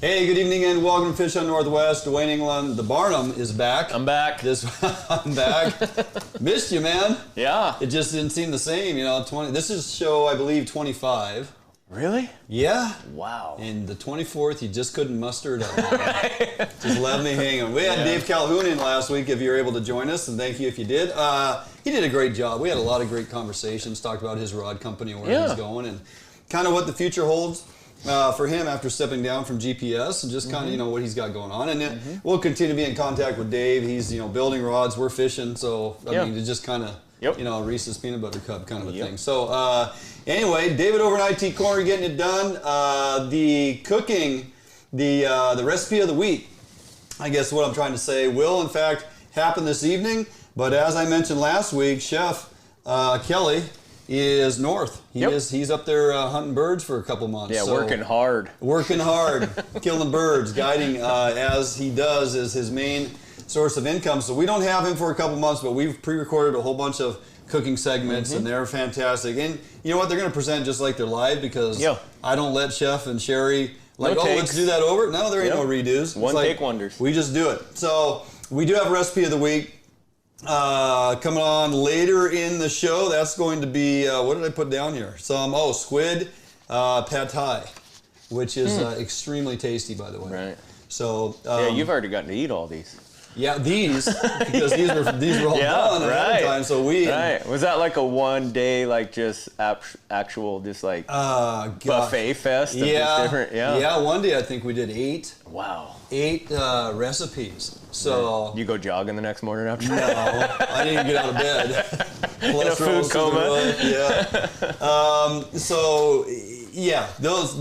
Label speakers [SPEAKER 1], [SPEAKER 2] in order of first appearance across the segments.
[SPEAKER 1] Hey, good evening and welcome to Fish on Northwest. Dwayne England, the Barnum is back.
[SPEAKER 2] I'm back.
[SPEAKER 1] I'm back. Missed you, man.
[SPEAKER 2] Yeah.
[SPEAKER 1] It just didn't seem the same, you know. This is show, I believe, 25.
[SPEAKER 2] Really?
[SPEAKER 1] Yeah.
[SPEAKER 2] Wow.
[SPEAKER 1] And the 24th, you just couldn't muster it up. Just left me hanging. We had Dave Calhoun in last week, if you were able to join us, and thank you if you did. He did a great job. We had a lot of great conversations, talked about his rod company, where he's going, and kind of what the future holds for him after stepping down from GPS, and just kind of, you know, what he's got going on. And we'll continue to be in contact with Dave. He's, you know, building rods, we're fishing, so I mean, it's just kind of, you know, Reese's peanut butter cup kind of a thing. So anyway, David over in IT Corner getting it done. The cooking, the recipe of the week, I guess what I'm trying to say, will in fact happen this evening. But as I mentioned last week, Chef Kelly is north. He's up there hunting birds for a couple months.
[SPEAKER 2] Yeah,
[SPEAKER 1] so
[SPEAKER 2] working hard.
[SPEAKER 1] Working hard, killing birds, guiding as he does is his main source of income. So we don't have him for a couple months, but we've pre-recorded a whole bunch of cooking segments, and they're fantastic. And you know what? They're going to present just like they're live, because I don't let Chef and Sherry like, let's do that over. No, there ain't no redos.
[SPEAKER 2] One take wonders.
[SPEAKER 1] We just do it. So we do have a recipe of the week coming on later in the show. That's going to be, what did I put down here? Some, squid pad thai, which is extremely tasty, by the way.
[SPEAKER 2] Right.
[SPEAKER 1] So
[SPEAKER 2] yeah, you've already gotten to eat all these.
[SPEAKER 1] Yeah, because these were all done ahead of time. So we
[SPEAKER 2] was that like a one day, like just actual just like buffet fest? Of just different,
[SPEAKER 1] one day I think we did 8.
[SPEAKER 2] Wow. 8
[SPEAKER 1] recipes. So
[SPEAKER 2] you go jogging the next morning after?
[SPEAKER 1] No, I didn't get out of bed.
[SPEAKER 2] In a food coma.
[SPEAKER 1] So those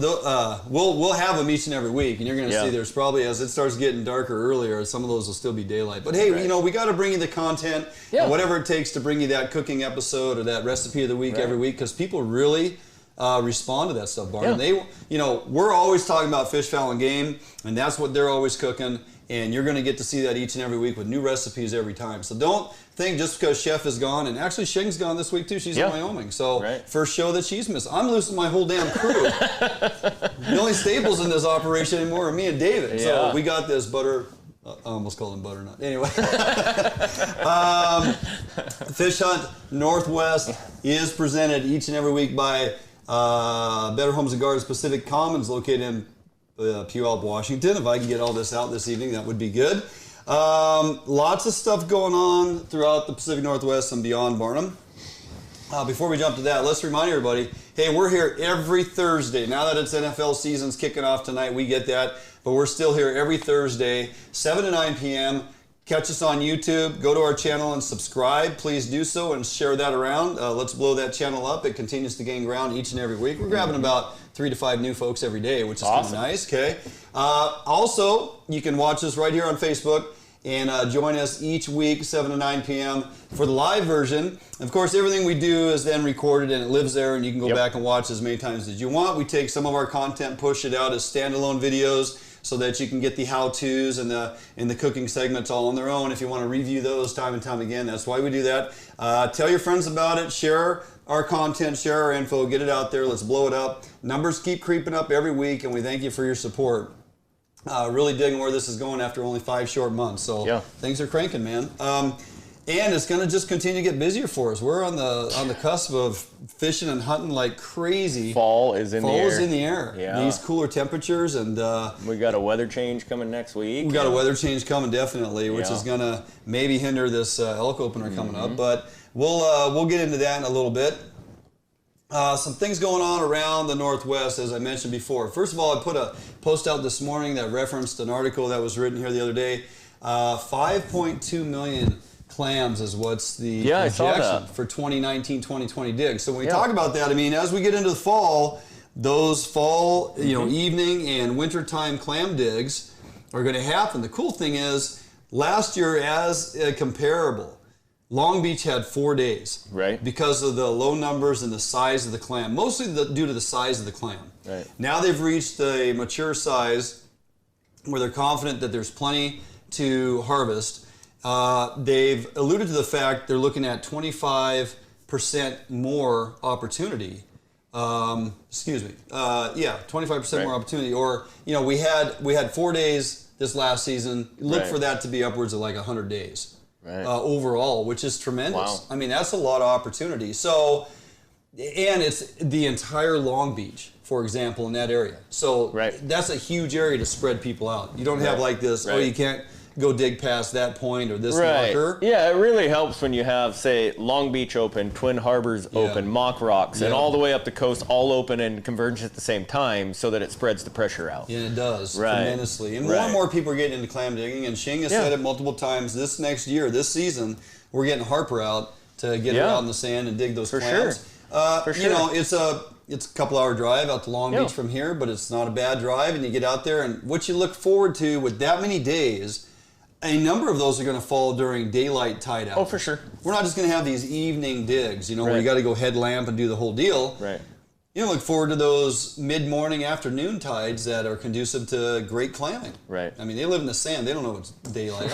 [SPEAKER 1] we'll have them each and every week, and you're going to see there's probably, as it starts getting darker earlier, some of those will still be daylight. But hey, you know, we got to bring you the content, and whatever it takes to bring you that cooking episode or that recipe of the week every week, because people really respond to that stuff, Barnum. They, you know, we're always talking about fish, fowl, and game, and that's what they're always cooking. And you're going to get to see that each and every week with new recipes every time. So don't think just because Chef is gone, and actually Shing's gone this week too. She's in Wyoming. So first show that she's missed. I'm losing my whole damn crew. The only staples in this operation anymore are me and David. So we got this butter. I almost called him butternut. Anyway. Fish Hunt Northwest is presented each and every week by Better Homes and Gardens Pacific Commons, located in Puyallup, Washington. If I can get all this out this evening, that would be good. Lots of stuff going on throughout the Pacific Northwest and beyond, Barnum. Before we jump to that, let's remind everybody, hey, we're here every Thursday. Now that it's NFL season's kicking off tonight, we get that, but we're still here every Thursday, 7 to 9 p.m. Catch us on YouTube. Go to our channel and subscribe. Please do so and share that around. Let's blow that channel up. It continues to gain ground each and every week. We're grabbing about 3 to 5 new folks every day, which is kind of nice. Okay. Also, you can watch us right here on Facebook and join us each week, 7 to 9 p.m. for the live version. Of course, everything we do is then recorded and it lives there, and you can go back and watch as many times as you want. We take some of our content, push it out as standalone videos, so that you can get the how-tos and the cooking segments all on their own. If you want to review those time and time again, that's why we do that. Tell your friends about it. Share our content, share our info, get it out there. Let's blow it up. Numbers keep creeping up every week, and we thank you for your support. Really digging where this is going after only 5 short months. So things are cranking, man. And it's going to just continue to get busier for us. We're on the cusp of fishing and hunting like crazy.
[SPEAKER 2] Fall is in the air.
[SPEAKER 1] Fall is in the air. Yeah. These cooler temperatures, and
[SPEAKER 2] we got a weather change coming next week.
[SPEAKER 1] We got a weather change coming definitely, which is going to maybe hinder this elk opener coming up. But we'll get into that in a little bit. Some things going on around the Northwest, as I mentioned before. First of all, I put a post out this morning that referenced an article that was written here the other day. 5.2 million clams is what's the projection for 2019-2020 digs. So when we talk about that, I mean, as we get into the fall, those fall, you know, evening and wintertime clam digs are going to happen. The cool thing is, last year as a comparable, Long Beach had 4 days, because of the low numbers and the size of the clam, mostly due to the size of the clam. Now they've reached a mature size where they're confident that there's plenty to harvest. They've alluded to the fact they're looking at 25% more opportunity Excuse me. Yeah, 25% more opportunity. Or, you know, we had 4 days this last season. Look for that to be upwards of like 100 days overall, which is tremendous.
[SPEAKER 2] Wow.
[SPEAKER 1] I mean, that's a lot of opportunity. So, and it's the entire Long Beach, for example, in that area. So that's a huge area to spread people out. You don't have like this, oh, you can't go dig past that point or this marker.
[SPEAKER 2] Yeah, it really helps when you have, say, Long Beach open, Twin Harbors open, Mock Rocks, and all the way up the coast, all open and converge at the same time so that it spreads the pressure out.
[SPEAKER 1] Yeah, it does tremendously. And more and more people are getting into clam digging, and Shing has said it multiple times, this next year, this season, we're getting Harper out to get it out in the sand and dig those clams. You know, it's a couple hour drive out to Long Beach from here, but it's not a bad drive, and you get out there, and what you look forward to with that many days, a number of those are going to fall during daylight tide out.
[SPEAKER 2] Oh, for sure.
[SPEAKER 1] We're not just going to have these evening digs, you know, where you got to go headlamp and do the whole deal. You look forward to those mid-morning, afternoon tides that are conducive to great clamming. I mean, they live in the sand. They don't know it's daylight.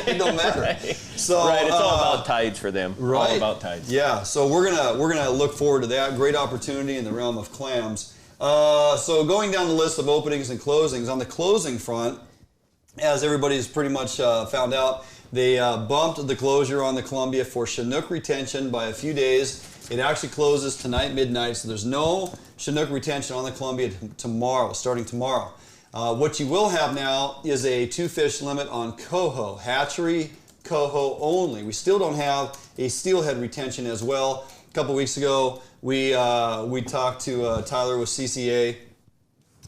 [SPEAKER 1] It don't matter. So,
[SPEAKER 2] it's all about tides for them. All about tides.
[SPEAKER 1] Yeah. So we're gonna look forward to that. Great opportunity in the realm of clams. So going down the list of openings and closings, on the closing front, as everybody's pretty much found out, they bumped the closure on the Columbia for Chinook retention by a few days. It actually closes tonight, midnight, so there's no Chinook retention on the Columbia tomorrow, starting tomorrow. What you will have now is a 2-fish limit on Coho, hatchery Coho only. We still don't have a steelhead retention as well. A couple weeks ago, we talked to Tyler with CCA,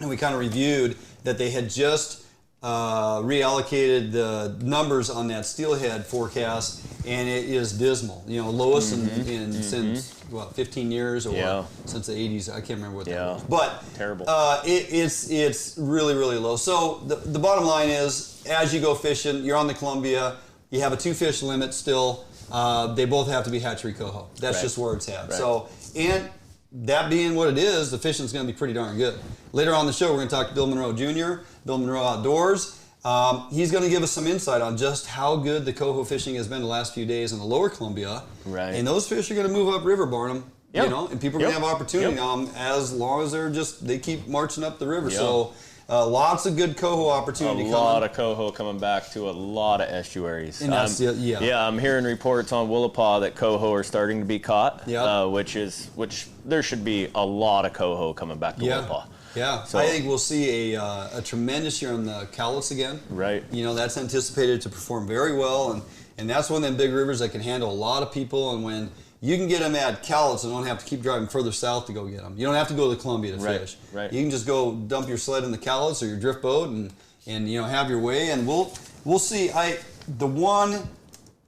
[SPEAKER 1] and we kind of reviewed that they had just reallocated the numbers on that steelhead forecast, and it is dismal. You know, lowest since what, 15 years or since the 80s. I can't remember what that was. But
[SPEAKER 2] terrible.
[SPEAKER 1] It's really, really low. So the bottom line is, as you go fishing, you're on the Columbia. You have a 2-fish limit still. They both have to be hatchery Coho. That's just where it's at. So, and that being what it is, the fishing's going to be pretty darn good. Later on in the show, we're going to talk to Bill Monroe Jr., Bill Monroe Outdoors. He's going to give us some insight on just how good the Coho fishing has been the last few days in the lower Columbia. And those fish are going to move upriver, Barnum. You know, and people are going to have opportunity on them as long as they keep marching up the river. So lots of good Coho opportunity coming.
[SPEAKER 2] A lot of Coho coming back to a lot of estuaries.
[SPEAKER 1] And that's
[SPEAKER 2] I'm hearing reports on Willapa that Coho are starting to be caught, which there should be a lot of Coho coming back to Willapa.
[SPEAKER 1] Yeah, so I think we'll see a tremendous year on the Cowlitz again. You know, that's anticipated to perform very well, and that's one of them big rivers that can handle a lot of people, and when you can get them at Cowlitz and don't have to keep driving further south to go get them. You don't have to go to the Columbia to fish. You can just go dump your sled in the Cowlitz or your drift boat and you know, have your way, and we'll see.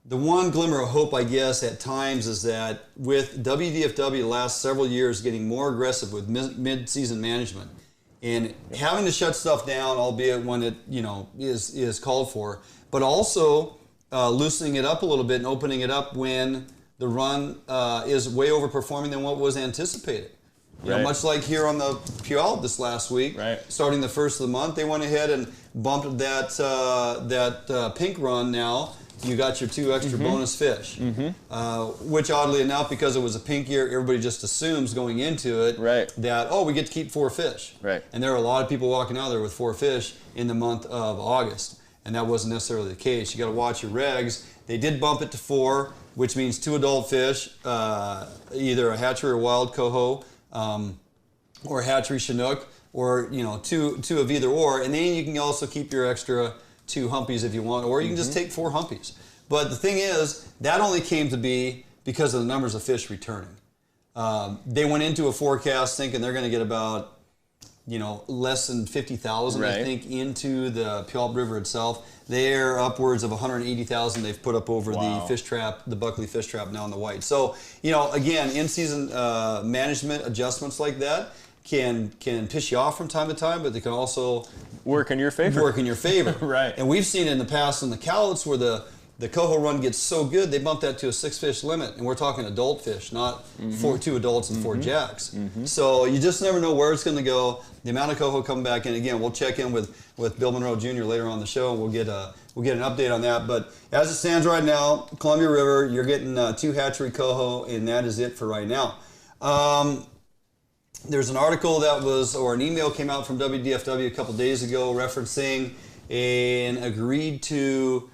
[SPEAKER 1] The one glimmer of hope, I guess, at times is that with WDFW the last several years getting more aggressive with mid-season management and having to shut stuff down, albeit when it, you know, is called for, but also loosening it up a little bit and opening it up when the run is way overperforming than what was anticipated. You know, much like here on the Puyallup this last week, starting the first of the month, they went ahead and bumped that pink run now. You got your 2 extra bonus fish, which oddly enough, because it was a pink year, everybody just assumes going into it that, oh, we get to keep 4 fish. And there are a lot of people walking out there with 4 fish in the month of August, and that wasn't necessarily the case. You got to watch your regs. They did bump it to 4, which means 2 adult fish, either a hatchery or wild Coho, or a hatchery Chinook, or, you know, two of either or, and then you can also keep your extra 2 humpies if you want, or you can just take 4 humpies. But the thing is, that only came to be because of the numbers of fish returning. They went into a forecast thinking they're going to get about, you know, less than 50,000, I think, into the Puyallup River itself. They're upwards of 180,000 they've put up over the fish trap, the Buckley fish trap now in the white. So, you know, again, in-season management adjustments like that can piss you off from time to time, but they can also
[SPEAKER 2] work in your favor.
[SPEAKER 1] And we've seen in the past in the Cowlitz where the Coho run gets so good, they bump that to a 6-fish limit, and we're talking adult fish, not 2 adults and 4 jacks. So you just never know where it's going to go. The amount of Coho coming back in. Again, we'll check in with Bill Monroe Jr. later on the show, and we'll get an update on that. But as it stands right now, Columbia River, you're getting 2 hatchery Coho, and that is it for right now. There's an article that was, or an email came out from WDFW a couple days ago referencing an agreed to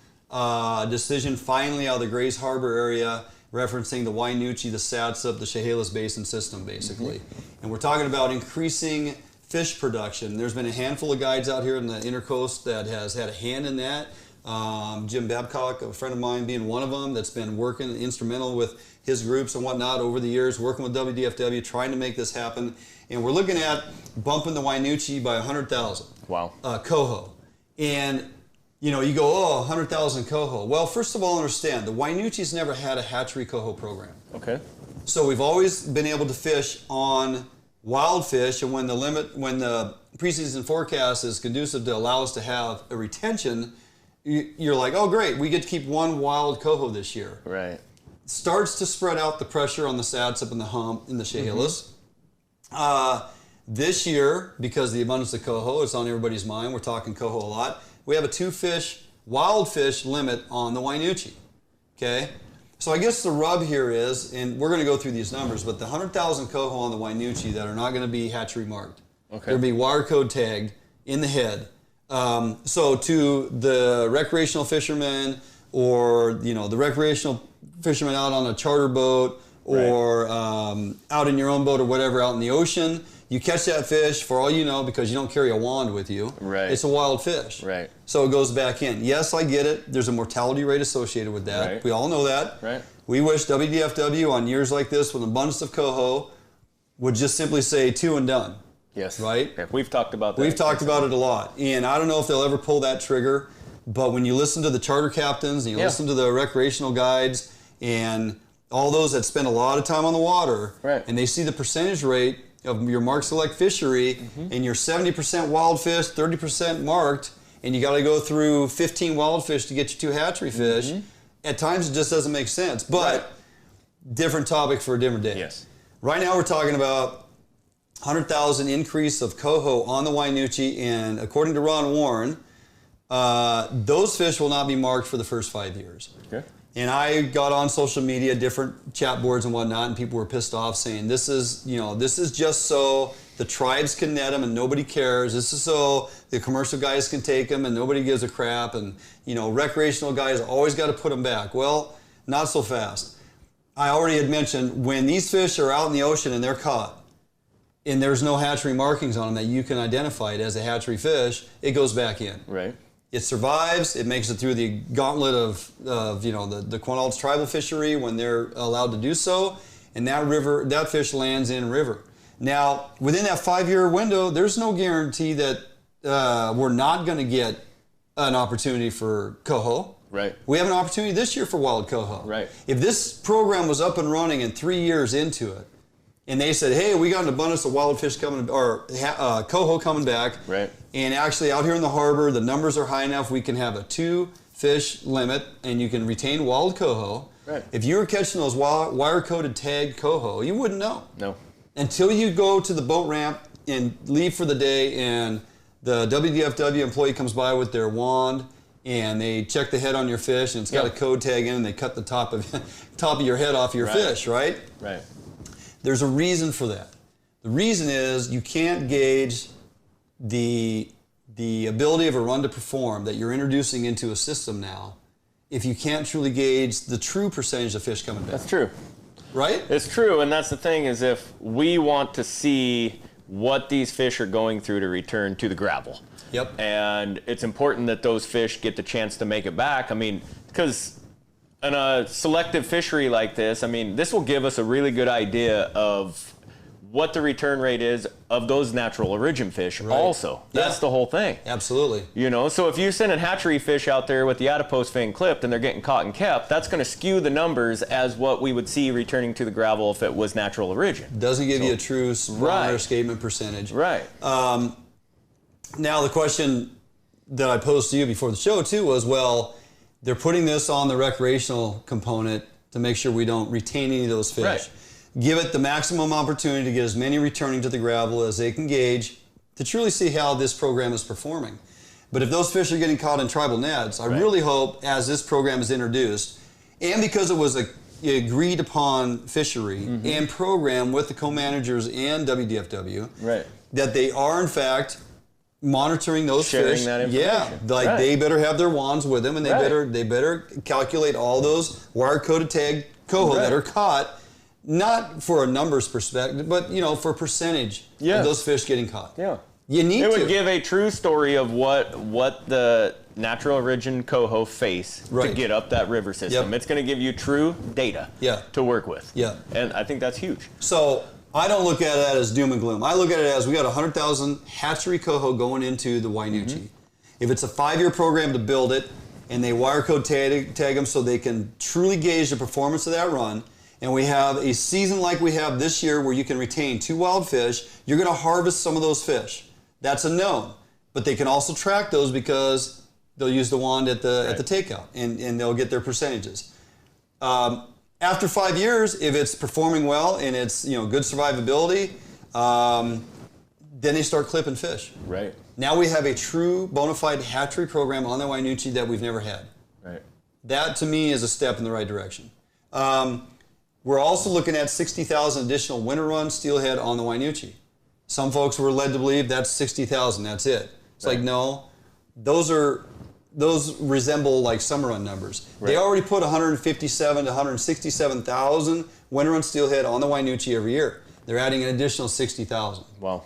[SPEAKER 1] decision finally out of the Grays Harbor area, referencing the Wainuchi, the Satsup, the Chehalis Basin system, basically. And we're talking about increasing fish production. There's been a handful of guides out here in the Intercoast that has had a hand in that. Jim Babcock, a friend of mine, being one of them, that's been working instrumental with his groups and whatnot over the years, working with WDFW, trying to make this happen. And we're looking at bumping the Wainuchi by 100,000.
[SPEAKER 2] Wow.
[SPEAKER 1] Coho. And you know, you go, oh, 100,000 coho. Well, first of all, understand, the Wainuchi's never had a hatchery coho program.
[SPEAKER 2] Okay.
[SPEAKER 1] So we've always been able to fish on wild fish, and when the preseason forecast is conducive to allow us to have a retention, you're like, oh, great, we get to keep one wild coho this year.
[SPEAKER 2] Right.
[SPEAKER 1] Starts to spread out the pressure on the Satsup and the hump in the Chehalis. This year, because of the abundance of coho, it's on everybody's mind, we're talking coho a lot, we have a 2-fish, wild fish limit on the Wainuchi, okay? So I guess the rub here is, and we're going to go through these numbers, but the 100,000 coho on the Wainuchi that are not going to be hatchery marked. Okay. They'll be wire code tagged in the head. So to the recreational fishermen, or you know, the recreational fishermen out on a charter boat, or out in your own boat or whatever, out in the ocean, you catch that fish, for all you know, because you don't carry a wand with you.
[SPEAKER 2] Right.
[SPEAKER 1] It's a wild fish.
[SPEAKER 2] Right.
[SPEAKER 1] So it goes back in. Yes, I get it. There's a mortality rate associated with that.
[SPEAKER 2] Right.
[SPEAKER 1] We all know that.
[SPEAKER 2] Right.
[SPEAKER 1] We wish WDFW on years like this with an abundance of coho would just simply say 2 and done.
[SPEAKER 2] Yes.
[SPEAKER 1] Right?
[SPEAKER 2] Yeah, we've talked about that.
[SPEAKER 1] We've talked about it a lot. And I don't know if they'll ever pull that trigger, but when you listen to the charter captains and you listen to the recreational guides and all those that spend a lot of time on the water, and they see the percentage rate of your marked select fishery, and you're 70% wild fish, 30% marked, and you got to go through 15 wild fish to get your 2 hatchery fish, at times it just doesn't make sense. But different topic for a different day.
[SPEAKER 2] Yes.
[SPEAKER 1] Right now we're talking about 100,000 increase of coho on the Wainuchi, and according to Ron Warren, those fish will not be marked for the first 5 years.
[SPEAKER 2] Okay.
[SPEAKER 1] And I got on social media, different chat boards and whatnot, and people were pissed off saying, this is just so the tribes can net them and nobody cares. This is so the commercial guys can take them and nobody gives a crap. And, you know, recreational guys always got to put them back. Well, not so fast. I already had mentioned, when these fish are out in the ocean and they're caught, and there's no hatchery markings on them that you can identify it as a hatchery fish, it goes back in.
[SPEAKER 2] Right.
[SPEAKER 1] It survives. It makes it through the gauntlet of you know, the Quinault's tribal fishery when they're allowed to do so, and that fish lands in river. Now, within that 5-year window, there's no guarantee that we're not going to get an opportunity for coho.
[SPEAKER 2] Right.
[SPEAKER 1] We have an opportunity this year for wild coho.
[SPEAKER 2] Right.
[SPEAKER 1] If this program was up and running and 3 years into it, and they said, hey, we got an abundance of wild fish coming, or coho coming back. Right. And actually out here in the harbor, the numbers are high enough, we can have a 2-fish limit, and you can retain wild coho. Right. If you were catching those wire-coated tagged coho, you wouldn't know. No. Until you go to the boat ramp and leave for the day, and the WDFW employee comes by with their wand, and they check the head on your fish, and it's got a code tag in, and they cut the top of your head off your fish, right? Right. There's a reason for that. The reason is you can't gauge the ability of a run to perform that you're introducing into a system now if you can't truly gauge the true percentage of fish coming back.
[SPEAKER 2] That's true.
[SPEAKER 1] Right?
[SPEAKER 2] It's true, and that's the thing, is if we want to see what these fish are going through to return to the gravel. Yep. And it's important that those fish get the chance to make it back. I mean, because in a selective fishery like this, I mean, this will give us a really good idea of what the return rate is of those natural origin fish also. That's the whole thing. Absolutely. You know, so if you send a hatchery fish out there with the adipose fin clipped and they're getting caught and kept, that's going to skew the numbers as what we would see returning to the gravel if it was natural origin.
[SPEAKER 1] Doesn't give you a true spawn or escapement percentage. Right. Now the question that I posed to you before the show too was, well, they're putting this on the recreational component to make sure we don't retain any of those fish. Right. Give it the maximum opportunity to get as many returning to the gravel as they can gauge to truly see how this program is performing. But if those fish are getting caught in tribal nets, I really hope, as this program is introduced, and because it was agreed upon fishery and program with the co-managers and WDFW that they are in fact monitoring those
[SPEAKER 2] sharing
[SPEAKER 1] fish.
[SPEAKER 2] That information.
[SPEAKER 1] Yeah, like they better have their wands with them, and they better calculate all those wire-coded tag coho that are caught, not for a numbers perspective, but for percentage of those fish getting caught.
[SPEAKER 2] Yeah,
[SPEAKER 1] you need to.
[SPEAKER 2] It would give a true story of what the natural origin coho face to get up that river system. It's going to give you true data to work with. Yeah, and I think that's huge.
[SPEAKER 1] So I don't look at it as doom and gloom. I look at it as we got 100,000 hatchery coho going into the Wainuchi. If it's a 5-year program to build it, and they wire code tag them so they can truly gauge the performance of that run, and we have a season like we have this year where you can retain 2 wild fish, you're going to harvest some of those fish. That's a known. But they can also track those because they'll use the wand at the takeout, and they'll get their percentages. After 5 years, if it's performing well and it's good survivability, then they start clipping fish.
[SPEAKER 2] Right.
[SPEAKER 1] Now we have a true bona fide hatchery program on the Wainuchi that we've never had.
[SPEAKER 2] Right.
[SPEAKER 1] That to me is a step in the right direction. We're also looking at 60,000 additional winter run steelhead on the Wainuchi. Some folks were led to believe that's 60,000. That's it. It's like no, those resemble like summer run numbers. They already put 157 to 167,000 winter run steelhead on the Wainuchi every year. They're adding an additional 60,000.
[SPEAKER 2] Wow.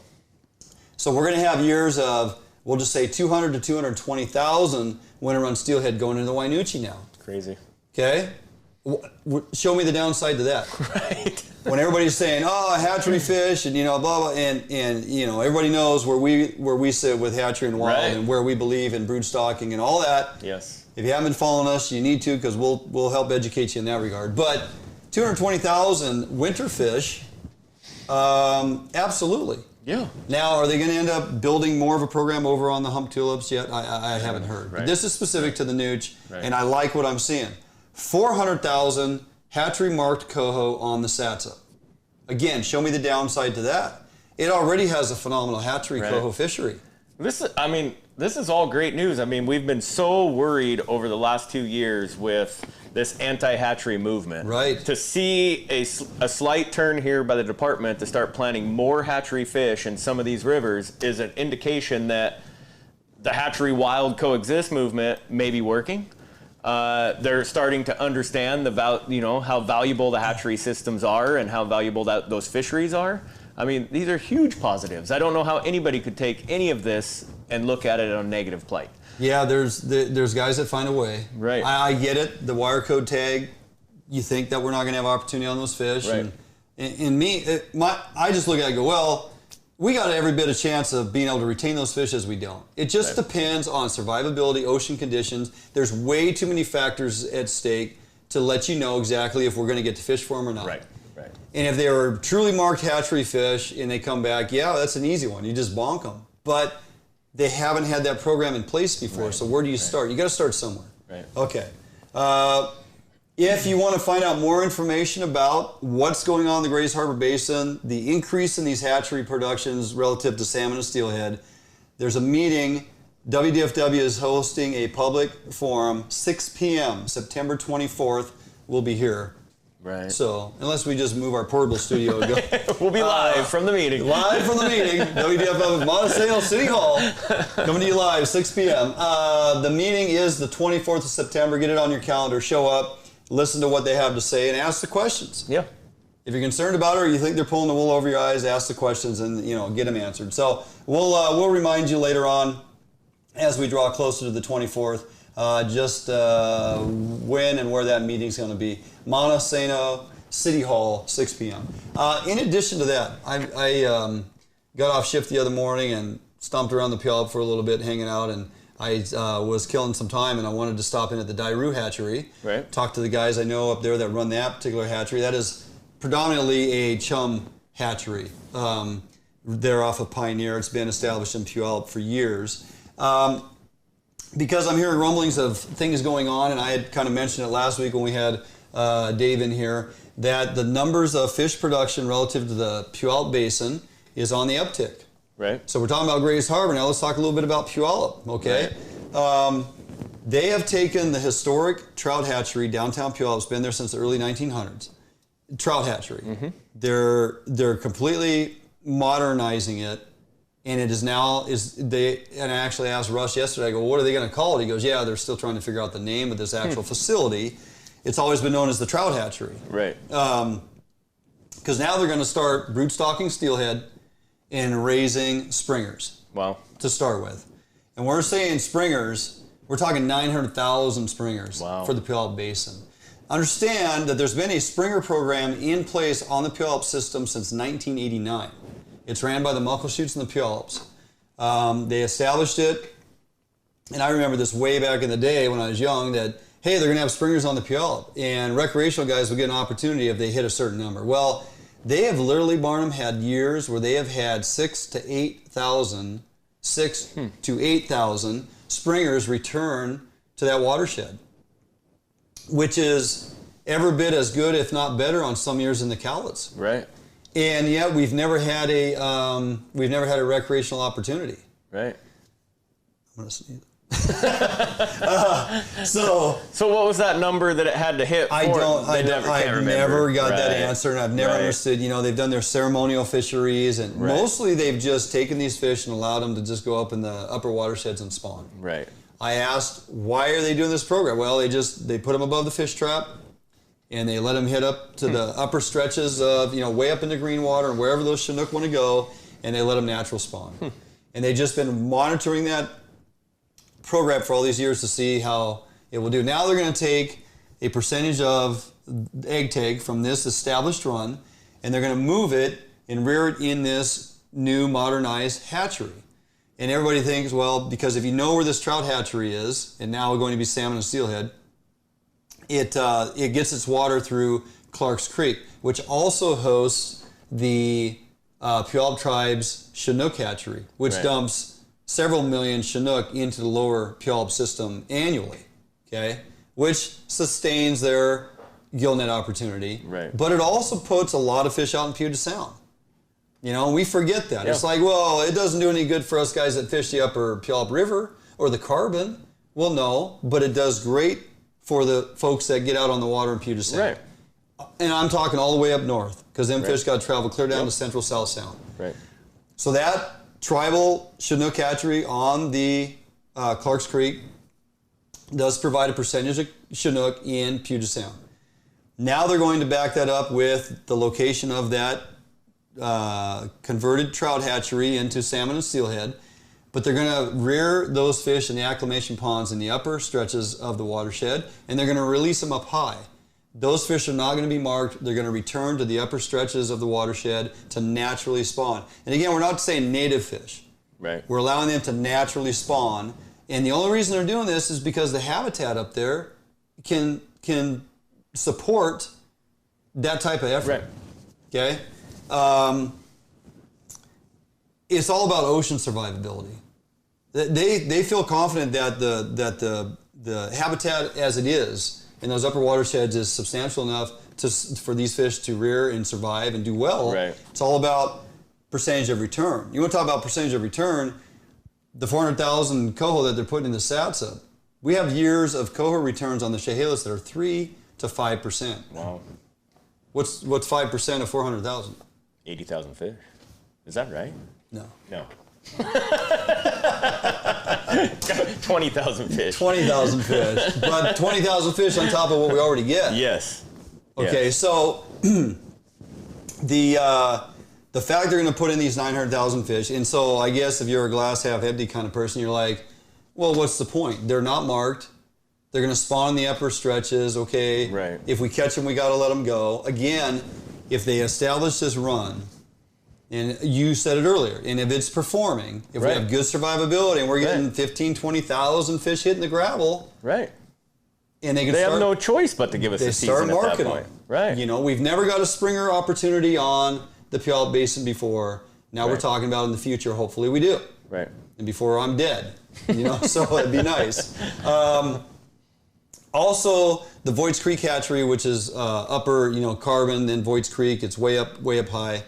[SPEAKER 2] So
[SPEAKER 1] we're going to have years of, we'll just say 200 to 220,000 winter run steelhead going into the Wainuchi now.
[SPEAKER 2] Crazy.
[SPEAKER 1] Okay? Show me the downside to that.
[SPEAKER 2] Right.
[SPEAKER 1] When everybody's saying, "Oh, hatchery fish," and blah blah, and everybody knows where we sit with hatchery and wild, and where we believe in brood stocking and all that.
[SPEAKER 2] Yes.
[SPEAKER 1] If you haven't been following us, you need to, because we'll help educate you in that regard. But 220,000 winter fish, absolutely.
[SPEAKER 2] Yeah.
[SPEAKER 1] Now, are they going to end up building more of a program over on the hump tulips yet? I haven't heard. But this is specific to the Nooch, and I like what I'm seeing. 400,000 hatchery-marked coho on the Satsa. Again, show me the downside to that. It already has a phenomenal hatchery coho fishery.
[SPEAKER 2] This is all great news. I mean, we've been so worried over the last 2 years with this anti-hatchery movement.
[SPEAKER 1] Right.
[SPEAKER 2] To see a slight turn here by the department to start planting more hatchery fish in some of these rivers is an indication that the hatchery wild coexist movement may be working. They're starting to understand how valuable the hatchery systems are and how valuable those fisheries are. I mean, these are huge positives. I don't know how anybody could take any of this and look at it on a negative plate.
[SPEAKER 1] Yeah, there's guys that find a way.
[SPEAKER 2] Right.
[SPEAKER 1] I get it. The wire code tag, you think that we're not going to have opportunity on those fish.
[SPEAKER 2] Right.
[SPEAKER 1] I just look at it and go, well, we got every bit of chance of being able to retain those fish as we don't. It just depends on survivability, ocean conditions. There's way too many factors at stake to let you know exactly if we're going to get to fish for them or not.
[SPEAKER 2] Right.
[SPEAKER 1] And if they were truly marked hatchery fish and they come back, that's an easy one. You just bonk them. But they haven't had that program in place before, so where do you start? You got to start somewhere.
[SPEAKER 2] Right.
[SPEAKER 1] Okay. If you want to find out more information about what's going on in the Grays Harbor Basin, the increase in these hatchery productions relative to salmon and steelhead, there's a meeting. WDFW is hosting a public forum, 6 p.m., September 24th. We'll be here.
[SPEAKER 2] Right.
[SPEAKER 1] So, unless we just move our portable studio and go.
[SPEAKER 2] We'll be live from the meeting.
[SPEAKER 1] Live from the meeting. WDFW Monticello City Hall. Coming to you live, 6 p.m. The meeting is the 24th of September. Get it on your calendar. Show up. Listen to what they have to say and ask the questions.
[SPEAKER 2] Yeah.
[SPEAKER 1] If you're concerned about it or you think they're pulling the wool over your eyes, ask the questions and get them answered. So we'll remind you later on as we draw closer to the 24th just when and where that meeting's going to be. Monticello City Hall, 6 p.m. In addition to that, I got off shift the other morning and stomped around the Puyallup for a little bit, hanging out, and I was killing some time, and I wanted to stop in at the Dairou hatchery.
[SPEAKER 2] Right.
[SPEAKER 1] Talk to the guys I know up there that run that particular hatchery. That is predominantly a chum hatchery. They're off of Pioneer. It's been established in Puyallup for years. Because I'm hearing rumblings of things going on, and I had kind of mentioned it last week when we had Dave in here, that the numbers of fish production relative to the Puyallup Basin is on the uptick.
[SPEAKER 2] Right.
[SPEAKER 1] So we're talking about Grays Harbor. Now let's talk a little bit about Puyallup, okay?
[SPEAKER 2] Right.
[SPEAKER 1] They have taken the historic trout hatchery downtown Puyallup. It's been there since the early 1900s. Trout hatchery. Mm-hmm. They're completely modernizing it, and it is now And I actually asked Russ yesterday. I go, what are they going to call it? He goes, yeah, they're still trying to figure out the name of this actual facility. It's always been known as the trout hatchery.
[SPEAKER 2] Right.
[SPEAKER 1] Because now they're going to start broodstocking steelhead and raising springers.
[SPEAKER 2] Wow.
[SPEAKER 1] To start with, and we're saying springers. We're talking 900,000 springers for the Puyallup Basin. Understand that there's been a springer program in place on the Puyallup system since 1989. It's ran by the Muckleshoots and the Puyallups. They established it, and I remember this way back in the day when I was young that, hey, they're going to have springers on the Puyallup, and recreational guys will get an opportunity if they hit a certain number. Well, they have literally, Barnum, had years where they have had 6,000 to 8,000 springers return to that watershed, which is every bit as good, if not better, on some years in the Cowlitz.
[SPEAKER 2] Right.
[SPEAKER 1] And yet we've never had a recreational opportunity.
[SPEAKER 2] Right.
[SPEAKER 1] I'm gonna sneeze. So
[SPEAKER 2] what was that number that it had to hit?
[SPEAKER 1] I never got that answer, and I've never understood. They've done their ceremonial fisheries, and mostly they've just taken these fish and allowed them to just go up in the upper watersheds and spawn.
[SPEAKER 2] Right.
[SPEAKER 1] I asked, why are they doing this program? Well, they put them above the fish trap, and they let them hit up to the upper stretches of way up into green water and wherever those Chinook want to go, and they let them natural spawn. And they've just been monitoring that program for all these years to see how it will do. Now they're going to take a percentage of egg take from this established run, and they're going to move it and rear it in this new modernized hatchery. And everybody thinks, well, because if you know where this trout hatchery is, and now we're going to be salmon and steelhead, it gets its water through Clark's Creek, which also hosts the Puyallup Tribe's Chinook hatchery, which dumps several million Chinook into the lower Puyallup system annually, okay, which sustains their gill net opportunity.
[SPEAKER 2] Right.
[SPEAKER 1] But it also puts a lot of fish out in Puget Sound. We forget that.
[SPEAKER 2] Yeah.
[SPEAKER 1] It's like, well, it doesn't do any good for us guys that fish the upper Puyallup River or the Carbon. Well, no, but it does great for the folks that get out on the water in Puget Sound.
[SPEAKER 2] Right.
[SPEAKER 1] And I'm talking all the way up north, because them fish got to travel clear down to Central South Sound.
[SPEAKER 2] Right.
[SPEAKER 1] So that tribal Chinook hatchery on the Clark's Creek does provide a percentage of Chinook in Puget Sound. Now they're going to back that up with the location of that converted trout hatchery into salmon and steelhead, but they're going to rear those fish in the acclimation ponds in the upper stretches of the watershed, and they're going to release them up high. Those fish are not going to be marked. They're going to return to the upper stretches of the watershed to naturally spawn. And again, we're not saying native fish.
[SPEAKER 2] Right.
[SPEAKER 1] We're allowing them to naturally spawn. And the only reason they're doing this is because the habitat up there can support that type of effort.
[SPEAKER 2] Right.
[SPEAKER 1] Okay? It's all about ocean survivability. They feel confident that the habitat as it is in those upper watersheds is substantial enough for these fish to rear and survive and do well.
[SPEAKER 2] Right.
[SPEAKER 1] It's all about percentage of return. You want to talk about percentage of return, the 400,000 coho that they're putting in the SATSA, we have years of coho returns on the Chehalis that are 3 to 5%.
[SPEAKER 2] Wow.
[SPEAKER 1] What's 5% of 400,000?
[SPEAKER 2] 80,000 fish. Is that right?
[SPEAKER 1] No.
[SPEAKER 2] No. 20,000 fish.
[SPEAKER 1] 20,000 fish. But 20,000 fish on top of what we already get.
[SPEAKER 2] Yes.
[SPEAKER 1] Okay,
[SPEAKER 2] yes.
[SPEAKER 1] So the fact they're going to put in these 900,000 fish, and so I guess if you're a glass half empty kind of person, you're like, well, what's the point? They're not marked. They're going to spawn in the upper stretches. Okay.
[SPEAKER 2] Right.
[SPEAKER 1] If we catch them, we got to let them go. Again, if they establish this run, and you said it earlier, and if it's performing, if we have good survivability and we're getting 15, 20,000 fish hitting the gravel,
[SPEAKER 2] right?
[SPEAKER 1] And they
[SPEAKER 2] have no choice but to give us a season at that point. Right.
[SPEAKER 1] We've never got a springer opportunity on the Puyallup Basin before. Now we're talking about in the future, hopefully we do.
[SPEAKER 2] Right.
[SPEAKER 1] And before I'm dead, so it'd be nice. Also, the Voight's Creek hatchery, which is upper, Carbon, then Voight's Creek, it's way up high.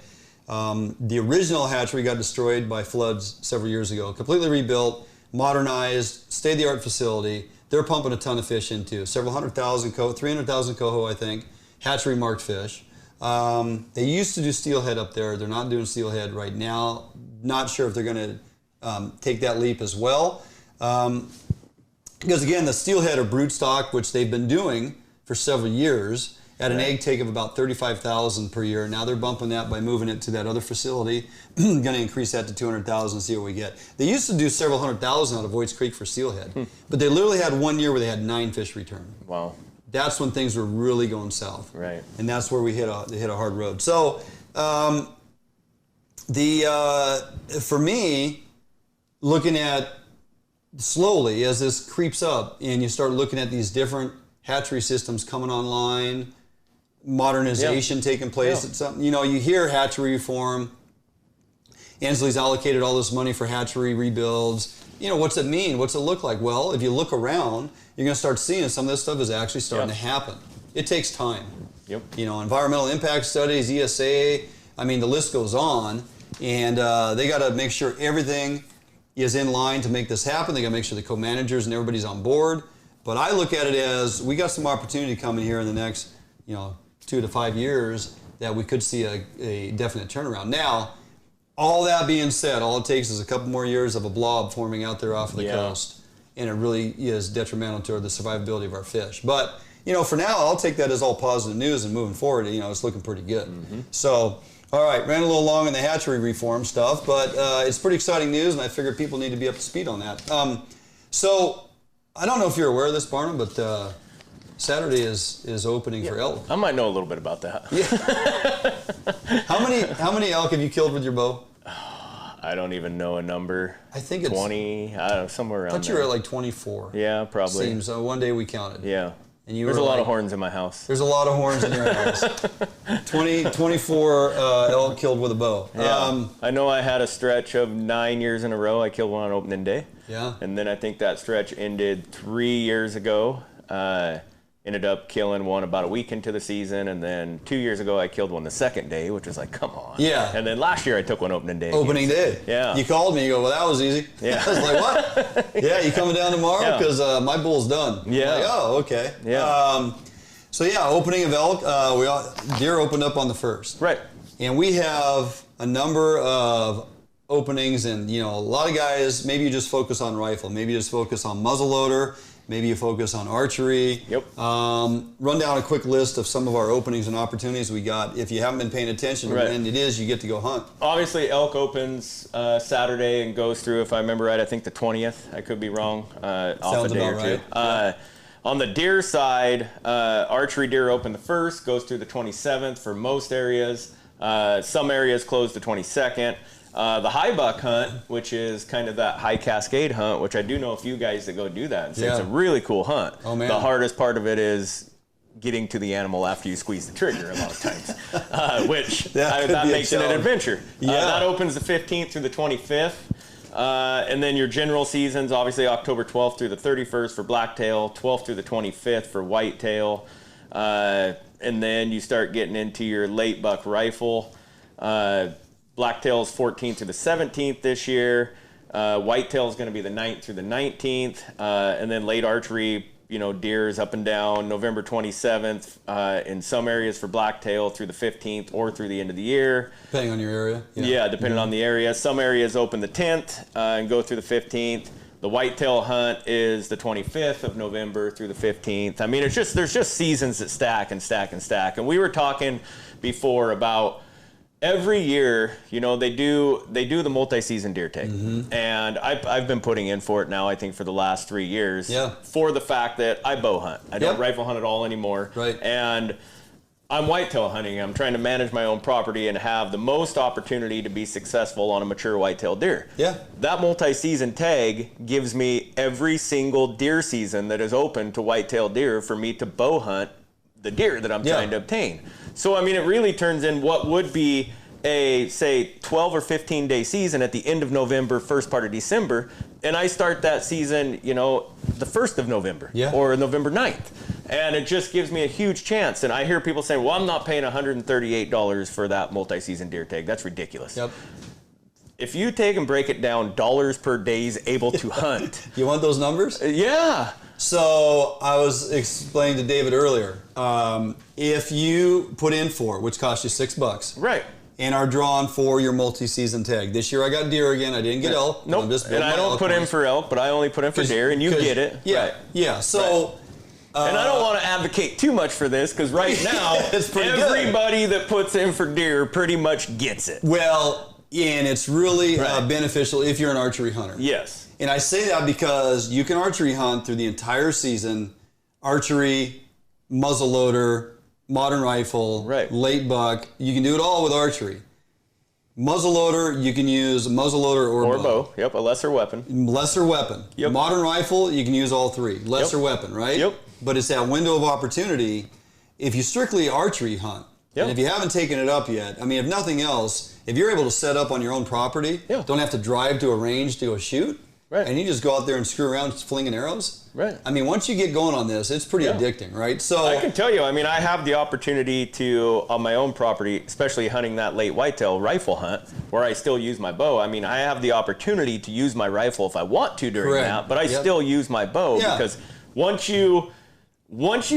[SPEAKER 1] The original hatchery got destroyed by floods several years ago, completely rebuilt. modernized, state-of-the-art facility. They're pumping a ton of fish into several 100,000 coho, 300,000 coho, I think, hatchery marked fish. They used to do steelhead up there. They're not doing steelhead right now. Not sure if they're going to take that leap as well. Because again, the steelhead or brood stock, which they've been doing for several years, at an egg take of about 35,000 per year. Now they're bumping that by moving it to that other facility. Going to increase that to 200,000 and see what we get. They used to do several 100,000 out of Voight's Creek for steelhead, but they literally had 1 year where they had 9 fish return.
[SPEAKER 2] Wow.
[SPEAKER 1] That's when things were really going south.
[SPEAKER 2] Right.
[SPEAKER 1] And that's where we hit a hard road. So for me, looking at slowly as this creeps up and you start looking at these different hatchery systems coming online, modernization taking place. It's something, you hear hatchery reform. Ansley's allocated all this money for hatchery rebuilds. What's it mean? What's it look like? Well, if you look around, you're going to start seeing some of this stuff is actually starting to happen. It takes time.
[SPEAKER 2] Yep.
[SPEAKER 1] Environmental impact studies, ESA, the list goes on. And they got to make sure everything is in line to make this happen. They got to make sure the co-managers and everybody's on board. But I look at it as we got some opportunity coming here in the next, 2 to 5 years that we could see a definite turnaround. Now, all that being said, all it takes is a couple more years of a blob forming out there off of the coast, and it really is detrimental to the survivability of our fish. But, for now, I'll take that as all positive news, and moving forward, it's looking pretty good. Mm-hmm. So, all right, ran a little long on the hatchery reform stuff, but it's pretty exciting news, and I figured people need to be up to speed on that. So, I don't know if you're aware of this, Barnum, but Saturday is opening for elk.
[SPEAKER 2] I might know a little bit about that.
[SPEAKER 1] Yeah. How many elk have you killed with your bow?
[SPEAKER 2] I don't even know a number.
[SPEAKER 1] I think it's
[SPEAKER 2] 20. I don't know, somewhere around there.
[SPEAKER 1] I thought you were at like 24.
[SPEAKER 2] Yeah, probably.
[SPEAKER 1] Seems one day we counted.
[SPEAKER 2] Yeah.
[SPEAKER 1] And you
[SPEAKER 2] There's a lot of horns in my house.
[SPEAKER 1] There's a lot of horns in your house. 24 elk killed with a bow.
[SPEAKER 2] Yeah. I know I had a stretch of 9 years in a row. I killed one on opening day.
[SPEAKER 1] Yeah.
[SPEAKER 2] And then I think that stretch ended 3 years ago. Ended up killing one about a week into the season, and then 2 years ago I killed one the second day, which was like, come on.
[SPEAKER 1] Yeah.
[SPEAKER 2] And then last year I took one opening day.
[SPEAKER 1] Opening day.
[SPEAKER 2] Yeah.
[SPEAKER 1] You called me, you go, well, that was easy.
[SPEAKER 2] Yeah.
[SPEAKER 1] I was like, what? Yeah, you coming down tomorrow? Because my bull's done.
[SPEAKER 2] Yeah.
[SPEAKER 1] I'm like, oh, okay.
[SPEAKER 2] Yeah.
[SPEAKER 1] Opening of elk, deer opened up on the 1st.
[SPEAKER 2] Right.
[SPEAKER 1] And we have a number of openings, and a lot of guys, maybe you just focus on rifle, maybe you just focus on muzzleloader, maybe you focus on archery.
[SPEAKER 2] Yep.
[SPEAKER 1] Run down a quick list of some of our openings and opportunities we got. If you haven't been paying attention, and it is, you get to go hunt.
[SPEAKER 2] Obviously, elk opens Saturday and goes through, if I remember right, I think the 20th. I could be wrong. Off a day or two.
[SPEAKER 1] Right.
[SPEAKER 2] On the deer side, archery deer open the 1st, goes through the 27th for most areas. Some areas close the 22nd. The high buck hunt, which is kind of that high cascade hunt, which I do know a few guys that go do that and say it's a really cool hunt.
[SPEAKER 1] Oh, man.
[SPEAKER 2] The hardest part of it is getting to the animal after you squeeze the trigger a lot of times, which that makes it an adventure. That opens the 15th through the 25th. And then your general seasons, obviously October 12th through the 31st for blacktail, 12th through the 25th for whitetail. And then you start getting into your late buck rifle. Blacktail's 14th through the 17th this year. Whitetail is going to be the 9th through the 19th. And then late archery, deers up and down November 27th in some areas for blacktail through the 15th or through the end of the year.
[SPEAKER 1] Depending on your area.
[SPEAKER 2] Yeah, depending on the area. Some areas open the 10th and go through the 15th. The whitetail hunt is the 25th of November through the 15th. I mean, there's just seasons that stack and stack and stack. And we were talking before about every year, they do the multi-season deer tag, and I've been putting in for it now. I think for the last 3 years, for the fact that I bow hunt. I don't rifle hunt at all anymore,
[SPEAKER 1] right?
[SPEAKER 2] And I'm whitetail hunting. I'm trying to manage my own property and have the most opportunity to be successful on a mature whitetail deer.
[SPEAKER 1] Yeah.
[SPEAKER 2] That multi-season tag gives me every single deer season that is open to whitetail deer for me to bow hunt the deer that I'm trying to obtain. So, I mean, it really turns in what would be a, say, 12 or 15 day season at the end of November, first part of December, and I start that season, the 1st of November or November 9th. And it just gives me a huge chance. And I hear people saying, well, I'm not paying $138 for that multi-season deer tag. That's ridiculous.
[SPEAKER 1] Yep.
[SPEAKER 2] if you take and break it down, dollars per days able to hunt.
[SPEAKER 1] You want those numbers?
[SPEAKER 2] Yeah.
[SPEAKER 1] So I was explaining to David earlier, if you put in 4, which costs you $6,
[SPEAKER 2] right,
[SPEAKER 1] and are drawn for your multi-season tag. This year I got deer again. I didn't get elk.
[SPEAKER 2] Nope. And I don't put in for elk, but I only put in for deer, and you get it.
[SPEAKER 1] Yeah.
[SPEAKER 2] Right.
[SPEAKER 1] Yeah. So.
[SPEAKER 2] Right. And I don't want to advocate too much for this because right now everybody that puts in for deer pretty much gets it.
[SPEAKER 1] Well, and it's really beneficial if you're an archery hunter.
[SPEAKER 2] Yes.
[SPEAKER 1] And I say that because you can archery hunt through the entire season, archery, muzzleloader, modern rifle, late buck. You can do it all with archery. Muzzleloader, you can use a muzzleloader or bow.
[SPEAKER 2] Yep, a lesser weapon.
[SPEAKER 1] Lesser weapon. Yep. Modern rifle, you can use all 3. Lesser weapon, right?
[SPEAKER 2] Yep.
[SPEAKER 1] But it's that window of opportunity. If you strictly archery hunt, and if you haven't taken it up yet, I mean, if nothing else, if you're able to set up on your own property, don't have to drive to a range to go shoot, and you just go out there and screw around flinging arrows.
[SPEAKER 2] Right.
[SPEAKER 1] I mean, once you get going on this, it's pretty addicting, right? So
[SPEAKER 2] I can tell you, I mean, I have the opportunity to, on my own property, especially hunting that late whitetail rifle hunt, where I still use my bow. I mean, I have the opportunity to use my rifle if I want to during that, but I still use my bow because once you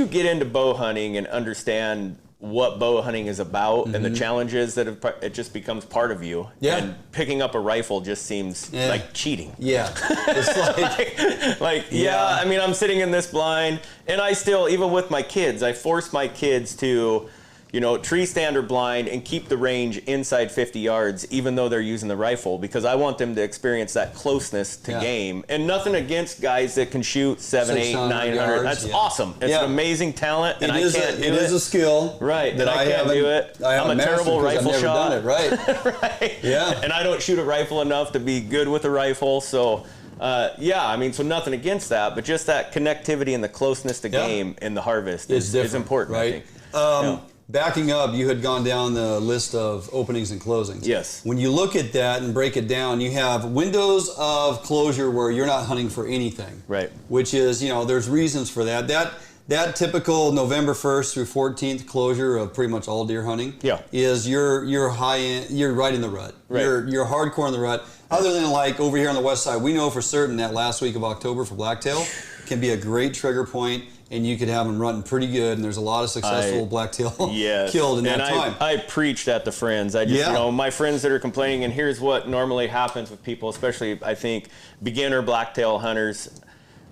[SPEAKER 2] get into bow hunting and understand what bow hunting is about and the challenges that it just becomes part of you. And picking up a rifle just seems like cheating.
[SPEAKER 1] Yeah. It's
[SPEAKER 2] like I mean, I'm sitting in this blind and I still, even with my kids, I force my kids to, you know, tree stand or blind and keep the range inside 50 yards, even though they're using the rifle, because I want them to experience that closeness to game. And nothing against guys that can shoot 700, 800, 900. That's awesome. It's an amazing talent, and I can't do it.
[SPEAKER 1] It is a skill.
[SPEAKER 2] Right. That I can't do it. I'm a terrible rifle shot.
[SPEAKER 1] I've never done it. Right. Yeah.
[SPEAKER 2] And I don't shoot a rifle enough to be good with a rifle. So, I mean, so nothing against that, but just that connectivity and the closeness to game in the harvest is important,
[SPEAKER 1] right?
[SPEAKER 2] I think.
[SPEAKER 1] Backing up, you had gone down the list of openings and closings.
[SPEAKER 2] Yes.
[SPEAKER 1] When you look at that and break it down, you have windows of closure where you're not hunting for anything.
[SPEAKER 2] Right.
[SPEAKER 1] Which is, you know, there's reasons for that. That typical November 1st through 14th closure of pretty much all deer hunting is you're high end, you're right in the rut.
[SPEAKER 2] Right.
[SPEAKER 1] You're hardcore in the rut. Other than like over here on the west side, we know for certain that last week of October for blacktail can be a great trigger point. And you could have them running pretty good, and there's a lot of successful blacktail killed in that time.
[SPEAKER 2] I preach that to friends. I just, you know, my friends that are complaining, and here's what normally happens with people, especially, I think, beginner blacktail hunters.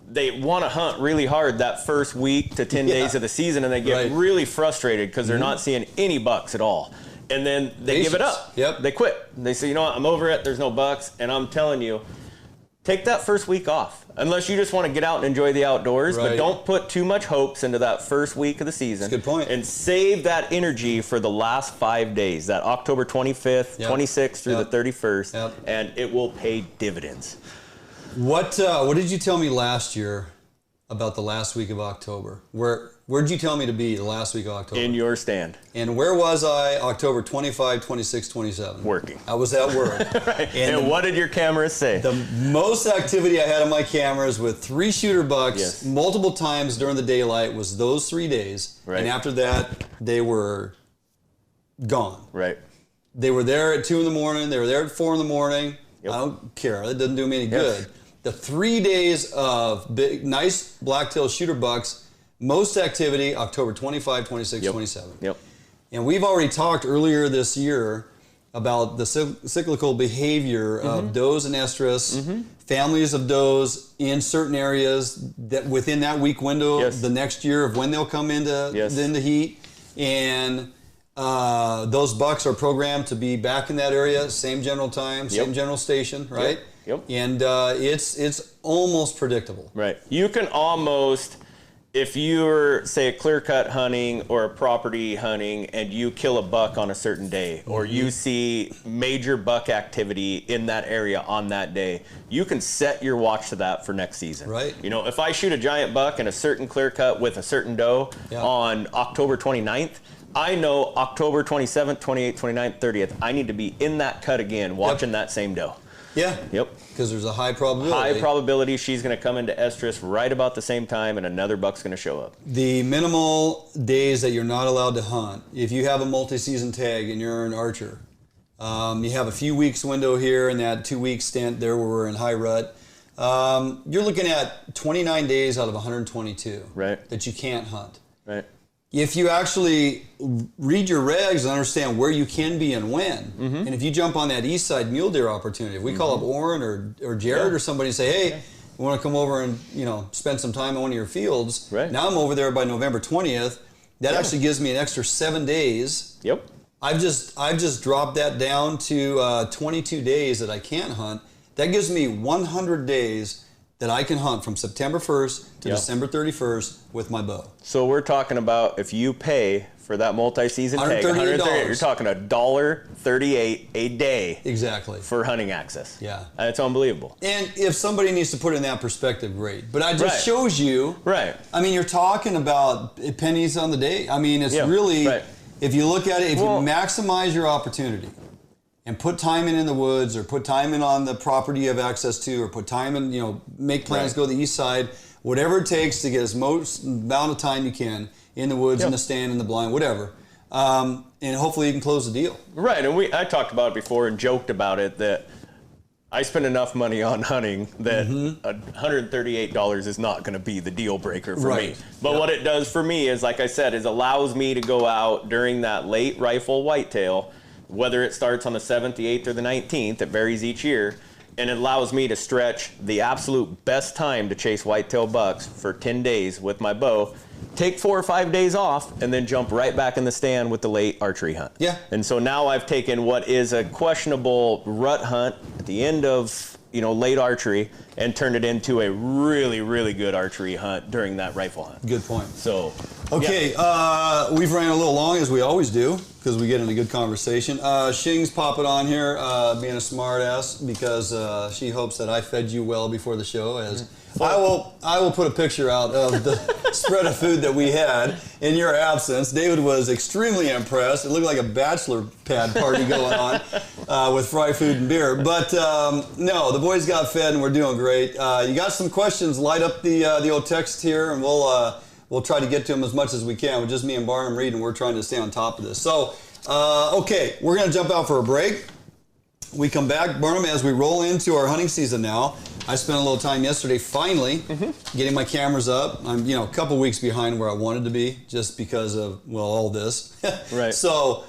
[SPEAKER 2] They want to hunt really hard that first week to 10 days of the season, and they get really frustrated because they're not seeing any bucks at all. And then they give it up. They quit. They say, you know what, I'm over it. There's no bucks. And I'm telling you, take that first week off, unless you just want to get out and enjoy the outdoors, but don't put too much hopes into that first week of the season.
[SPEAKER 1] That's a good point.
[SPEAKER 2] And save that energy for the last 5 days, that October 25th, 26th through the 31st, and it will pay dividends.
[SPEAKER 1] What did you tell me last year about the last week of October? Where'd you tell me to be the last week of October?
[SPEAKER 2] In your stand.
[SPEAKER 1] And where was I October 25, 26, 27?
[SPEAKER 2] Working.
[SPEAKER 1] I was at work.
[SPEAKER 2] And what did your cameras say?
[SPEAKER 1] The most activity I had on my cameras with 3 shooter bucks multiple times during the daylight was those 3 days. And after that, they were gone. They were there at 2 in the morning. They were there at 4 in the morning. I don't care. That doesn't do me any good. The 3 days of big, nice blacktail shooter bucks, most activity, October 25, 26, 27. And we've already talked earlier this year about the cyclical behavior of does and estrus, families of does in certain areas that within that week window, the next year of when they'll come into heat. And those bucks are programmed to be back in that area, same general time, same general station, right? And it's almost predictable.
[SPEAKER 2] You can almost, if you're, say, a clear-cut hunting or a property hunting and you kill a buck on a certain day, or you see major buck activity in that area on that day, you can set your watch to that for next season. You know, if I shoot a giant buck in a certain clear-cut with a certain doe on October 29th, I know October 27th, 28th, 29th, 30th, I need to be in that cut again watching that same doe. Because
[SPEAKER 1] there's a high probability.
[SPEAKER 2] High probability she's going to come into estrus right about the same time, and another buck's going to show up.
[SPEAKER 1] The minimal days that you're not allowed to hunt, if you have a multi-season tag and you're an archer, You have a few weeks window here in that 2-week stint there where we're in high rut. You're looking at 29 days out of 122 that you can't hunt.
[SPEAKER 2] Right.
[SPEAKER 1] If you actually read your regs and understand where you can be and when, and if you jump on that east side mule deer opportunity, if we call up Orrin or Jared or somebody and say, hey, we want to come over and spend some time on one of your fields. Now I'm over there by November 20th. That actually gives me an extra 7 days. I've just dropped that down to 22 days that I can't hunt. That gives me 100 days that I can hunt from September 1st to December 31st with my bow.
[SPEAKER 2] So we're talking about if you pay for that multi-season tag, $138, you're talking $1.38 a day.
[SPEAKER 1] Exactly.
[SPEAKER 2] For hunting access.
[SPEAKER 1] Yeah.
[SPEAKER 2] That's unbelievable.
[SPEAKER 1] And if somebody needs to put it in that perspective, great. But I just shows you. I mean, you're talking about pennies on the day. I mean, it's really, if you look at it, if you maximize your opportunity, and put time in the woods, or put time in on the property you have access to, or put time in, make plans to go to the east side, whatever it takes to get as most amount of time you can in the woods, in the stand, in the blind, whatever. And hopefully you can close the deal. Right,
[SPEAKER 2] and I talked about it before and joked about it that I spend enough money on hunting that $138 is not going to be the deal breaker for me. But what it does for me is, like I said, is allows me to go out during that late rifle whitetail, whether it starts on the 7th, the 8th, or the 19th, it varies each year, and it allows me to stretch the absolute best time to chase whitetail bucks for 10 days with my bow, take 4 or 5 days off, and then jump right back in the stand with the late archery hunt. And so now I've taken what is a questionable rut hunt at the end of late archery and turned it into a really, really good archery hunt during that rifle hunt.
[SPEAKER 1] Good point.
[SPEAKER 2] So,
[SPEAKER 1] okay, we've ran a little long as we always do because we get into good conversation. Shing's popping on here, being a smart ass because she hopes that I fed you well before the show. As I will put a picture out of the spread of food that we had in your absence. David was extremely impressed. It looked like a bachelor pad party going on with fried food and beer. But no, the boys got fed and we're doing great. You got some questions? Light up the old text here, and we'll try to get to them as much as we can. With just me and Barnum reading, we're trying to stay on top of this. So, okay, we're going to jump out for a break. We come back, Barnum, as we roll into our hunting season now. I spent a little time yesterday, finally, getting my cameras up. I'm, a couple weeks behind where I wanted to be, just because of, all this. So,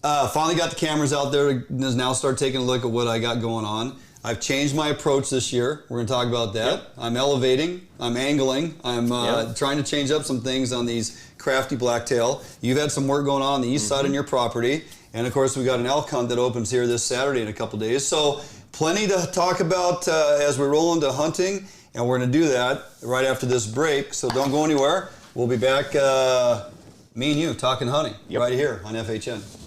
[SPEAKER 1] finally got the cameras out there to now start taking a look at what I got going on. I've changed my approach this year. We're going to talk about that. I'm elevating. I'm angling. I'm trying to change up some things on these crafty blacktail. You've had some work going on the east side on your property. And, of course, we got an elk hunt that opens here this Saturday in a couple days. So, plenty to talk about as we roll into hunting. And we're going to do that right after this break. So, don't go anywhere. We'll be back, me and you, talking hunting right here on FHN.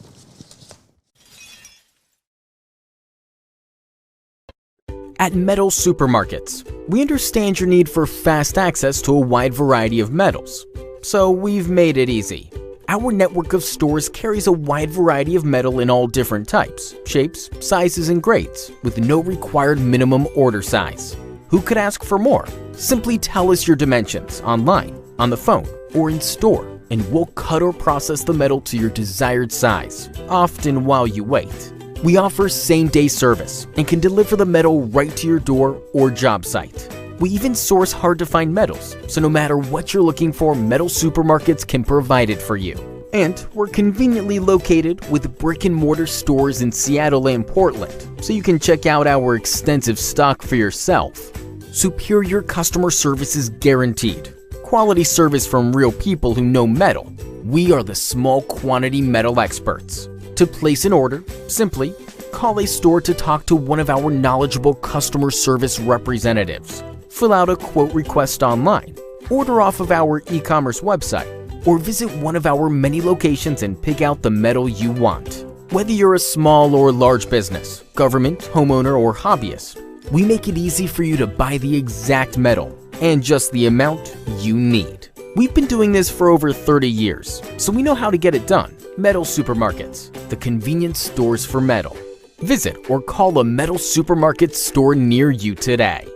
[SPEAKER 3] At Metal Supermarkets, we understand your need for fast access to a wide variety of metals, so we've made it easy. Our network of stores carries a wide variety of metal in all different types, shapes, sizes, and grades, with no required minimum order size. Who could ask for more? Simply tell us your dimensions online, on the phone, or in store, and we'll cut or process the metal to your desired size, often while you wait. We offer same-day service and can deliver the metal right to your door or job site. We even source hard-to-find metals, so no matter what you're looking for, Metal Supermarkets can provide it for you. And we're conveniently located with brick-and-mortar stores in Seattle and Portland, so you can check out our extensive stock for yourself. Superior customer service is guaranteed. Quality service from real people who know metal. We are the small quantity metal experts. To place an order, simply call a store to talk to one of our knowledgeable customer service representatives. Fill out a quote request online, order off of our e-commerce website, or visit one of our many locations and pick out the metal you want. Whether you're a small or large business, government, homeowner, or hobbyist, we make it easy for you to buy the exact metal and just the amount you need. We've been doing this for over 30 years, so we know how to get it done. Metal Supermarkets, the convenience stores for metal. Visit or call a Metal Supermarket store near you today.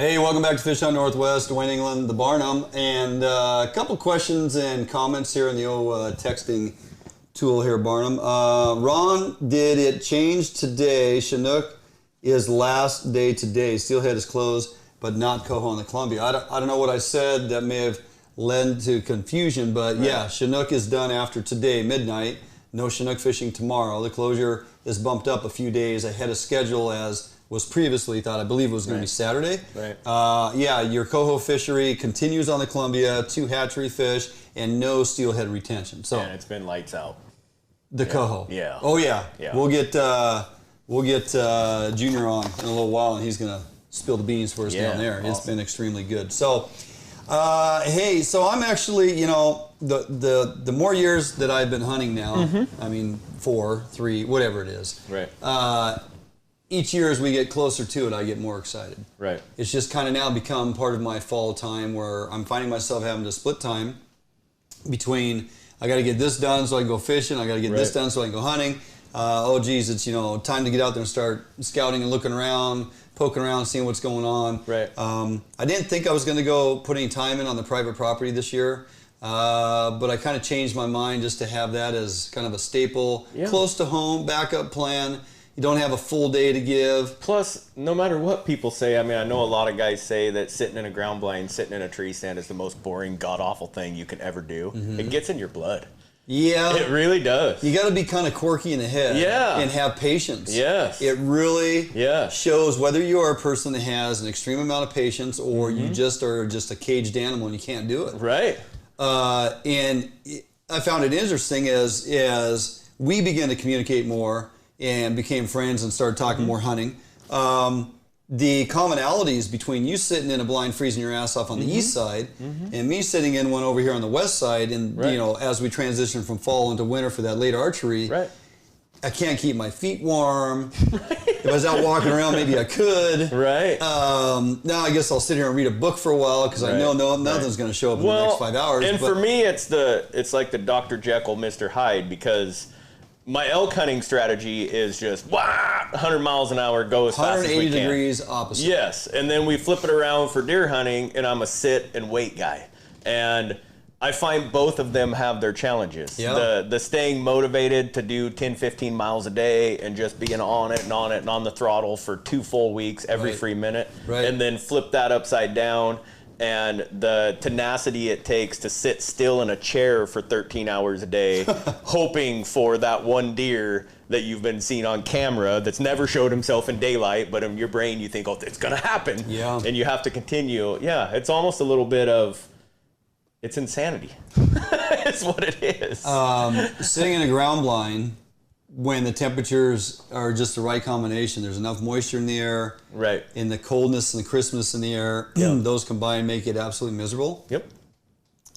[SPEAKER 1] Hey, welcome back to Fish on Northwest, Dwayne England, the Barnum, and a couple questions and comments here in the old texting tool here, Barnum. Ron, did it change today? Chinook is last day today. Steelhead is closed, but not Coho on the Columbia. I don't know what I said that may have led to confusion, but yeah, Chinook is done after today, midnight. No Chinook fishing tomorrow. The closure is bumped up a few days ahead of schedule as was previously thought. I believe it was going to be Saturday. Yeah, your Coho fishery continues on the Columbia, 2 hatchery fish, and no steelhead retention. So
[SPEAKER 2] and it's been lights out.
[SPEAKER 1] The Coho.
[SPEAKER 2] Yeah.
[SPEAKER 1] Oh yeah. We'll get Junior on in a little while, and he's going to spill the beans for us down there. Awesome. It's been extremely good. So, hey, so I'm actually, you know, the more years that I've been hunting now, I mean, 4, 3, whatever it is. Each year as we get closer to it, I get more excited. It's just kind of now become part of my fall time where I'm finding myself having to split time between I got to get this done so I can go fishing, I got to get this done so I can go hunting. Oh geez, it's, you know, time to get out there and start scouting and looking around, poking around, seeing what's going on. I didn't think I was going to go put any time in on the private property this year, but I kind of changed my mind just to have that as kind of a staple, close to home, backup plan. You don't have a full day to give.
[SPEAKER 2] Plus, no matter what people say, I mean, I know a lot of guys say that sitting in a ground blind, sitting in a tree stand is the most boring, god-awful thing you can ever do. It gets in your blood. Yeah. It really does.
[SPEAKER 1] You got to be kind of quirky in the head. And have patience. It really shows whether you are a person that has an extreme amount of patience or you just are just a caged animal and you can't do it. And I found it interesting as we began to communicate more and became friends and started talking more hunting. The commonalities between you sitting in a blind freezing your ass off on the east side and me sitting in one over here on the west side, and you know, as we transition from fall into winter for that late archery, I can't keep my feet warm. If I was out walking around, maybe I could. Now I guess I'll sit here and read a book for a while because I know nothing's going to show up in the next 5 hours.
[SPEAKER 2] And for me, it's like the Dr. Jekyll, Mr. Hyde, because my elk hunting strategy is just 100 miles an hour, go as fast as we can.
[SPEAKER 1] 180 degrees opposite.
[SPEAKER 2] Yes, and then we flip it around for deer hunting, and I'm a sit and wait guy. And I find both of them have their challenges. The staying motivated to do 10, 15 miles a day and just being on it and on it and on the throttle for 2 full weeks every free minute. And then flip that upside down. And the tenacity it takes to sit still in a chair for 13 hours a day, hoping for that one deer that you've been seeing on camera that's never showed himself in daylight, but in your brain you think, oh, it's going to happen. And you have to continue. It's almost a little bit of, it's insanity. It's what it is.
[SPEAKER 1] Sitting in a ground blind, when the temperatures are just the right combination, there's enough moisture in the air, and the coldness and the crispness in the air, those combined make it absolutely miserable.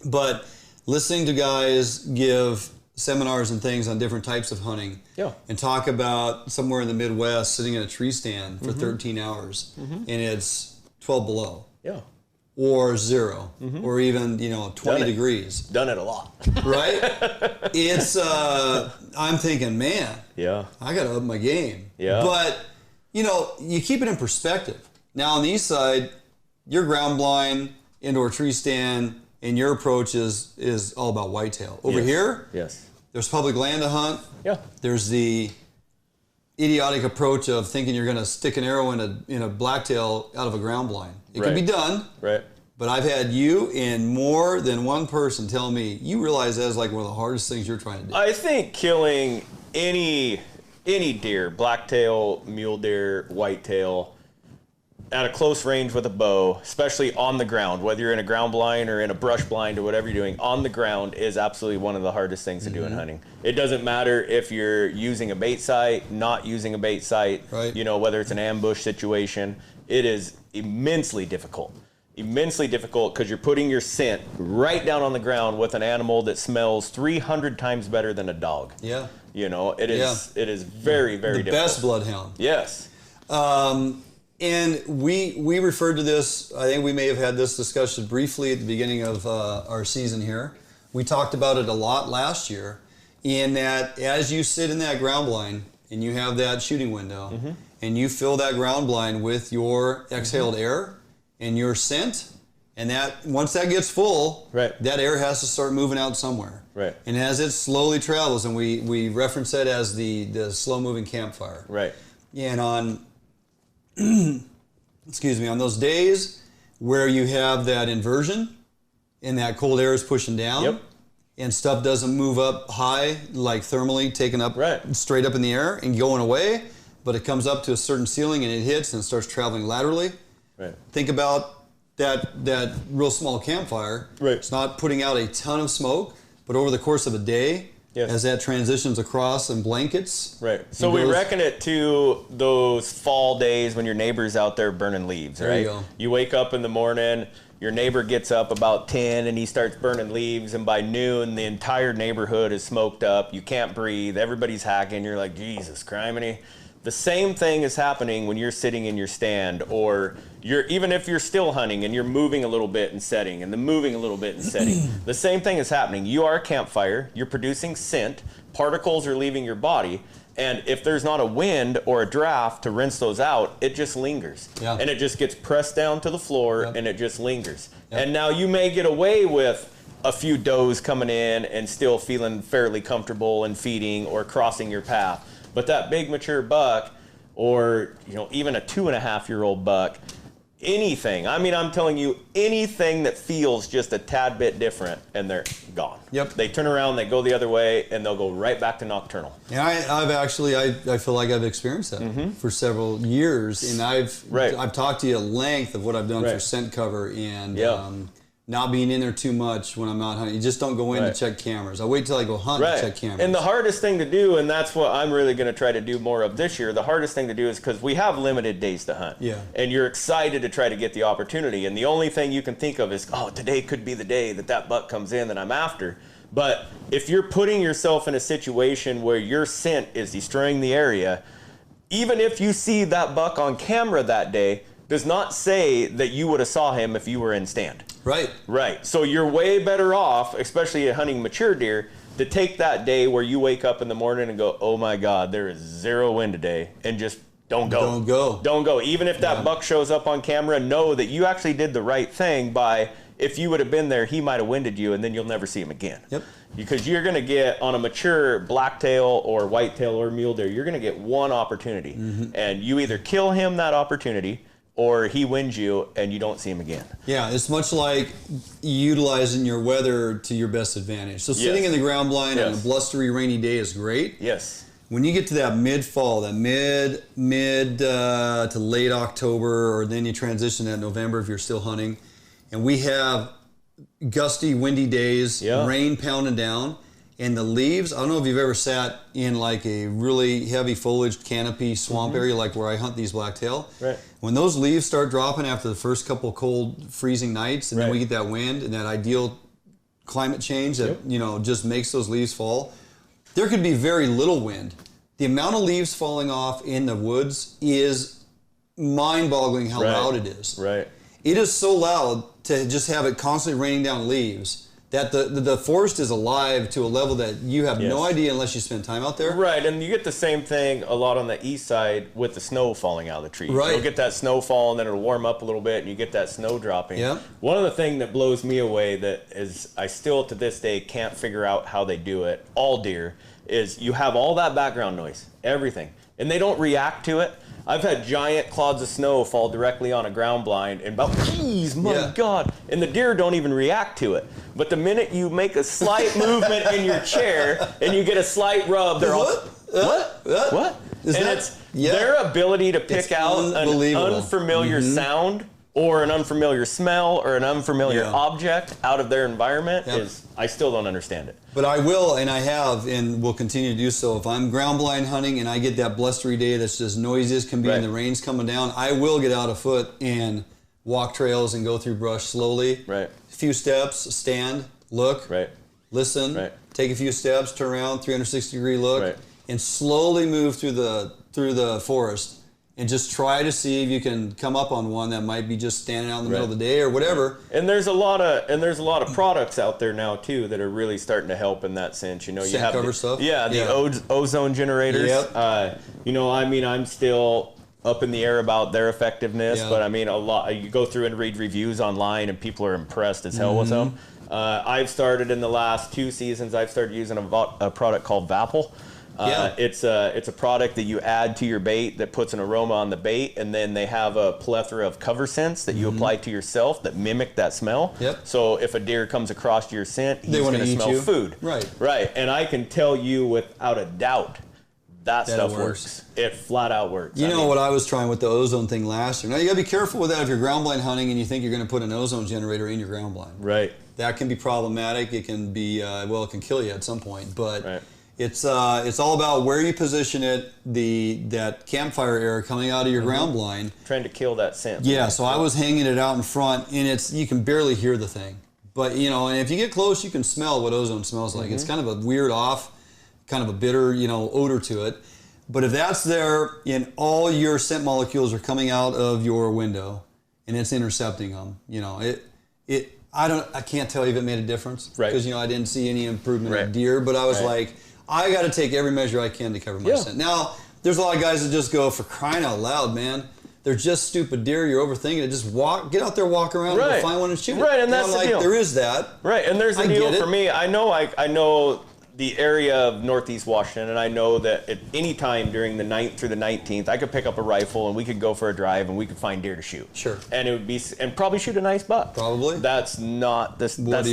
[SPEAKER 1] But listening to guys give seminars and things on different types of hunting, and talk about somewhere in the Midwest sitting in a tree stand for 13 hours, and it's 12 below. Or 0, or even 20 degrees.
[SPEAKER 2] Done it a lot,
[SPEAKER 1] It's I'm thinking, man, I got to up my game. But you keep it in perspective. Now on the east side, your ground blind, indoor tree stand, and your approach is all about whitetail. Over here, there's public land to hunt. There's the idiotic approach of thinking you're going to stick an arrow in a blacktail out of a ground blind. It can be done, but I've had you and more than one person tell me, you realize that is like one of the hardest things you're trying to do.
[SPEAKER 2] I think killing any deer, blacktail, mule deer, whitetail, at a close range with a bow, especially on the ground, whether you're in a ground blind or in a brush blind or whatever you're doing, on the ground is absolutely one of the hardest things to do in hunting. It doesn't matter if you're using a bait site, not using a bait site, whether it's an ambush situation, it is immensely difficult. Immensely difficult because you're putting your scent right down on the ground with an animal that smells 300 times better than a dog. It is very, very difficult.
[SPEAKER 1] The best bloodhound. And we referred to this, I think we may have had this discussion briefly at the beginning of our season here. We talked about it a lot last year, in that as you sit in that ground blind and you have that shooting window and you fill that ground blind with your exhaled air and your scent, and that once that gets full,
[SPEAKER 2] right,
[SPEAKER 1] that air has to start moving out somewhere.
[SPEAKER 2] Right.
[SPEAKER 1] And as it slowly travels, and we reference that as the slow-moving campfire.
[SPEAKER 2] Right.
[SPEAKER 1] And on, excuse me, on those days where you have that inversion and that cold air is pushing down,
[SPEAKER 2] yep,
[SPEAKER 1] and stuff doesn't move up high, like thermally taken up straight up in the air and going away, but it comes up to a certain ceiling and it hits and starts traveling laterally.
[SPEAKER 2] Right.
[SPEAKER 1] Think about that real small campfire.
[SPEAKER 2] Right.
[SPEAKER 1] It's not putting out a ton of smoke, but over the course of a day, yes, as that transitions across and blankets.
[SPEAKER 2] Right. So we reckon it to those fall days when your neighbor's out there burning leaves, right?
[SPEAKER 1] There you go.
[SPEAKER 2] You wake up in the morning, your neighbor gets up about 10 and he starts burning leaves, and by noon the entire neighborhood is smoked up. You can't breathe. Everybody's hacking. You're like, Jesus criminy. The same thing is happening when you're sitting in your stand, or even if you're still hunting and you're moving a little bit and setting, and then moving a little bit and setting. The same thing is happening. You are a campfire. You're producing scent. Particles are leaving your body. And if there's not a wind or a draft to rinse those out, it just lingers.
[SPEAKER 1] Yeah.
[SPEAKER 2] And it just gets pressed down to the floor,
[SPEAKER 1] yep,
[SPEAKER 2] and it just lingers.
[SPEAKER 1] Yep.
[SPEAKER 2] And now you may get away with a few does coming in and still feeling fairly comfortable and feeding or crossing your path. But that big mature buck, or even a 2.5-year-old buck, anything, I mean, I'm telling you, anything that feels just a tad bit different, and they're gone.
[SPEAKER 1] Yep.
[SPEAKER 2] They turn around, they go the other way, and they'll go right back to nocturnal.
[SPEAKER 1] Yeah, I feel like I've experienced that for several years, and I've talked to you at length of what I've done for scent cover and not being in there too much when I'm out hunting. You just don't go in to check cameras. I wait till I go hunt to check cameras.
[SPEAKER 2] And the hardest thing to do, and that's what I'm really going to try to do more of this year, the hardest thing to do is because we have limited days to hunt.
[SPEAKER 1] Yeah.
[SPEAKER 2] And you're excited to try to get the opportunity. And the only thing you can think of is, oh, today could be the day that buck comes in that I'm after. But if you're putting yourself in a situation where your scent is destroying the area, even if you see that buck on camera that day, does not say that you would have saw him if you were in stand.
[SPEAKER 1] Right.
[SPEAKER 2] Right. So you're way better off, especially hunting mature deer, to take that day where you wake up in the morning and go, oh my God, there is zero wind today, and just don't go.
[SPEAKER 1] Don't go.
[SPEAKER 2] Don't go. Even if that buck shows up on camera, know that you actually did the right thing by, if you would have been there, he might have winded you, and then you'll never see him again.
[SPEAKER 1] Yep.
[SPEAKER 2] Because you're going to get, on a mature blacktail or whitetail or mule deer, you're going to get one opportunity. And you either kill him that opportunity, or he wins you and you don't see him again.
[SPEAKER 1] Yeah, it's much like utilizing your weather to your best advantage. So sitting in the ground blind on a blustery, rainy day is great.
[SPEAKER 2] Yes.
[SPEAKER 1] When you get to that mid-fall, that mid to late October, or then you transition to November if you're still hunting, and we have gusty, windy days, rain pounding down, and the leaves, I don't know if you've ever sat in like a really heavy foliaged canopy swamp area like where I hunt these blacktail.
[SPEAKER 2] Right.
[SPEAKER 1] When those leaves start dropping after the first couple cold, freezing nights, and then we get that wind and that ideal climate change that just makes those leaves fall, there could be very little wind. The amount of leaves falling off in the woods is mind-boggling how loud it is.
[SPEAKER 2] Right.
[SPEAKER 1] It is so loud to just have it constantly raining down leaves that the forest is alive to a level that you have no idea unless you spend time out there.
[SPEAKER 2] Right, and you get the same thing a lot on the east side with the snow falling out of the trees.
[SPEAKER 1] Right.
[SPEAKER 2] You'll get that snow fall, and then it'll warm up a little bit, and you get that snow dropping.
[SPEAKER 1] Yeah.
[SPEAKER 2] One of the things that blows me away that is I still to this day can't figure out how they do it, all deer, is you have all that background noise, everything, and they don't react to it. I've had giant clods of snow fall directly on a ground blind and about, geez, my God. And the deer don't even react to it. But the minute you make a slight movement in your chair and you get a slight rub, they're all, what?
[SPEAKER 1] Is
[SPEAKER 2] and
[SPEAKER 1] that,
[SPEAKER 2] it's their ability to pick out an unfamiliar sound or an unfamiliar smell or an unfamiliar object out of their environment is, I still don't understand it.
[SPEAKER 1] But I will, and I have, and will continue to do so. If I'm ground blind hunting and I get that blustery day that's just noisy as can be and the rain's coming down, I will get out afoot and walk trails and go through brush slowly. Right. A few steps, stand, look, listen, take a few steps, turn around, 360-degree look, and slowly move through the forest. And just try to see if you can come up on one that might be just standing out in the middle of the day or whatever.
[SPEAKER 2] And there's a lot of products out there now too that are really starting to help in that sense. You know, you have
[SPEAKER 1] cover stuff.
[SPEAKER 2] the ozone generators. Yep. I mean, I'm still up in the air about their effectiveness,
[SPEAKER 1] Yeah.
[SPEAKER 2] but I mean, a lot. You go through and read reviews online, and people are impressed as hell with them. I've started in the last 2 seasons. I've started using a product called Vapple. It's a product that you add to your bait that puts an aroma on the bait, and then they have a plethora of cover scents that you apply to yourself that mimic that smell.
[SPEAKER 1] Yep.
[SPEAKER 2] So if a deer comes across your scent, he's
[SPEAKER 1] wanna
[SPEAKER 2] going to
[SPEAKER 1] eat
[SPEAKER 2] smell
[SPEAKER 1] you.
[SPEAKER 2] food. Right. And I can tell you without a doubt that stuff works. It flat out works.
[SPEAKER 1] You know what I was trying with the ozone thing last year. Now you got to be careful with that if you're ground blind hunting and you think you're going to put an ozone generator in your ground blind.
[SPEAKER 2] Right.
[SPEAKER 1] That can be problematic. It can be it can kill you at some point. But it's all about where you position it. That campfire air coming out of your ground blind,
[SPEAKER 2] trying to kill that scent.
[SPEAKER 1] Yeah. So I was hanging it out in front, and you can barely hear the thing. But and if you get close, you can smell what ozone smells like. It's kind of a weird kind of a bitter, odor to it. But if that's there and all your scent molecules are coming out of your window and it's intercepting them, I can't tell you if it made a difference.
[SPEAKER 2] Right.
[SPEAKER 1] Because, I didn't see any improvement in deer, but I was like, I got to take every measure I can to cover my scent. Now, there's a lot of guys that just go, for crying out loud, man. They're just stupid deer. You're overthinking it. Just get out there, walk around, and go find one and shoot it.
[SPEAKER 2] Right, and that's
[SPEAKER 1] I'm
[SPEAKER 2] the deal.
[SPEAKER 1] There is that.
[SPEAKER 2] Right, and there's the deal for me. I know the area of Northeast Washington, and I know that at any time during the 9th through the 19th, I could pick up a rifle and we could go for a drive and we could find deer to shoot.
[SPEAKER 1] Sure.
[SPEAKER 2] And it would be, and probably shoot a nice buck.
[SPEAKER 1] Probably.
[SPEAKER 2] That's not this.
[SPEAKER 1] That's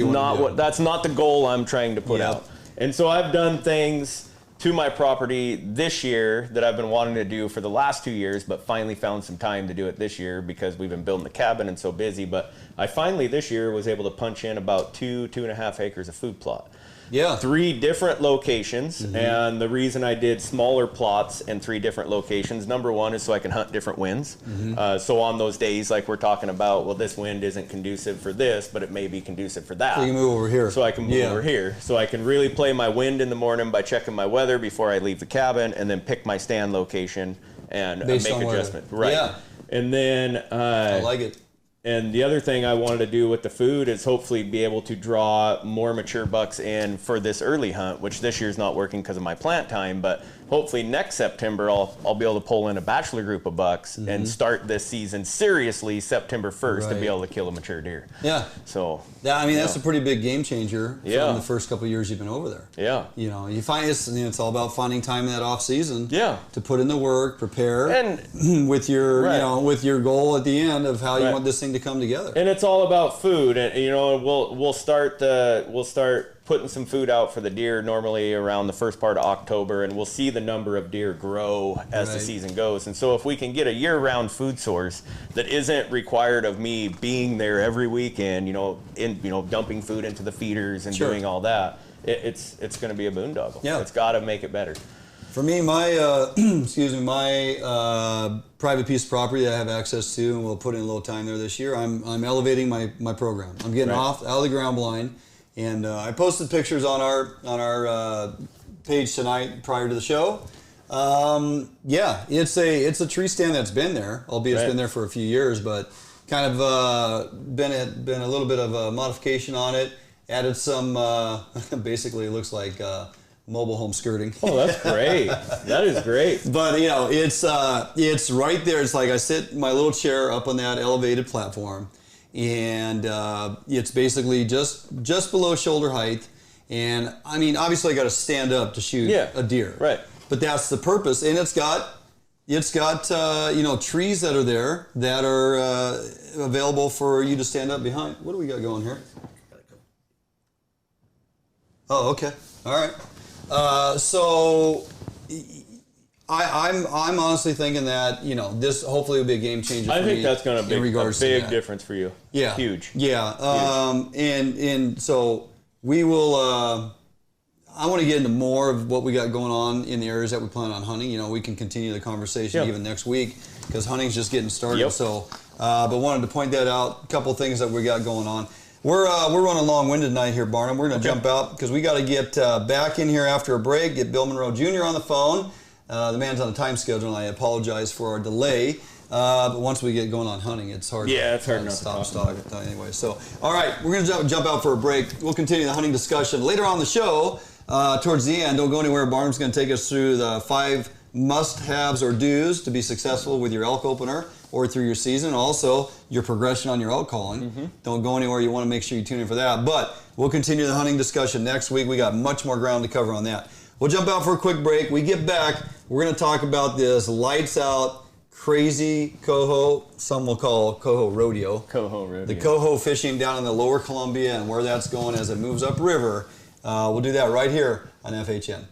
[SPEAKER 2] not the goal I'm trying to put out. And so I've done things to my property this year that I've been wanting to do for the last 2 years, but finally found some time to do it this year because we've been building the cabin and so busy. But I finally this year was able to punch in about 2.5 acres of food plot.
[SPEAKER 1] Yeah.
[SPEAKER 2] 3 different locations, and the reason I did smaller plots in 3 different locations, number one is so I can hunt different winds. So on those days, like we're talking about, well, this wind isn't conducive for this, but it may be conducive for that.
[SPEAKER 1] So you can move over here.
[SPEAKER 2] So I can move over here. So I can really play my wind in the morning by checking my weather before I leave the cabin, and then pick my stand location and make adjustment. Right.
[SPEAKER 1] Yeah.
[SPEAKER 2] And then
[SPEAKER 1] I like it.
[SPEAKER 2] And the other thing I wanted to do with the food is hopefully be able to draw more mature bucks in for this early hunt, which this year's not working because of my plant time, but hopefully next September I'll be able to pull in a bachelor group of bucks and start this season seriously September 1st to be able to kill a mature deer.
[SPEAKER 1] Yeah.
[SPEAKER 2] So
[SPEAKER 1] that's a pretty big game changer from the first couple of years you've been over there.
[SPEAKER 2] Yeah.
[SPEAKER 1] You find it's all about finding time in that off season.
[SPEAKER 2] Yeah.
[SPEAKER 1] To put in the work, prepare,
[SPEAKER 2] and
[SPEAKER 1] with your with your goal at the end of how you want this thing to come together.
[SPEAKER 2] And it's all about food, and we'll start putting some food out for the deer normally around the first part of October, and we'll see the number of deer grow as the season goes. And so if we can get a year-round food source that isn't required of me being there every weekend, dumping food into the feeders and doing all that, it's going to be a boondoggle.
[SPEAKER 1] Yeah.
[SPEAKER 2] It's got to make it better.
[SPEAKER 1] For me, my private piece of property that I have access to, and we'll put in a little time there this year, I'm elevating my program. I'm getting out of the ground blind, and I posted pictures on our page tonight prior to the show. It's a tree stand that's been there, albeit it's been there for a few years, but kind of been a little bit of a modification on it. Added some, basically it looks like mobile home skirting.
[SPEAKER 2] Oh, that's great. That is great.
[SPEAKER 1] But it's right there. It's like I sit my little chair up on that elevated platform, and it's basically just below shoulder height. And I mean, obviously I got to stand up to shoot a deer.
[SPEAKER 2] Right.
[SPEAKER 1] But that's the purpose. And it's got trees that are there that are available for you to stand up behind. What do we got going here? Oh, okay. All right. So I'm honestly thinking that this hopefully will be a game changer.
[SPEAKER 2] I think that's going to be a big difference for you.
[SPEAKER 1] Yeah,
[SPEAKER 2] huge.
[SPEAKER 1] Yeah, and so we will. I want to get into more of what we got going on in the areas that we plan on hunting. We can continue the conversation even next week because hunting's just getting started.
[SPEAKER 2] Yep.
[SPEAKER 1] So, but wanted to point that out. A couple things that we got going on. We're running long-winded tonight here, Barnum. We're going to jump out because we got to get back in here after a break, get Bill Monroe Jr. on the phone. The man's on a time schedule, and I apologize for our delay. But once we get going on hunting, it's hard
[SPEAKER 2] it's hard
[SPEAKER 1] to
[SPEAKER 2] not
[SPEAKER 1] stop anyway. So, all right, we're going to jump out for a break. We'll continue the hunting discussion later on the show towards the end. Don't go anywhere. Barnum's going to take us through the 5 must-haves or do's to be successful with your elk opener or through your season. Also, your progression on your elk calling. Don't go anywhere. You want to make sure you tune in for that. But we'll continue the hunting discussion next week. We got much more ground to cover on that. We'll jump out for a quick break. We get back, we're going to talk about this lights-out, crazy coho, some will call coho rodeo.
[SPEAKER 2] Coho rodeo.
[SPEAKER 1] The coho fishing down in the lower Columbia and where that's going as it moves upriver. We'll do that right here on FHN.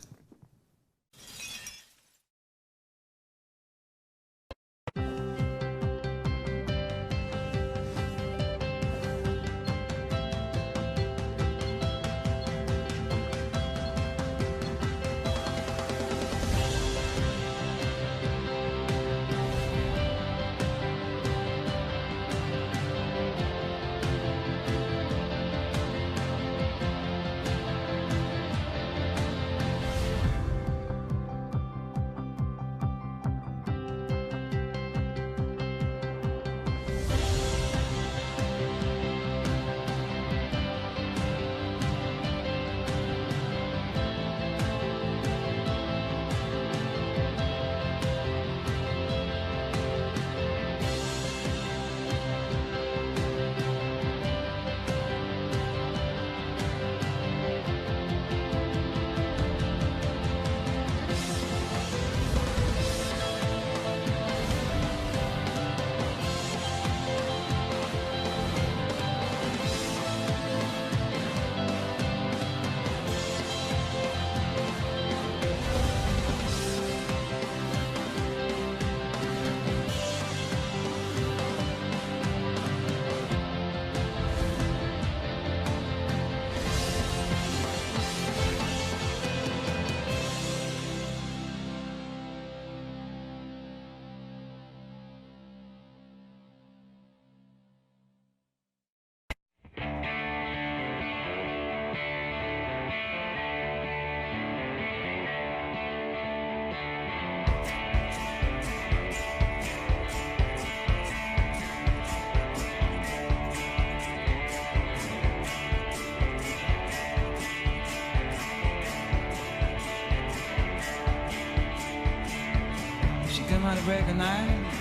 [SPEAKER 4] Come out to break a night,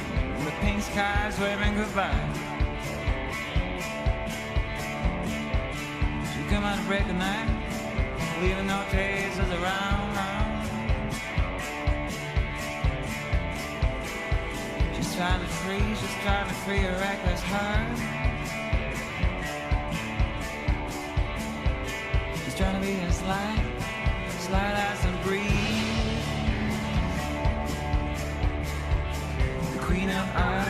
[SPEAKER 4] the pink skies waving goodbye. She come out to break a night, leaving no traces around. She's trying to free a reckless heart. She's trying to be as light as a breeze. Queen of art,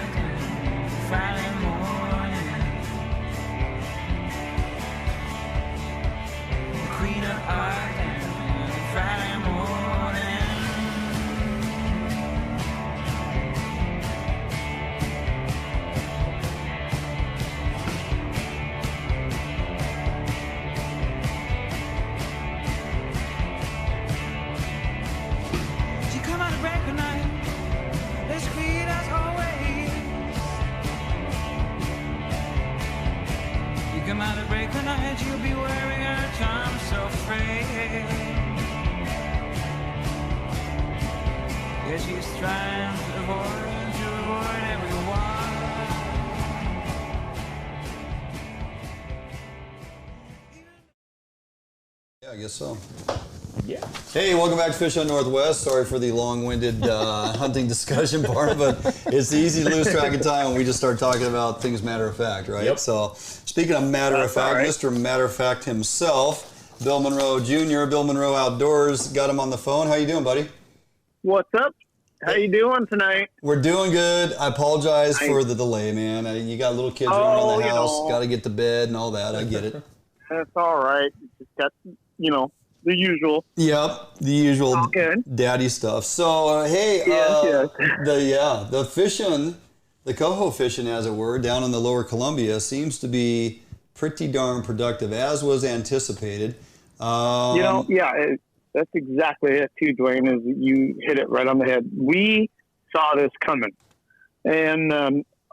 [SPEAKER 4] Friday morning. Queen of art, Friday morning. She come out to break the night. As sweet as always. You come out to break the night, you'll be wearing her charm so frayed. Yeah, she's trying to avoid everyone.
[SPEAKER 1] Yeah, I guess so.
[SPEAKER 2] Yeah.
[SPEAKER 1] Hey, welcome back to Fish on Northwest. Sorry for the long-winded hunting discussion part, but it's easy to lose track of time when we just start talking about things matter of fact, right?
[SPEAKER 2] Yep.
[SPEAKER 1] So, speaking of matter of fact,
[SPEAKER 5] right.
[SPEAKER 1] Mr. Matter of Fact himself, Bill Monroe Jr., Bill Monroe Outdoors, got him on the phone. How you doing, buddy?
[SPEAKER 5] What's up? How you doing tonight?
[SPEAKER 1] We're doing good. I apologize for the delay, man. You got little kids running around the house, got to get to bed and all that. I get it.
[SPEAKER 5] That's all right. Just got, the usual.
[SPEAKER 1] Yep, the usual
[SPEAKER 5] Good.
[SPEAKER 1] daddy stuff. So, hey,
[SPEAKER 5] Yes.
[SPEAKER 1] the fishing, the coho fishing, as it were, down in the lower Columbia seems to be pretty darn productive, as was anticipated.
[SPEAKER 5] That's exactly it too, Dwayne, is you hit it right on the head. We saw this coming. And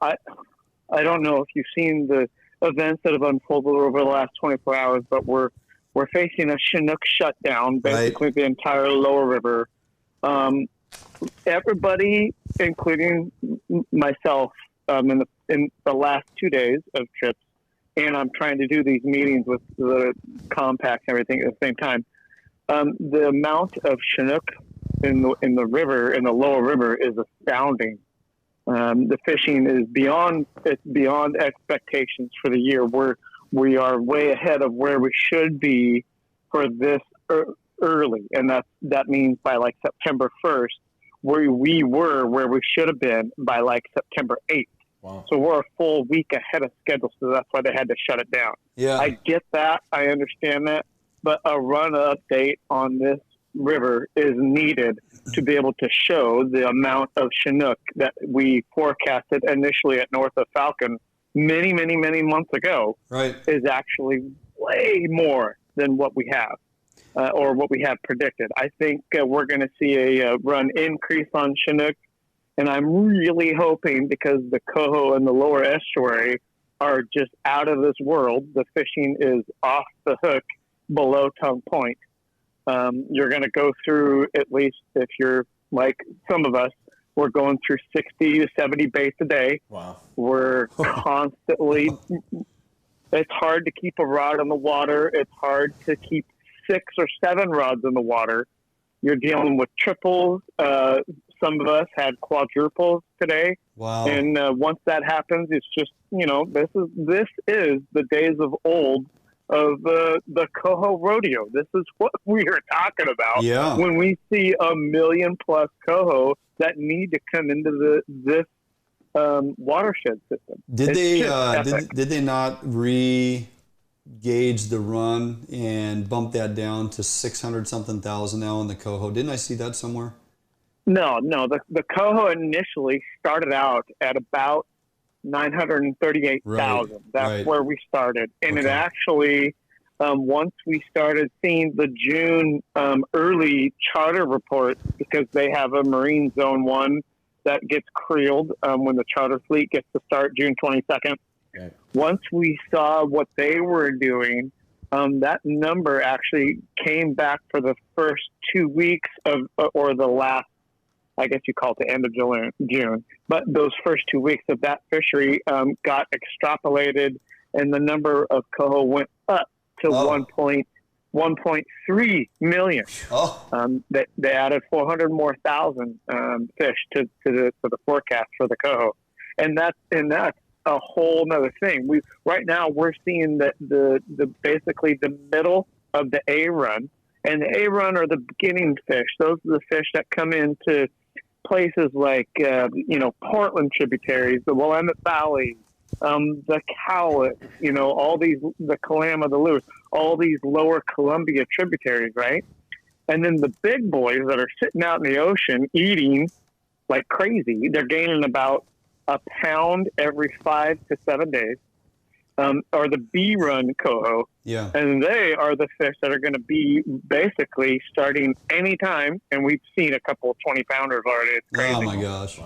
[SPEAKER 5] I don't know if you've seen the events that have unfolded over the last 24 hours, but we're facing a Chinook shutdown, basically the entire lower river. everybody, including myself, in the last 2 days of trips, and I'm trying to do these meetings with the compact and everything at the same time. The amount of Chinook in the river, in the lower river, is astounding. The fishing is beyond expectations for the year. We are way ahead of where we should be for this early, and that means by like September 1st, where we were where we should have been by like September 8th.
[SPEAKER 2] Wow.
[SPEAKER 5] So we're a full week ahead of schedule, so that's why they had to shut it down.
[SPEAKER 1] Yeah.
[SPEAKER 5] I get that. I understand that. But a run update on this river is needed to be able to show the amount of Chinook that we forecasted initially at north of Falcon many, many, many months ago.
[SPEAKER 1] Right.
[SPEAKER 5] Is actually way more than what we have or what we have predicted. I think we're going to see a run increase on Chinook. And I'm really hoping, because the Coho and the lower estuary are just out of this world, the fishing is off the hook below Tongue Point. You're going to go through, at least if you're like some of us, we're going through 60 to 70 baits a day.
[SPEAKER 2] Wow.
[SPEAKER 5] We're constantly, it's hard to keep a rod in the water. It's hard to keep 6 or 7 rods in the water. You're dealing with triples. Some of us had quadruples today.
[SPEAKER 1] Wow.
[SPEAKER 5] And once that happens, it's just, this is the days of old of the Coho rodeo. This is what we are talking about.
[SPEAKER 1] Yeah.
[SPEAKER 5] When we see 1 million plus Coho that need to come into this watershed system.
[SPEAKER 1] Did they not re-gauge the run and bump that down to 600 something thousand now in the Coho? Didn't I see that somewhere?
[SPEAKER 5] No. The Coho initially started out at about 938,000.
[SPEAKER 1] Right,
[SPEAKER 5] That's
[SPEAKER 1] right.
[SPEAKER 5] where we started. And
[SPEAKER 1] Okay.
[SPEAKER 5] it actually, once we started seeing the June early charter report, because they have a Marine Zone 1 that gets creeled when the charter fleet gets to start June 22nd.
[SPEAKER 2] Okay.
[SPEAKER 5] Once we saw what they were doing, that number actually came back for the first 2 weeks or the last, I guess you call it the end of June. But those first 2 weeks of that fishery got extrapolated, and the number of Coho went up to 1.3 million.
[SPEAKER 1] Oh.
[SPEAKER 5] They added 400 more thousand fish to the forecast for the Coho, and that's a whole nother thing. Right now we're seeing the basically the middle of the A run, and the A run are the beginning fish. Those are the fish that come into places like Portland tributaries, the Willamette Valley, the Cowlitz, all these, the Kalama, the Lewis, all these lower Columbia tributaries, right? And then the big boys that are sitting out in the ocean eating like crazy, they're gaining about a pound every 5 to 7 days, are the B run Coho.
[SPEAKER 1] Yeah.
[SPEAKER 5] And they are the fish that are going to be basically starting anytime. And we've seen a couple of 20-pounders already. It's crazy.
[SPEAKER 1] Oh my gosh.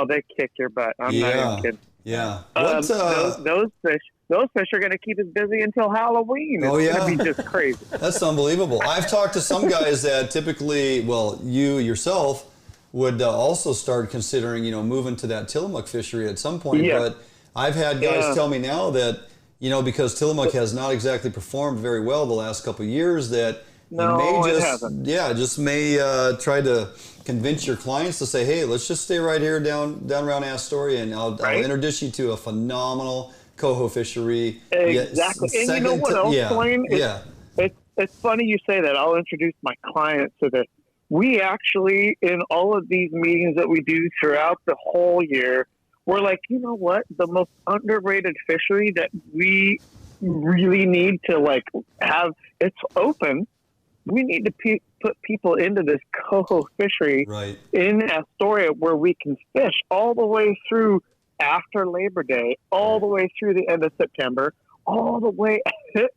[SPEAKER 5] They kick your butt. I'm not even kidding.
[SPEAKER 1] Yeah.
[SPEAKER 5] Those fish are going to keep us busy until Halloween. It's going to be just crazy.
[SPEAKER 1] That's unbelievable. I've talked to some guys that typically, you yourself would also start considering, moving to that Tillamook fishery at some point.
[SPEAKER 5] Yeah.
[SPEAKER 1] But I've had guys tell me now that, because Tillamook has not exactly performed very well the last couple of years, that
[SPEAKER 5] it hasn't.
[SPEAKER 1] Try to convince your clients to say, hey, let's just stay right here down around Astoria, and I'll introduce you to a phenomenal Coho fishery.
[SPEAKER 5] Exactly. And you know what else, Blaine? It's funny you say that. I'll introduce my clients to this. We actually, in all of these meetings that we do throughout the whole year, we're like, you know what? The most underrated fishery that we really need to have, it's open. We need to put people into this Coho fishery in Astoria, where we can fish all the way through after Labor Day, all the way through the end of September, all the way.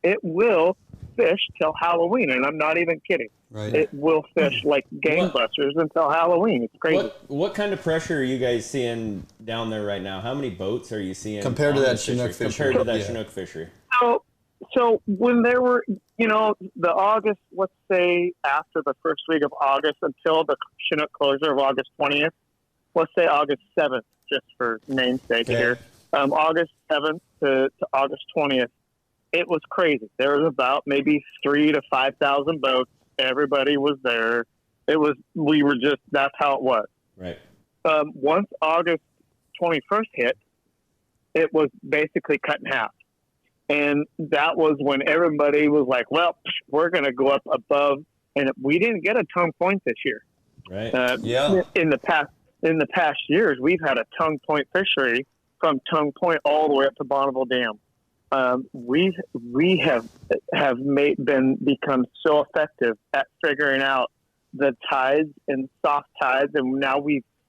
[SPEAKER 5] It will fish till Halloween, and I'm not even kidding.
[SPEAKER 1] Right.
[SPEAKER 5] It will fish like gangbusters until Halloween. It's crazy.
[SPEAKER 2] What kind of pressure are you guys seeing down there right now? How many boats are you seeing
[SPEAKER 1] compared to that Chinook fishery?
[SPEAKER 2] Compared to that Chinook fishery.
[SPEAKER 5] So when there were, the August, let's say after the first week of August until the Chinook closure of August 20th, let's say August 7th, just for namesake here, August 7th to August 20th, it was crazy. There was about maybe 3,000 to 5,000 boats. Everybody was there. That's how it was.
[SPEAKER 2] Right.
[SPEAKER 5] Once August 21st hit, it was basically cut in half. And that was when everybody was like, well, we're going to go up above. And we didn't get a tongue point this year.
[SPEAKER 2] Right.
[SPEAKER 5] In the past years, we've had a tongue point fishery from tongue point all the way up to Bonneville Dam. We have become so effective at figuring out the tides and soft tides. And now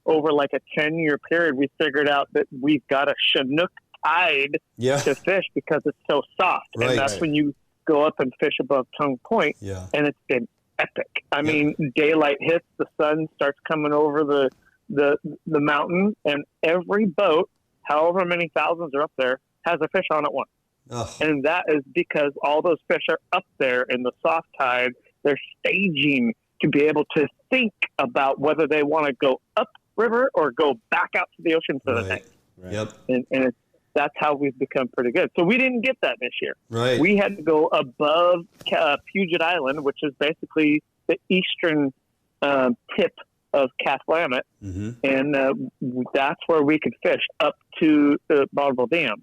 [SPEAKER 5] over like a 10-year period, we figured out that we've got a Chinook tide to fish because it's so soft.
[SPEAKER 1] Right.
[SPEAKER 5] And that's when you go up and fish above tongue point.
[SPEAKER 1] Yeah.
[SPEAKER 5] And it's been epic. I mean, daylight hits, the sun starts coming over the mountain, and every boat, however many thousands are up there, has a fish on it once. And that is because all those fish are up there in the soft tide. They're staging to be able to think about whether they want to go up river or go back out to the ocean for the night.
[SPEAKER 2] Right.
[SPEAKER 1] Yep.
[SPEAKER 5] And that's how we've become pretty good. So we didn't get that this year.
[SPEAKER 1] Right.
[SPEAKER 5] We had to go above Puget Island, which is basically the eastern tip of Willamette, and that's where we could fish up to the Bonneville Dam,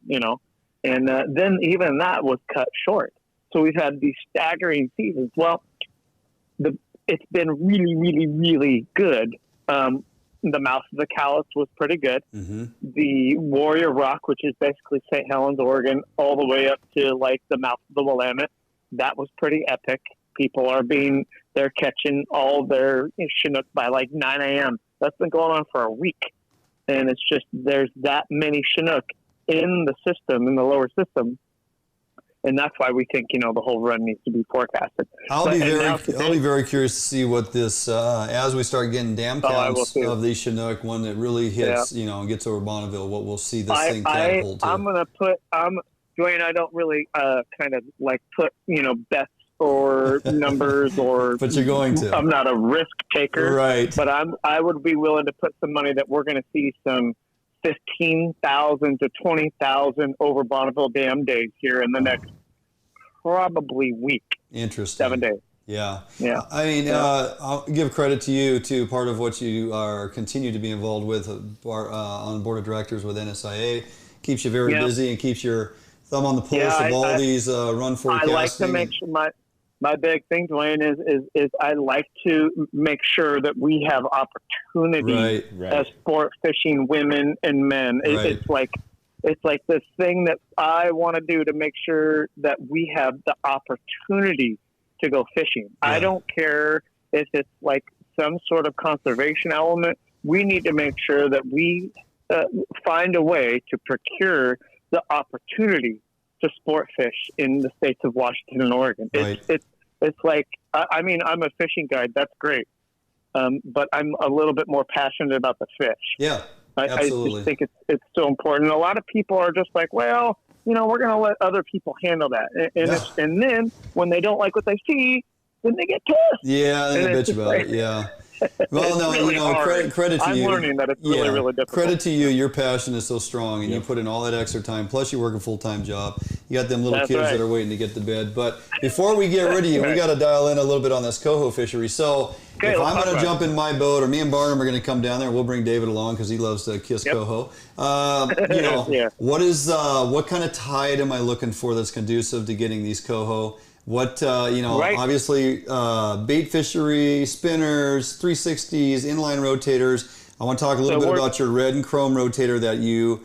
[SPEAKER 5] and then even that was cut short. So we've had these staggering seasons. Well, it's been really, really, really good. The mouth of the Cowlitz was pretty good. The Warrior Rock, which is basically St. Helens, Oregon, all the way up to like the mouth of the Willamette, that was pretty epic. People they're catching all their Chinook by like 9 a.m. That's been going on for a week. And it's just, there's that many Chinook in the system, in the lower system. And that's why we think, the whole run needs to be forecasted.
[SPEAKER 1] I'll be very curious to see what this, as we start getting dam counts of these Chinook, one that really hits, and gets over Bonneville, what we'll see this thing catapult to.
[SPEAKER 5] I'm going to put, Dwayne, I don't really kind of like put, bets or numbers or.
[SPEAKER 1] But you're going to.
[SPEAKER 5] I'm not a risk taker.
[SPEAKER 1] Right.
[SPEAKER 5] But I would be willing to put some money that we're going to see some 15,000 to 20,000 over Bonneville Dam days here in the next probably week.
[SPEAKER 1] Interesting.
[SPEAKER 5] 7 days.
[SPEAKER 1] Yeah.
[SPEAKER 5] Yeah.
[SPEAKER 1] I mean, I'll give credit to you too. Part of what you are continue to be involved with on board of directors with NSIA keeps you very busy and keeps your thumb on the pulse of all these run forecasting.
[SPEAKER 5] I like to make sure my big thing, Dwayne, is I like to make sure that we have opportunity as sport fishing women and men. It's like this thing that I want to do to make sure that we have the opportunity to go fishing. I don't care if it's like some sort of conservation element. We need to make sure that we find a way to procure the opportunity to sport fish in the states of Washington and Oregon. It's like, I mean, I'm a fishing guide. That's great. But I'm a little bit more passionate about the fish.
[SPEAKER 1] Yeah,
[SPEAKER 5] I
[SPEAKER 1] absolutely.
[SPEAKER 5] just think it's so important. A lot of people are just like, well, we're going to let other people handle that. And then when they don't like what they see, then they get pissed.
[SPEAKER 1] Yeah, they bitch about it. Yeah. Well, no,
[SPEAKER 5] really
[SPEAKER 1] credit to you.
[SPEAKER 5] I'm learning that it's really, really difficult.
[SPEAKER 1] Credit to you. Your passion is so strong, and you put in all that extra time. Plus, you work a full-time job. You got them little kids that are waiting to get to bed. But before we get rid of you, we got to dial in a little bit on this coho fishery. So if I'm going to jump in my boat, or me and Barnum are going to come down there, we'll bring David along because he loves to kiss coho. What kind of tide am I looking for that's conducive to getting these coho? What, obviously bait fishery, spinners, 360s, inline rotators. I want to talk a little bit about your red and chrome rotator that you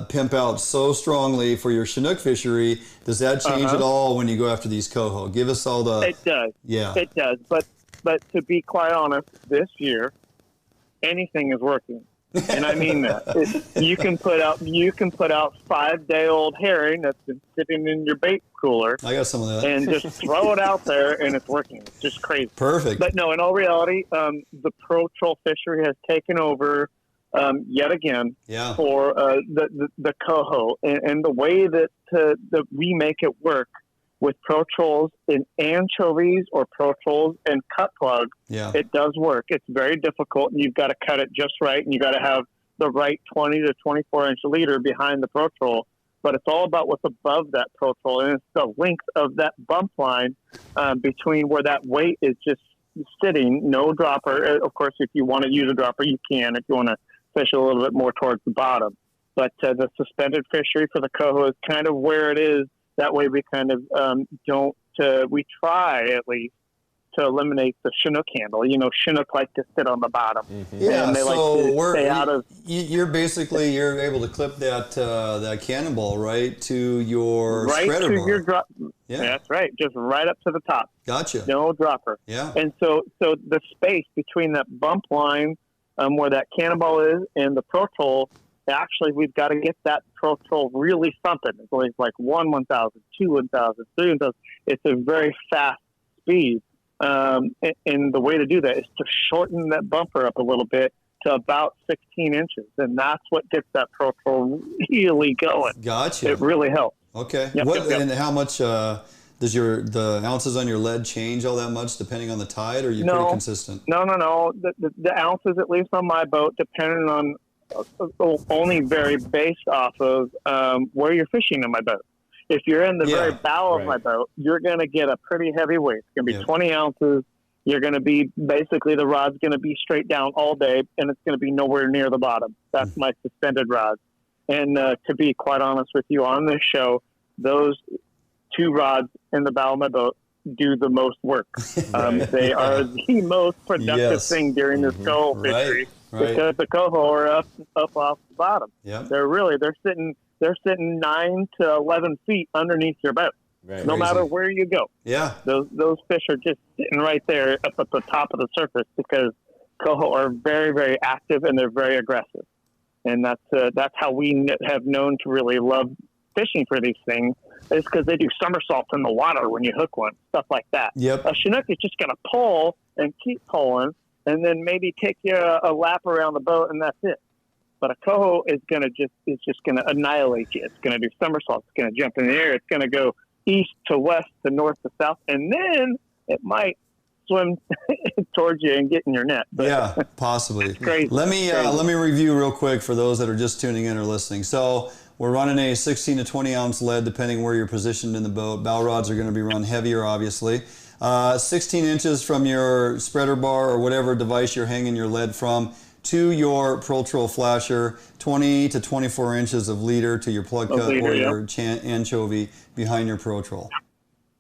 [SPEAKER 1] pimp out so strongly for your Chinook fishery. Does that change at all when you go after these coho? Give us all the...
[SPEAKER 5] It does.
[SPEAKER 1] Yeah.
[SPEAKER 5] It does. But to be quite honest, this year, anything is working. And I mean that. You can put out 5-day-old herring that's been sitting in your bait cooler.
[SPEAKER 1] I got some of that.
[SPEAKER 5] And just throw it out there, and it's working. It's just crazy.
[SPEAKER 1] Perfect.
[SPEAKER 5] But no, in all reality, the pro troll fishery has taken over yet again,
[SPEAKER 1] Yeah.
[SPEAKER 5] for the coho, and the way that we make it work with pro trolls in anchovies or pro trolls and cut plug.
[SPEAKER 1] Yeah.
[SPEAKER 5] It does work. It's very difficult, and you've got to cut it just right, and you got to have the right 20 to 24 inch leader behind the pro troll. But it's all about what's above that pro troll, and it's the length of that bump line between where that weight is just sitting, no dropper. Of course, if you want to use a dropper, you can. If you want to fish a little bit more towards the bottom, but the suspended fishery for the coho is kind of where it is. That way, we kind of we try at least to eliminate the Chinook handle. You know, Chinook like to sit on the bottom.
[SPEAKER 1] Mm-hmm. Yeah,
[SPEAKER 5] and they
[SPEAKER 1] so
[SPEAKER 5] like to stay out of.
[SPEAKER 1] You're able to clip that cannonball right to your
[SPEAKER 5] right
[SPEAKER 1] spreader
[SPEAKER 5] to
[SPEAKER 1] bar.
[SPEAKER 5] your drop.
[SPEAKER 1] Yeah,
[SPEAKER 5] that's right. Just right up to the top.
[SPEAKER 1] Gotcha.
[SPEAKER 5] No dropper.
[SPEAKER 1] Yeah.
[SPEAKER 5] And so the space between that bump line where that cannonball is and the pro troll, actually we've got to get that pro troll really thumping. It's always like 1,000, 2 1,000, 3 1,000. It's a very fast speed. And the way to do that is to shorten that bumper up a little bit to about 16 inches. And that's what gets that pro troll really going.
[SPEAKER 1] Gotcha.
[SPEAKER 5] It really helps.
[SPEAKER 1] Okay.
[SPEAKER 5] Yep.
[SPEAKER 1] And how much does the ounces on your lead change all that much depending on the tide, or are you pretty consistent?
[SPEAKER 5] No. The ounces, at least on my boat, depending on only vary based off of where you're fishing in my boat. If you're in the very bow of my boat, you're going to get a pretty heavy weight. It's going to be 20 ounces. You're going to be basically the rod's going to be straight down all day, and it's going to be nowhere near the bottom. That's my suspended rod. And to be quite honest with you, on this show, those 2 rods in the bow of my boat do the most work. They are the most productive thing during this coho fishery because the coho are up off the bottom.
[SPEAKER 1] Yep.
[SPEAKER 5] They're sitting 9 to 11 feet underneath your boat.
[SPEAKER 2] Right.
[SPEAKER 5] No matter where you go.
[SPEAKER 1] Yeah.
[SPEAKER 5] Those fish are just sitting right there up at the top of the surface because coho are very, very active and they're very aggressive. And that's how we have known to really love fishing for these things, is because they do somersaults in the water when you hook one, stuff like that.
[SPEAKER 1] Yep.
[SPEAKER 5] A Chinook is just going to pull and keep pulling and then maybe take you a lap around the boat and that's it. But a coho is just going to annihilate you. It's going to do somersaults. It's going to jump in the air. It's going to go east to west to north to south, and then it might swim towards you and get in your net. But
[SPEAKER 1] yeah, possibly.
[SPEAKER 5] It's crazy.
[SPEAKER 1] Let me review real quick for those that are just tuning in or listening. So we're running a 16 to 20 ounce lead depending where you're positioned in the boat. Bow rods are going to be run heavier, obviously. 16 inches from your spreader bar or whatever device you're hanging your lead from to your Pro Troll flasher, 20 to 24 inches of leader to your plug cut or your anchovy behind your Pro Troll.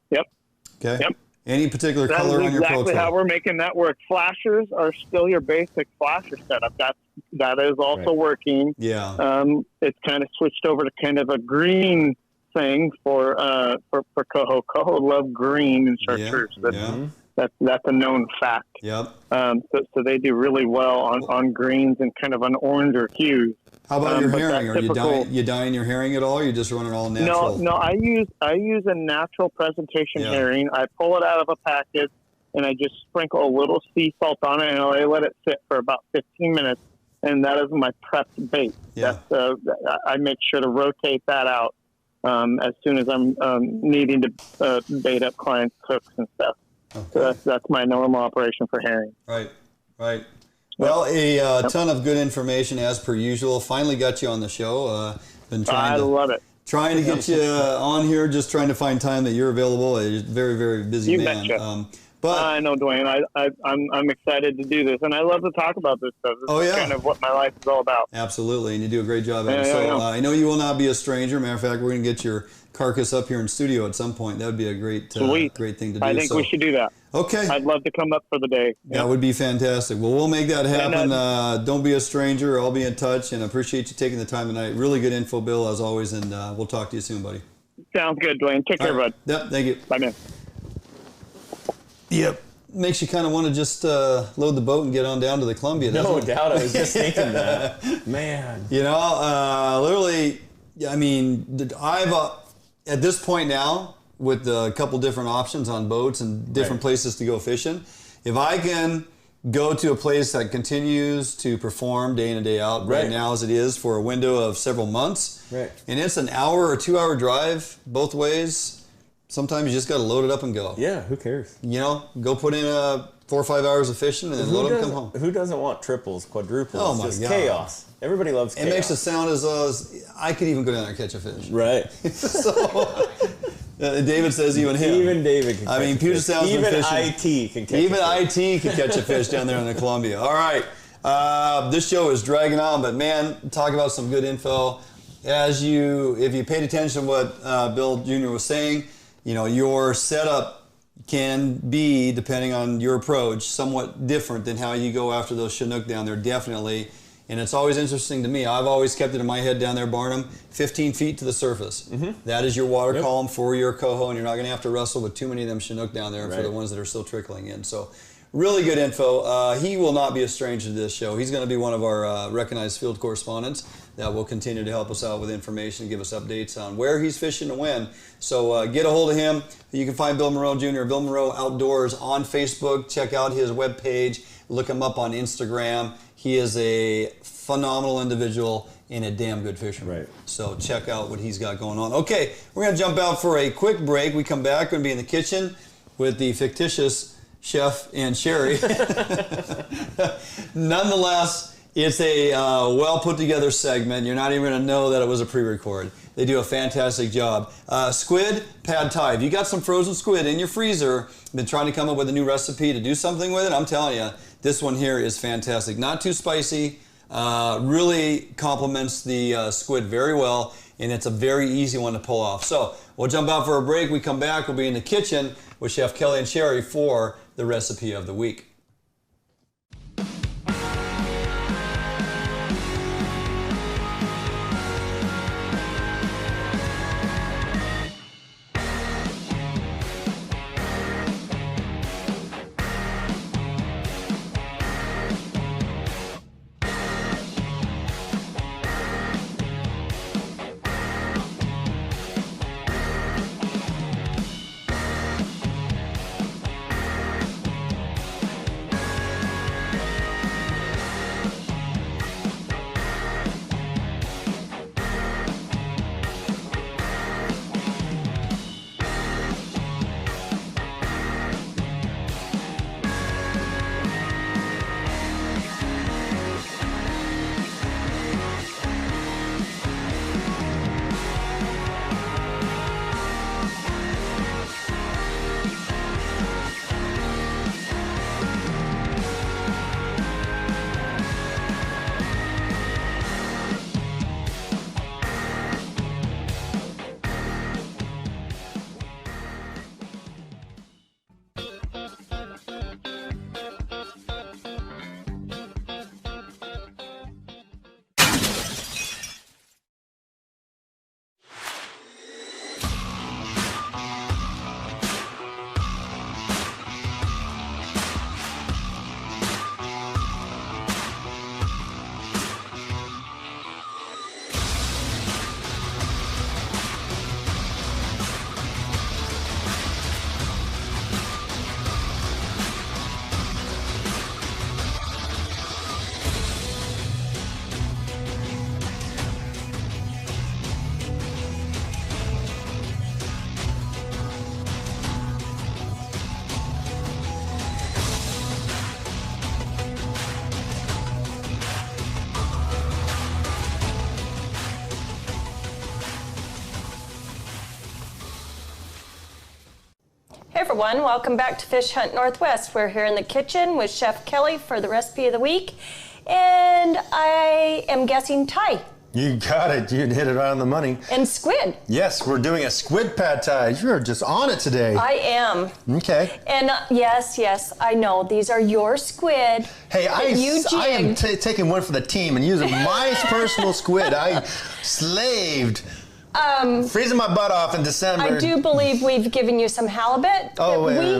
[SPEAKER 5] Yep.
[SPEAKER 1] Okay.
[SPEAKER 5] Yep.
[SPEAKER 1] Any particular color on your Pro Troll?
[SPEAKER 5] Exactly how we're making that work. Flashers are still your basic flasher setup. That is also working.
[SPEAKER 1] Yeah.
[SPEAKER 5] It's kind of switched over to kind of a green thing for coho. Coho love green in chartreuse. That's a known fact.
[SPEAKER 1] Yep.
[SPEAKER 5] So they do really well on greens and kind of an orange or hues.
[SPEAKER 1] How about your herring? Are you dyeing your herring at all, or you just running all natural?
[SPEAKER 5] No. I use a natural presentation herring. I pull it out of a package and I just sprinkle a little sea salt on it and I let it sit for about 15 minutes. And that is my prepped bait.
[SPEAKER 1] Yeah.
[SPEAKER 5] I make sure to rotate that out as soon as I'm needing to bait up clients' hooks and stuff. Okay. So that's my normal operation for herring.
[SPEAKER 1] Right. Well, a ton of good information as per usual. Finally got you on the show. Been trying
[SPEAKER 5] love it.
[SPEAKER 1] Trying to get you on here, just trying to find time that you're available. You're a very, very busy man.
[SPEAKER 5] Betcha. But I know, Dwayne. I'm excited to do this, and I love to talk about this stuff. This is kind of what my life is all about.
[SPEAKER 1] Absolutely, and you do a great job at it. I know you will not be a stranger. Matter of fact, we're going to get your carcass up here in studio at some point. That would be a great thing to do.
[SPEAKER 5] I think we should do that.
[SPEAKER 1] Okay.
[SPEAKER 5] I'd love to come up for the day.
[SPEAKER 1] That would be fantastic. Well, we'll make that happen. Don't be a stranger. I'll be in touch, and I appreciate you taking the time tonight. Really good info, Bill, as always, and we'll talk to you soon, buddy.
[SPEAKER 5] Sounds good, Dwayne. Take care, bud.
[SPEAKER 1] Yep, thank you.
[SPEAKER 5] Bye, man.
[SPEAKER 1] Yep. Makes you kind of want to just load the boat and get on down to the Columbia.
[SPEAKER 2] No doubt. I was just thinking that. Man.
[SPEAKER 1] You know, literally, I mean, I've, at this point now, with a couple different options on boats and different places to go fishing, if I can go to a place that continues to perform day in and day out right now as it is for a window of several months. Right. And it's an hour or 2 hour drive both ways. Sometimes you just got to load it up and go.
[SPEAKER 6] Yeah, who cares?
[SPEAKER 1] You know, go put in 4 or 5 hours of fishing and then load up and come home.
[SPEAKER 6] Who doesn't want triples, quadruples?
[SPEAKER 1] Oh my
[SPEAKER 6] just
[SPEAKER 1] God.
[SPEAKER 6] Chaos. Everybody loves chaos.
[SPEAKER 1] It makes it sound as I could even go down there and catch a fish.
[SPEAKER 6] Right.
[SPEAKER 1] So, David says even him.
[SPEAKER 6] Even David can catch a fish.
[SPEAKER 1] Puget Sound's been fishing.
[SPEAKER 6] Even IT can catch a fish.
[SPEAKER 1] Even IT can catch a fish down there in the Columbia. All right. This show is dragging on, but man, talk about some good info. If you paid attention to what Bill Jr. was saying, you know, your setup can be, depending on your approach, somewhat different than how you go after those Chinook down there, definitely. And it's always interesting to me. I've always kept it in my head down there, Barnum, 15 feet to the surface. Mm-hmm. That is your water column for your coho, and you're not going to have to wrestle with too many of them Chinook down there for the ones that are still trickling in. So really good info. He will not be a stranger to this show. He's going to be one of our recognized field correspondents that will continue to help us out with information, give us updates on where he's fishing and when. So get a hold of him. You can find Bill Monroe Jr., Bill Monroe Outdoors on Facebook. Check out his webpage. Look him up on Instagram. He is a phenomenal individual and a damn good fisherman. Right. So check out what he's got going on. Okay, we're going to jump out for a quick break. We come back, going to be in the kitchen with the fictitious chef and Sherry. Nonetheless, it's a well put together segment. You're not even going to know that it was a pre-record. They do a fantastic job. Squid pad thai. If you got some frozen squid in your freezer, been trying to come up with a new recipe to do something with it, I'm telling you, this one here is fantastic. Not too spicy. Really complements the squid very well, and it's a very easy one to pull off. So we'll jump out for a break. We come back. We'll be in the kitchen with Chef Kelly and Sherry for the recipe of the week.
[SPEAKER 7] Hey everyone, welcome back to Fish Hunt Northwest. We're here in the kitchen with Chef Kelly for the recipe of the week, and I am guessing Thai.
[SPEAKER 8] You got it. You hit it right on the money.
[SPEAKER 7] And squid.
[SPEAKER 8] Yes, we're doing a squid pad thai. You're just on it today.
[SPEAKER 7] I am.
[SPEAKER 8] Okay.
[SPEAKER 7] And yes, I know. These are your squid.
[SPEAKER 8] Hey, I am taking one for the team and using my personal squid. I slaved. Freezing my butt off in December.
[SPEAKER 7] I do believe we've given you some halibut we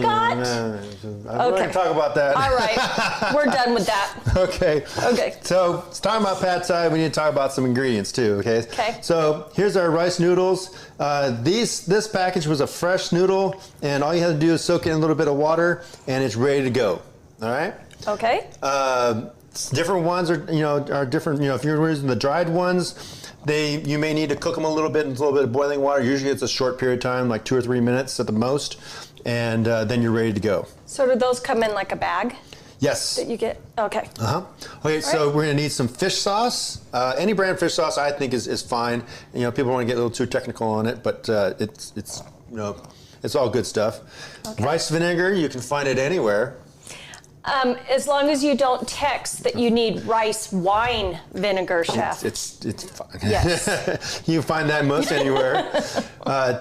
[SPEAKER 7] got.
[SPEAKER 8] I'm going to talk about that.
[SPEAKER 7] All right. We're done with that.
[SPEAKER 8] Okay.
[SPEAKER 7] Okay.
[SPEAKER 8] So, it's talking about pad thai, we need to talk about some ingredients too, okay?
[SPEAKER 7] Okay.
[SPEAKER 8] So, here's our rice noodles. This package was a fresh noodle, and all you have to do is soak it in a little bit of water, and it's ready to go. All right?
[SPEAKER 7] Okay.
[SPEAKER 8] Different ones are different. If you're using the dried ones, you may need to cook them a little bit in a little bit of boiling water. Usually it's a short period of time, like 2 or 3 minutes at the most, and then you're ready to go.
[SPEAKER 7] So do those come in like a bag?
[SPEAKER 8] Yes.
[SPEAKER 7] That you get? Okay.
[SPEAKER 8] Okay, so we're gonna need some fish sauce. Any brand fish sauce I think is fine. People want to get a little too technical on it, but it's all good stuff. Okay. Rice vinegar, you can find it anywhere.
[SPEAKER 7] As long as you don't text that you need rice wine vinegar, Chef.
[SPEAKER 8] It's fine.
[SPEAKER 7] Yes.
[SPEAKER 8] You can find that most anywhere.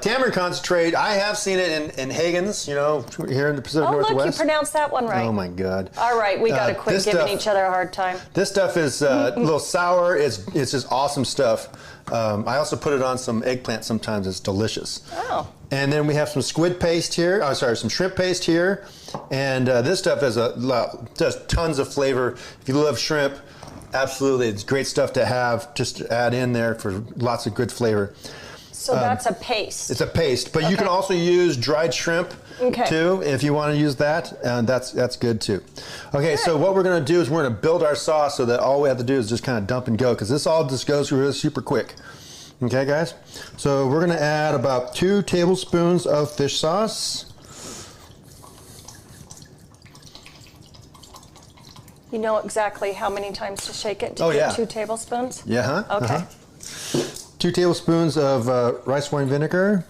[SPEAKER 8] Tamarind concentrate, I have seen it in Hagen's, here in the Pacific Northwest.
[SPEAKER 7] Oh, look, you pronounced that one right.
[SPEAKER 8] Oh, my God.
[SPEAKER 7] All right, we got to quit giving each other a hard time.
[SPEAKER 8] This stuff is a little sour. It's just awesome stuff. I also put it on some eggplant sometimes. It's delicious. Oh. And then we have some squid paste here. Some shrimp paste here. And this stuff does tons of flavor. If you love shrimp, absolutely, it's great stuff to have, just to add in there for lots of good flavor.
[SPEAKER 7] So that's a paste.
[SPEAKER 8] It's a paste, but you can also use dried shrimp too if you want to use that, and that's good too. Okay, so what we're going to do is we're going to build our sauce so that all we have to do is just kind of dump and go, because this all just goes through really super quick. Okay, guys? So we're going to add about 2 tablespoons of fish sauce.
[SPEAKER 7] You know exactly how many times to shake it to get 2 tablespoons?
[SPEAKER 8] Yeah.
[SPEAKER 7] Okay.
[SPEAKER 8] 2 tablespoons of rice wine vinegar.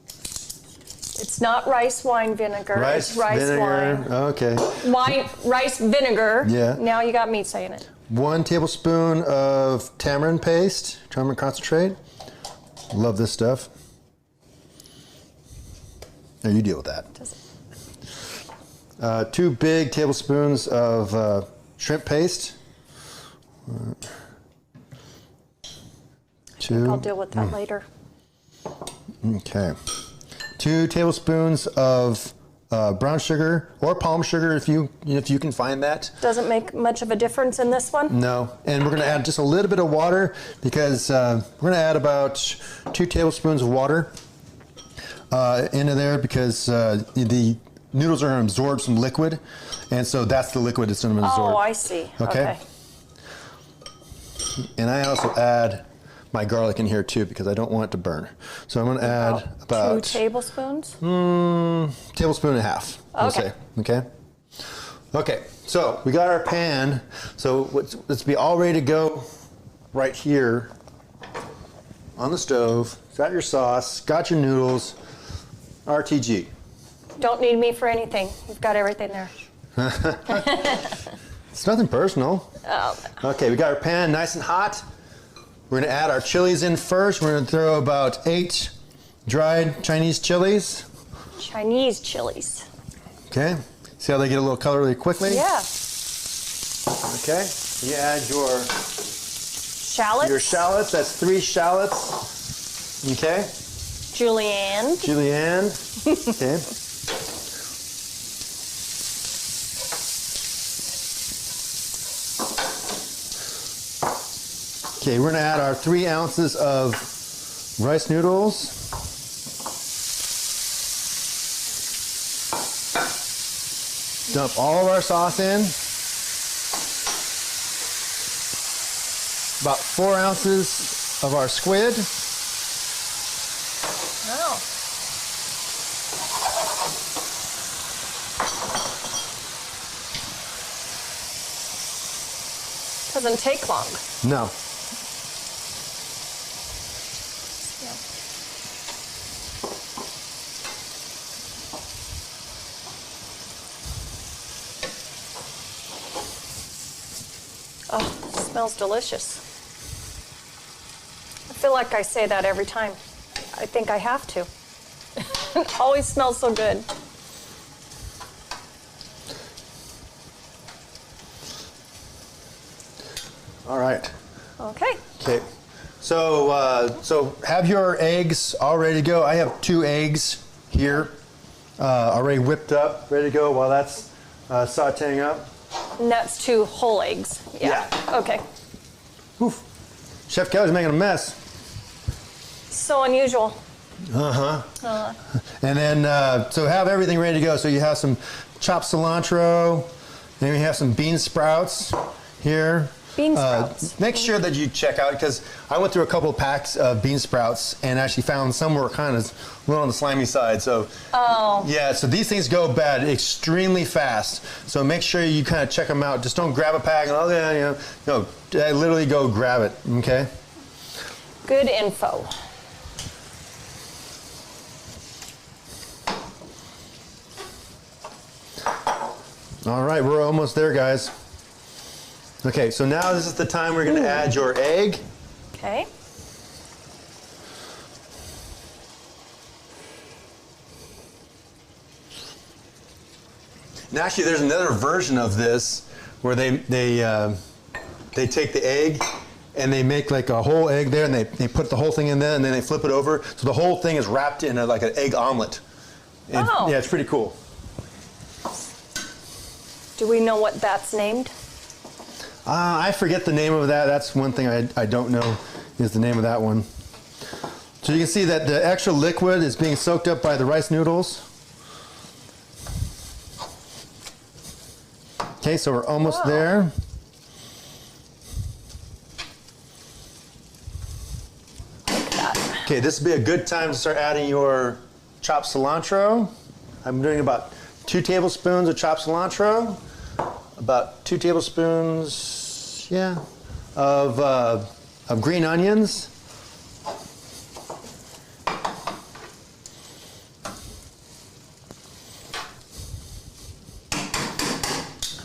[SPEAKER 7] It's not rice wine vinegar. It's rice
[SPEAKER 8] vinegar.
[SPEAKER 7] wine.
[SPEAKER 8] Okay.
[SPEAKER 7] Rice vinegar.
[SPEAKER 8] Yeah.
[SPEAKER 7] Now you got me saying it.
[SPEAKER 8] 1 tablespoon of tamarind paste, tamarind concentrate. Love this stuff. Now you deal with that.
[SPEAKER 7] Does it?
[SPEAKER 8] 2 big tablespoons of shrimp paste. 2.
[SPEAKER 7] I'll deal with that later.
[SPEAKER 8] Okay. 2 tablespoons of brown sugar or palm sugar if you can find that.
[SPEAKER 7] Doesn't make much of a difference in this one?
[SPEAKER 8] No. And we're going to add just a little bit of water because we're going to add about 2 tablespoons of water into there because the noodles are going to absorb some liquid, and so that's the liquid it's going to absorb.
[SPEAKER 7] Oh, I see.
[SPEAKER 8] Okay. And I also add my garlic in here too because I don't want it to burn. So I'm going to add about
[SPEAKER 7] 2 tablespoons?
[SPEAKER 8] Tablespoon and a half, I'll say. Okay. Okay, so we got our pan. So let's be all ready to go right here on the stove. Got your sauce, got your noodles, RTG.
[SPEAKER 7] Don't need me for anything. You've got everything there.
[SPEAKER 8] It's nothing personal.
[SPEAKER 7] Oh.
[SPEAKER 8] Okay, we got our pan nice and hot. We're going to add our chilies in first. We're going to throw about 8 dried Chinese chilies.
[SPEAKER 7] Chinese chilies.
[SPEAKER 8] Okay. See how they get a little color really quickly?
[SPEAKER 7] Yeah.
[SPEAKER 8] Okay. You add your
[SPEAKER 7] shallots.
[SPEAKER 8] Your shallots. That's 3 shallots. Okay.
[SPEAKER 7] Julienne.
[SPEAKER 8] Okay. Okay, we're going to add our 3 ounces of rice noodles. Dump all of our sauce in. About 4 ounces of our squid.
[SPEAKER 7] Oh. Doesn't take long.
[SPEAKER 8] No.
[SPEAKER 7] Oh, it smells delicious. I feel like I say that every time. I think I have to. It always smells so good.
[SPEAKER 8] All right.
[SPEAKER 7] Okay.
[SPEAKER 8] Okay. So have your eggs all ready to go. I have 2 eggs here already whipped up, ready to go while that's sauteing up.
[SPEAKER 7] And that's 2 whole eggs. Yeah. Okay.
[SPEAKER 8] Oof. Chef Kelly's making a mess.
[SPEAKER 7] So unusual.
[SPEAKER 8] And then, so have everything ready to go. So you have some chopped cilantro Then we have some bean sprouts here.
[SPEAKER 7] Bean sprouts.
[SPEAKER 8] Make sure that you check out, because I went through a couple of packs of bean sprouts and actually found some were kind of a little on the slimy side. So, yeah, so these things go bad extremely fast. So make sure you kind of check them out. Just don't grab a pack and, no, literally go grab it, okay?
[SPEAKER 7] Good info.
[SPEAKER 8] All right, we're almost there, guys. Okay, so now this is the time we're going to add your egg.
[SPEAKER 7] Okay.
[SPEAKER 8] And actually, there's another version of this where they take the egg and they make like a whole egg there, and they put the whole thing in there, and then they flip it over, so the whole thing is wrapped in like an egg omelet. And, yeah, it's pretty cool.
[SPEAKER 7] Do we know what that's named?
[SPEAKER 8] I forget the name of that. That's one thing I don't know is the name of that one. So you can see that the extra liquid is being soaked up by the rice noodles. Okay, so we're almost there.
[SPEAKER 7] Like that.
[SPEAKER 8] Okay, this would be a good time to start adding your chopped cilantro. I'm doing about 2 tablespoons of chopped cilantro. About 2 tablespoons, of green onions.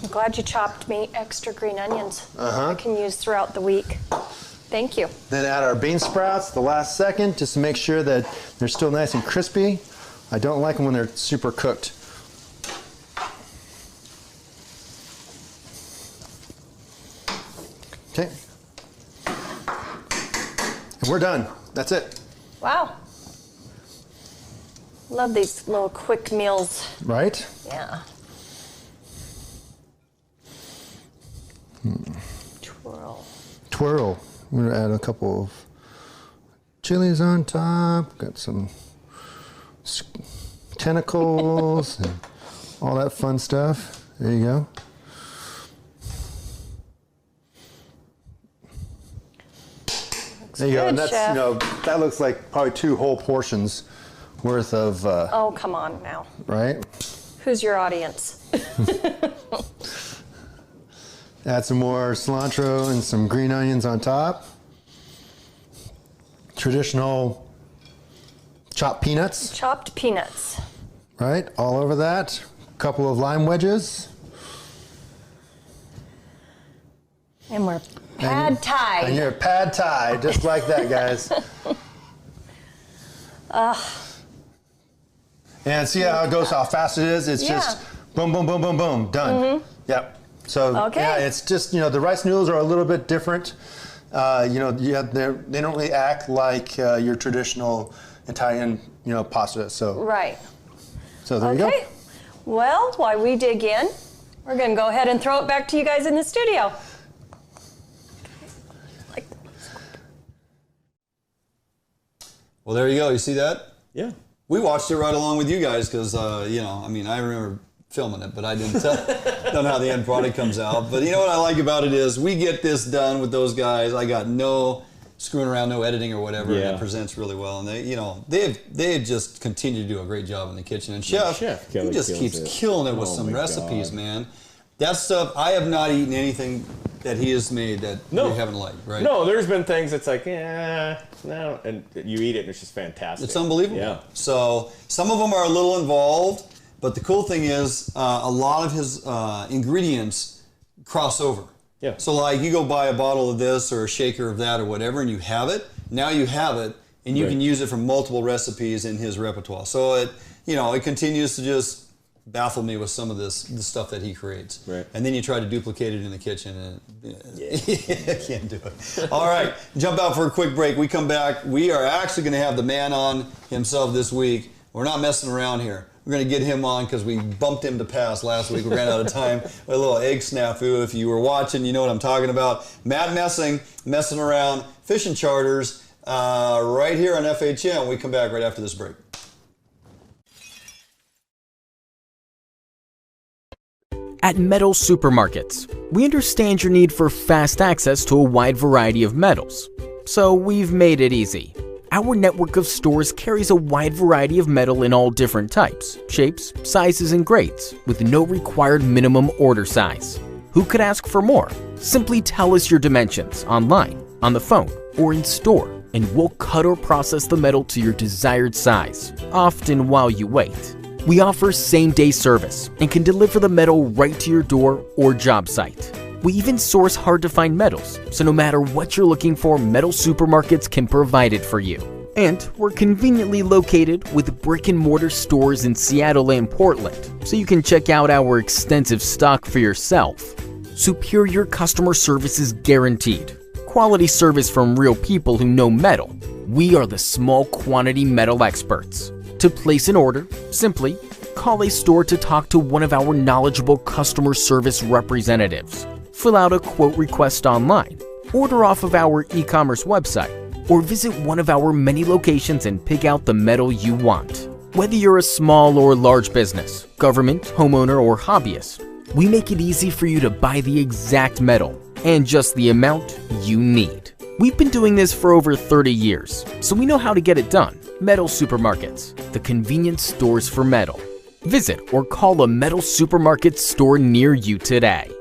[SPEAKER 7] I'm glad you chopped me extra green onions. I can use throughout the week. Thank you.
[SPEAKER 8] Then add our bean sprouts the last second, just to make sure that they're still nice and crispy. I don't like them when they're super cooked. Okay. And we're done. That's it.
[SPEAKER 7] Wow. Love these little quick meals.
[SPEAKER 8] Right?
[SPEAKER 7] Yeah. Twirl.
[SPEAKER 8] Twirl. We're going to add a couple of chilies on top. Got some tentacles and all that fun stuff. There you go. There you go, and that's, that looks like probably 2 whole portions worth of.
[SPEAKER 7] Oh, come on now.
[SPEAKER 8] Right?
[SPEAKER 7] Who's your audience?
[SPEAKER 8] Add some more cilantro and some green onions on top. Traditional chopped peanuts.
[SPEAKER 7] Chopped peanuts.
[SPEAKER 8] Right, all over that. Couple of lime wedges.
[SPEAKER 7] And we're pad thai.
[SPEAKER 8] And you're pad thai, just like that, guys. And see how it goes, how fast it is? It's just boom, boom, boom, boom, boom, done. Yep. So yeah, it's just, the rice noodles are a little bit different. They don't really act like your traditional Italian, pasta. So
[SPEAKER 7] right.
[SPEAKER 8] So there you go.
[SPEAKER 7] Well, while we dig in, we're going to go ahead and throw it back to you guys in the studio.
[SPEAKER 1] Well, there you go. You see that?
[SPEAKER 6] Yeah.
[SPEAKER 1] We watched it right along with you guys because, I remember filming it, but I don't know how the end product comes out. But you know what I like about it is we get this done with those guys. I got no screwing around, no editing or whatever, and it presents really well. And they've just continued to do a great job in the kitchen. And Chef he just keeps killing it with some recipes, man. That stuff, I have not eaten anything that he has made that you haven't liked, right?
[SPEAKER 6] No, there's been things that's like, no, and you eat it and it's just fantastic.
[SPEAKER 1] It's unbelievable.
[SPEAKER 6] Yeah.
[SPEAKER 1] So some of them are a little involved, but the cool thing is a lot of his ingredients cross over.
[SPEAKER 6] Yeah.
[SPEAKER 1] So like you go buy a bottle of this or a shaker of that or whatever and you have it, now you have it and you can use it for multiple recipes in his repertoire. So it continues to just baffle me with some of the stuff that he creates.
[SPEAKER 6] Right.
[SPEAKER 1] And then you try to duplicate it in the kitchen and can't do it. All right, jump out for a quick break. We come back. We are actually going to have the man on himself this week. We're not messing around here. We're going to get him on because we bumped him to pass last week. We ran out of time with a little egg snafu. If you were watching, you know what I'm talking about. Matt Messin Around Fishing Charters right here on FHM. We come back right after this break.
[SPEAKER 3] At Metal Supermarkets, we understand your need for fast access to a wide variety of metals. So we've made it easy. Our network of stores carries a wide variety of metal in all different types, shapes, sizes, and grades, with no required minimum order size. Who could ask for more? Simply tell us your dimensions online, on the phone, or in store, and we'll cut or process the metal to your desired size, often while you wait. We offer same-day service and can deliver the metal right to your door or job site. We even source hard-to-find metals, so no matter what you're looking for, Metal Supermarkets can provide it for you. And we're conveniently located with brick-and-mortar stores in Seattle and Portland, so you can check out our extensive stock for yourself. Superior customer service is guaranteed. Quality service from real people who know metal. We are the small quantity metal experts. To place an order, simply call a store to talk to one of our knowledgeable customer service representatives. Fill out a quote request online, order off of our e-commerce website, or visit one of our many locations and pick out the metal you want. Whether you're a small or large business, government, homeowner, or hobbyist, we make it easy for you to buy the exact metal and just the amount you need. We've been doing this for over 30 years, so we know how to get it done. Metal Supermarkets, the convenience stores for metal. Visit or call a Metal Supermarket store near you today.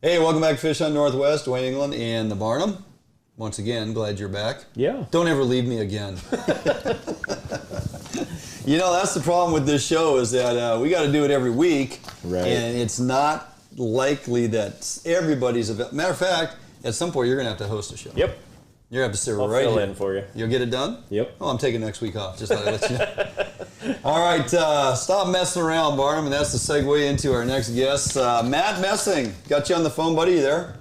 [SPEAKER 1] Hey, welcome back to Fish Hunt Northwest, Dwayne England and the Barnum. Once again, glad you're back.
[SPEAKER 6] Yeah.
[SPEAKER 1] Don't ever leave me again. You know, that's the problem with this show is that we got to do it every week.
[SPEAKER 6] Right.
[SPEAKER 1] And it's not likely that everybody's available. Matter of fact, at some point you're going to have to host a show.
[SPEAKER 6] Yep.
[SPEAKER 1] You're going to have to sit
[SPEAKER 6] I'll
[SPEAKER 1] right
[SPEAKER 6] fill
[SPEAKER 1] here.
[SPEAKER 6] in for you.
[SPEAKER 1] You'll get it done?
[SPEAKER 6] Yep.
[SPEAKER 1] Oh, I'm taking next week off. Just thought I'd let you know. All right, stop messing around, Barnum, and that's the segue into our next guest, Matt Messing. Got you on the phone, buddy. You there?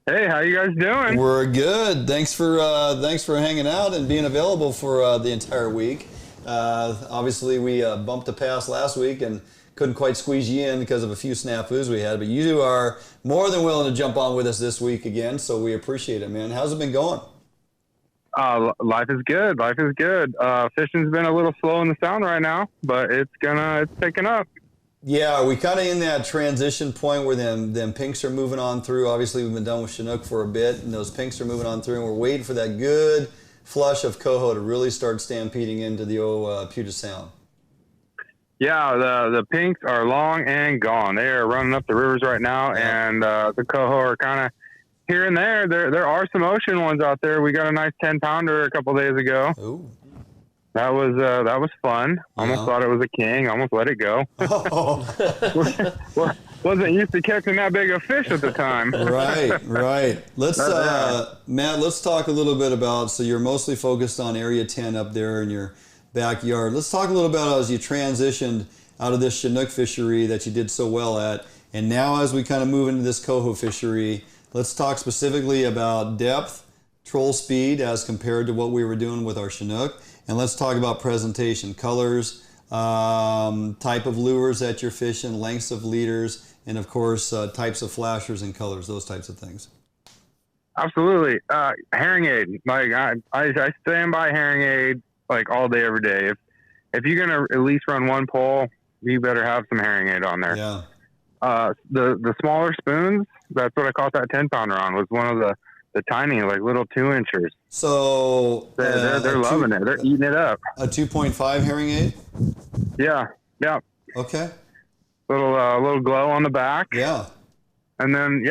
[SPEAKER 5] Hey, how you guys doing?
[SPEAKER 1] We're good. Thanks for hanging out and being available for the entire week. Obviously, we bumped a pass last week and couldn't quite squeeze you in because of a few snafus we had, but you are more than willing to jump on with us this week again, so we appreciate it, man. How's it been going?
[SPEAKER 5] Life is good. Life is good. Fishing's been a little slow in the sound right now, but it's picking up.
[SPEAKER 1] Yeah, we kind of in that transition point where them pinks are moving on through. Obviously, we've been done with Chinook for a bit, and those pinks are moving on through, and we're waiting for that good flush of Coho to really start stampeding into the old Puget Sound.
[SPEAKER 5] Yeah, the pinks are long and gone. They are running up the rivers right now, and the Coho are kind of here and there. There are some ocean ones out there. We got a nice 10-pounder a couple days ago.
[SPEAKER 1] Ooh.
[SPEAKER 5] That was fun. Almost thought it was a king. Almost let it go.
[SPEAKER 1] Oh.
[SPEAKER 5] Wasn't used to catching that big of fish at the time.
[SPEAKER 1] Right. Let's Matt, let's talk a little bit about, so you're mostly focused on Area 10 up there in your backyard. Let's talk a little bit about as you transitioned out of this Chinook fishery that you did so well at, and now as we kind of move into this Coho fishery, let's talk specifically about depth, troll speed as compared to what we were doing with our Chinook, And let's talk about presentation, colors, type of lures that you're fishing, lengths of leaders, and of course, types of flashers and colors, those types of things.
[SPEAKER 9] Absolutely. Herring aid. Like I stand by herring aid like all day, every day. If you're going to at least run one pole, you better have some herring aid on there.
[SPEAKER 1] Yeah.
[SPEAKER 9] The smaller spoons, that's what I caught that 10-pounder on, was one of the tiny, like little 2-inchers.
[SPEAKER 1] So
[SPEAKER 9] they're loving it. They're eating it up.
[SPEAKER 1] A 2.5 herring aid?
[SPEAKER 9] Yeah. Yeah.
[SPEAKER 1] Okay.
[SPEAKER 9] Little glow on the back.
[SPEAKER 1] Yeah.
[SPEAKER 9] And then,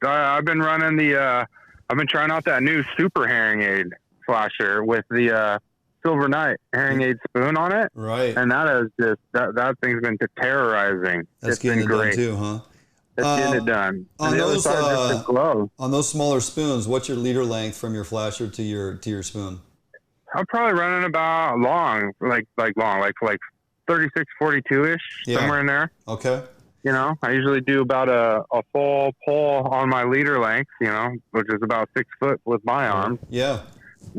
[SPEAKER 9] I've been running I've been trying out that new super herring aid flasher with the Silver Knight herring aid spoon on it.
[SPEAKER 1] Right.
[SPEAKER 9] And that is just, that thing's been terrorizing.
[SPEAKER 1] That's getting it done too, huh?
[SPEAKER 9] It's getting it done.
[SPEAKER 1] On those,
[SPEAKER 9] glow.
[SPEAKER 1] On those smaller spoons, what's your leader length from your flasher to your spoon?
[SPEAKER 9] I'm probably running about like 36, 42-ish, somewhere in there.
[SPEAKER 1] Okay.
[SPEAKER 9] You know, I usually do about a full pole on my leader length, you know, which is about 6 foot with my arm.
[SPEAKER 1] Yeah.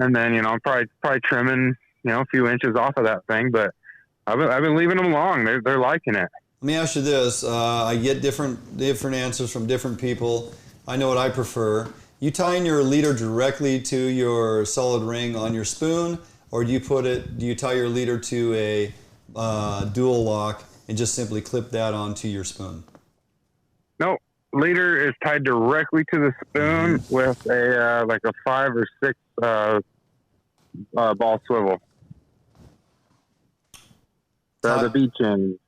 [SPEAKER 9] And then, you know, I'm probably trimming, you know, a few inches off of that thing, but I've been leaving them long. They're liking it.
[SPEAKER 1] Let me ask you this. I get different answers from different people. I know what I prefer. You tying your leader directly to your solid ring on your spoon, or do you tie your leader to a dual lock and just simply clip that onto your spoon?
[SPEAKER 9] No, leader is tied directly to the spoon with a like a 5 or 6 ball swivel. The bead chain.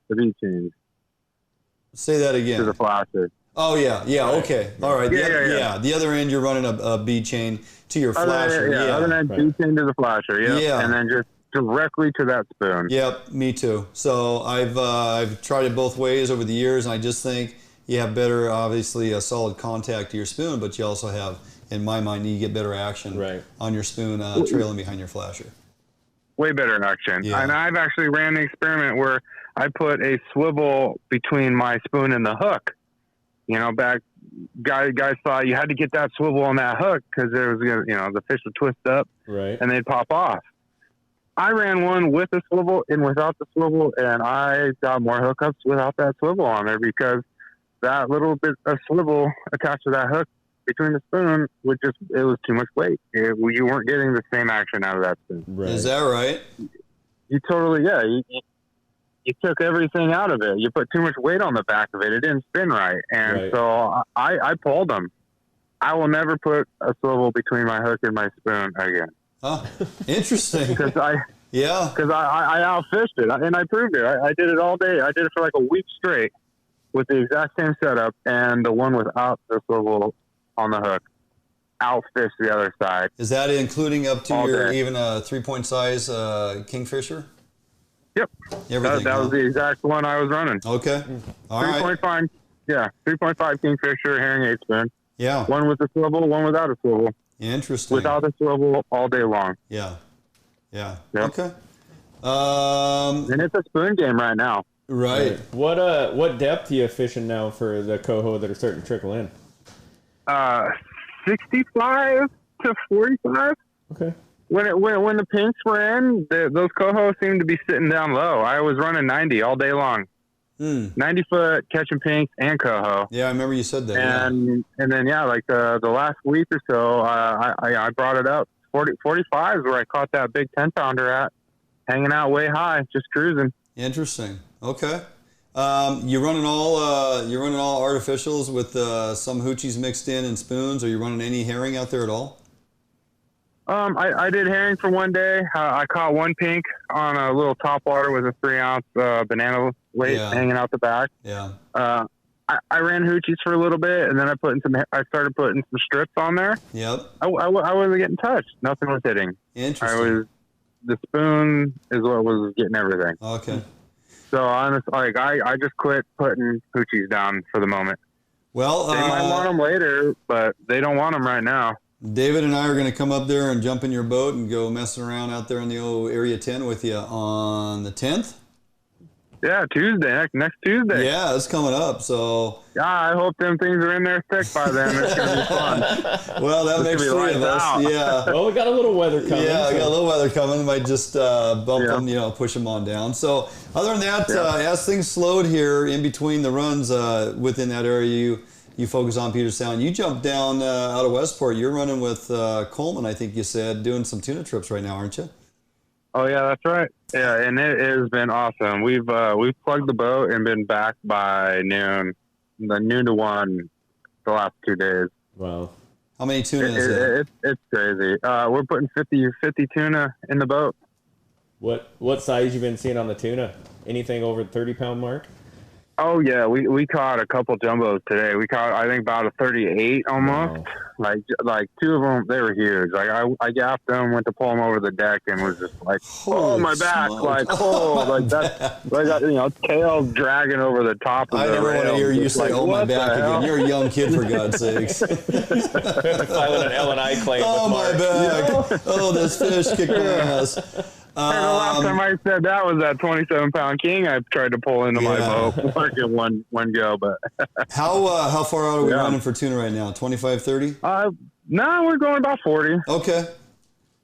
[SPEAKER 1] Say that again.
[SPEAKER 9] To the flasher.
[SPEAKER 1] Oh yeah, okay, all right. The other end you're running a bead chain to your flasher.
[SPEAKER 9] Other end bead chain to the flasher. Yeah, and then just directly to that spoon.
[SPEAKER 1] Yep, me too. So I've tried it both ways over the years, and I just think you have better, obviously, a solid contact to your spoon, but you also have, in my mind, you get better action on your spoon trailing behind your flasher. Way
[SPEAKER 9] better action. Yeah. And I've actually ran the experiment where I put a swivel between my spoon and the hook. You know, guys thought you had to get that swivel on that hook because there was, you know, the fish would twist up and they'd pop off. I ran one with a swivel and without the swivel, and I got more hookups without that swivel on there because that little bit of swivel attached to that hook between the spoon it was too much weight. You weren't getting the same action out of that spoon.
[SPEAKER 1] Right. Is that right?
[SPEAKER 9] You totally, you took everything out of it. You put too much weight on the back of it. It didn't spin right. And so I pulled them. I will never put a swivel between my hook and my spoon again.
[SPEAKER 1] Oh, interesting.
[SPEAKER 9] Because I outfished it, and I proved it. I did it all day. I did it for like a week straight with the exact same setup, and the one without the swivel on the hook outfished the other side.
[SPEAKER 1] Is that including up to even a 3-point size kingfisher?
[SPEAKER 9] Yep.
[SPEAKER 1] Everything.
[SPEAKER 9] That was the exact one I was running.
[SPEAKER 1] Okay. All right.
[SPEAKER 9] 3.5 kingfisher herring aid spoon.
[SPEAKER 1] Yeah.
[SPEAKER 9] One with a swivel, one without a swivel.
[SPEAKER 1] Interesting.
[SPEAKER 9] Without a swivel all day long.
[SPEAKER 1] Yeah. Yep. Okay.
[SPEAKER 9] And it's a spoon game right now.
[SPEAKER 1] Right.
[SPEAKER 6] What depth are you fishing now for the coho that are starting to trickle in?
[SPEAKER 9] 65 to 45.
[SPEAKER 6] Okay.
[SPEAKER 9] When the pinks were in, those coho seemed to be sitting down low. I was running 90 all day long. 90 foot catching pinks and coho.
[SPEAKER 1] Yeah, I remember you said that.
[SPEAKER 9] And then like the last week or so, I brought it up. 45 is where I caught that big 10-pounder at, hanging out way high, just cruising.
[SPEAKER 1] Interesting. Okay. You're running all artificials with some hoochies mixed in and spoons. Are you running any herring out there at all?
[SPEAKER 9] I did herring for one day. I caught one pink on a little topwater with a 3-ounce banana weight hanging out the back.
[SPEAKER 1] Yeah.
[SPEAKER 9] I ran hoochies for a little bit, and then I started putting some strips on there.
[SPEAKER 1] Yep.
[SPEAKER 9] I wasn't getting touched. Nothing was hitting.
[SPEAKER 1] Interesting.
[SPEAKER 9] The spoon is what was getting everything.
[SPEAKER 1] Okay.
[SPEAKER 9] So honestly, I just quit putting hoochies down for the moment.
[SPEAKER 1] Well,
[SPEAKER 9] they might want them later, but they don't want them right now.
[SPEAKER 1] David and I are going to come up there and jump in your boat and go messing around out there in the old Area 10 with you on the 10th.
[SPEAKER 9] Yeah, Tuesday, next Tuesday.
[SPEAKER 1] Yeah, it's coming up. So
[SPEAKER 9] I hope them things are in there thick by then. It's going to be fun.
[SPEAKER 1] Well, that makes 3 of us.
[SPEAKER 9] Out.
[SPEAKER 1] Yeah.
[SPEAKER 6] Well, we got a little weather coming.
[SPEAKER 1] Yeah, we got a little weather coming. Might just bump them, push them on down. So other than that, as things slowed here in between the runs within that area, you focus on Puget Sound. You jumped down out of Westport. You're running with Coleman, I think you said, doing some tuna trips right now, aren't you?
[SPEAKER 9] Oh yeah, that's right. Yeah, and it has been awesome. We've plugged the boat and been back by noon to 1 the last 2 days.
[SPEAKER 6] Wow.
[SPEAKER 1] How many tuna is it?
[SPEAKER 9] It's crazy. We're putting 50 tuna in the boat.
[SPEAKER 6] What size you been seeing on the tuna? Anything over the 30-pound mark?
[SPEAKER 9] Oh yeah, we caught a couple jumbos today. We caught, I think, about a 38 almost. Wow. Like 2 of them, they were huge. Like I gaffed them, went to pull them over the deck, and was just like,
[SPEAKER 1] Holy
[SPEAKER 9] my back,
[SPEAKER 1] smokes.
[SPEAKER 9] like like that, like tails dragging over the top of
[SPEAKER 1] I
[SPEAKER 9] the
[SPEAKER 1] never want to hear you say,
[SPEAKER 9] like,
[SPEAKER 1] my
[SPEAKER 9] what
[SPEAKER 1] back
[SPEAKER 9] the hell?
[SPEAKER 1] again. You're a young kid, for God's sakes.
[SPEAKER 2] Filing an L&I claim
[SPEAKER 1] Oh,
[SPEAKER 2] with
[SPEAKER 1] my
[SPEAKER 2] Mark.
[SPEAKER 1] back. Oh, this fish kicked my ass.
[SPEAKER 9] And the last time I said that was that 27-pound king I tried to pull into my boat. Like in one go, but
[SPEAKER 1] How far out are we running for tuna right now? 25, 30?
[SPEAKER 9] no, we're going about 40.
[SPEAKER 1] Okay.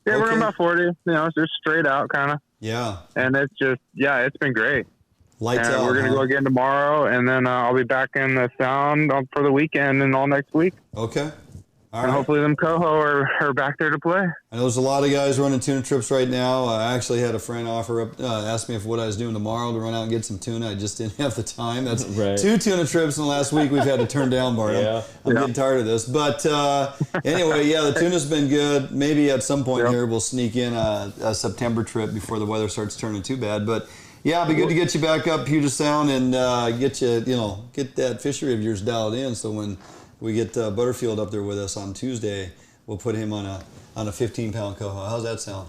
[SPEAKER 9] Yeah, we're going about 40. It's just straight out kind of.
[SPEAKER 1] Yeah.
[SPEAKER 9] And it's just, it's been great.
[SPEAKER 1] Lights out.
[SPEAKER 9] We're going to go again tomorrow, and then I'll be back in the Sound for the weekend and all next week.
[SPEAKER 1] Okay. All
[SPEAKER 9] and
[SPEAKER 1] right.
[SPEAKER 9] hopefully them Coho are back there to play.
[SPEAKER 1] I know there's a lot of guys running tuna trips right now. I actually had a friend ask me what I was doing tomorrow to run out and get some tuna. I just didn't have the time. That's
[SPEAKER 6] right.
[SPEAKER 1] 2 tuna trips in the last week we've had to turn down, Barnum. I'm getting tired of this. But anyway, the tuna's been good. Maybe at some point here we'll sneak in a September trip before the weather starts turning too bad. But yeah, it'd be good to get you back up Puget Sound and get that fishery of yours dialed in. So when we get Butterfield up there with us on Tuesday, we'll put him on a 15-pound coho. How's that sound?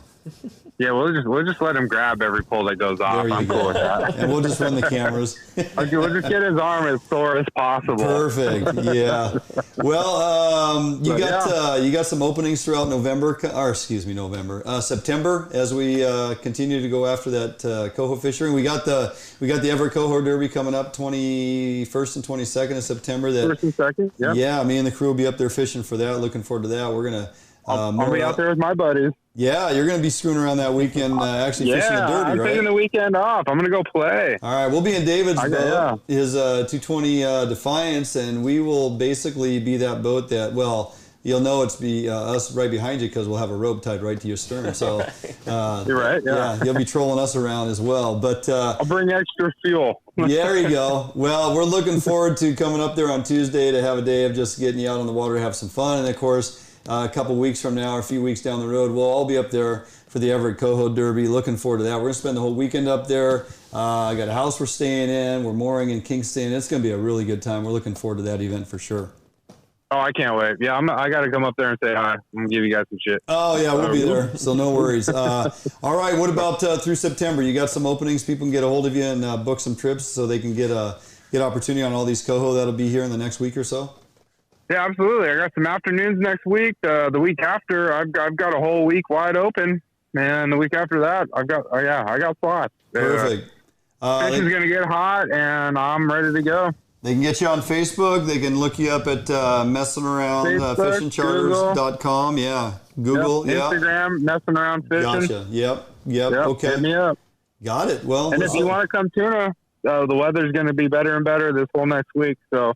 [SPEAKER 9] Yeah, we'll just let him grab every pull that goes off.
[SPEAKER 1] There you
[SPEAKER 9] I'm
[SPEAKER 1] go.
[SPEAKER 9] cool with that.
[SPEAKER 1] And we'll just run the cameras.
[SPEAKER 9] Okay, we'll just get his arm as sore as possible.
[SPEAKER 1] Perfect. Yeah. Well, you got some openings throughout September as we continue to go after that coho fishery. We got the Everett Coho Derby coming up 21st and 22nd of September.
[SPEAKER 9] First and second. Yeah.
[SPEAKER 1] Yeah. Me and the crew will be up there fishing for that. Looking forward to that. We're gonna.
[SPEAKER 9] I'll be out there with my buddies.
[SPEAKER 1] Yeah, you're going to be screwing around that weekend actually fishing the Derby,
[SPEAKER 9] I'm
[SPEAKER 1] right?
[SPEAKER 9] taking the weekend off. I'm going to go play.
[SPEAKER 1] All right, we'll be in David's boat, his 220 Defiance, and we will basically be that boat that, well, you'll know it's us right behind you because we'll have a rope tied right to your stern. So
[SPEAKER 9] you're right. Yeah,
[SPEAKER 1] you'll be trolling us around as well. But
[SPEAKER 9] I'll bring extra fuel.
[SPEAKER 1] There you go. Well, we're looking forward to coming up there on Tuesday to have a day of just getting you out on the water, have some fun, and of course, a couple weeks from now, or a few weeks down the road, we'll all be up there for the Everett Coho Derby. Looking forward to that. We're going to spend the whole weekend up there. I got a house we're staying in. We're mooring in Kingston. It's going to be a really good time. We're looking forward to that event for sure.
[SPEAKER 9] Oh, I can't wait. Yeah, I got to come up there and say hi. I'm going to give you guys some shit.
[SPEAKER 1] Oh, yeah, we'll be there, so no worries. All right, what about through September? You got some openings? People can get a hold of you and book some trips so they can get opportunity on all these coho that'll be here in the next week or so?
[SPEAKER 9] Yeah, absolutely. I got some afternoons next week. The week after, I've got a whole week wide open, and the week after that, I got slots.
[SPEAKER 1] Perfect.
[SPEAKER 9] Fish is going to get hot, and I'm ready to go.
[SPEAKER 1] They can get you on Facebook. They can look you up at Messin Around Fishing Charters.com. Yeah, Google.
[SPEAKER 9] Yep. Instagram, Messin Around Fishing.
[SPEAKER 1] Gotcha. Yep. Okay.
[SPEAKER 9] Hit me up.
[SPEAKER 1] Got it. Well,
[SPEAKER 9] and if you want to come tuna, the weather's going to be better and better this whole next week. So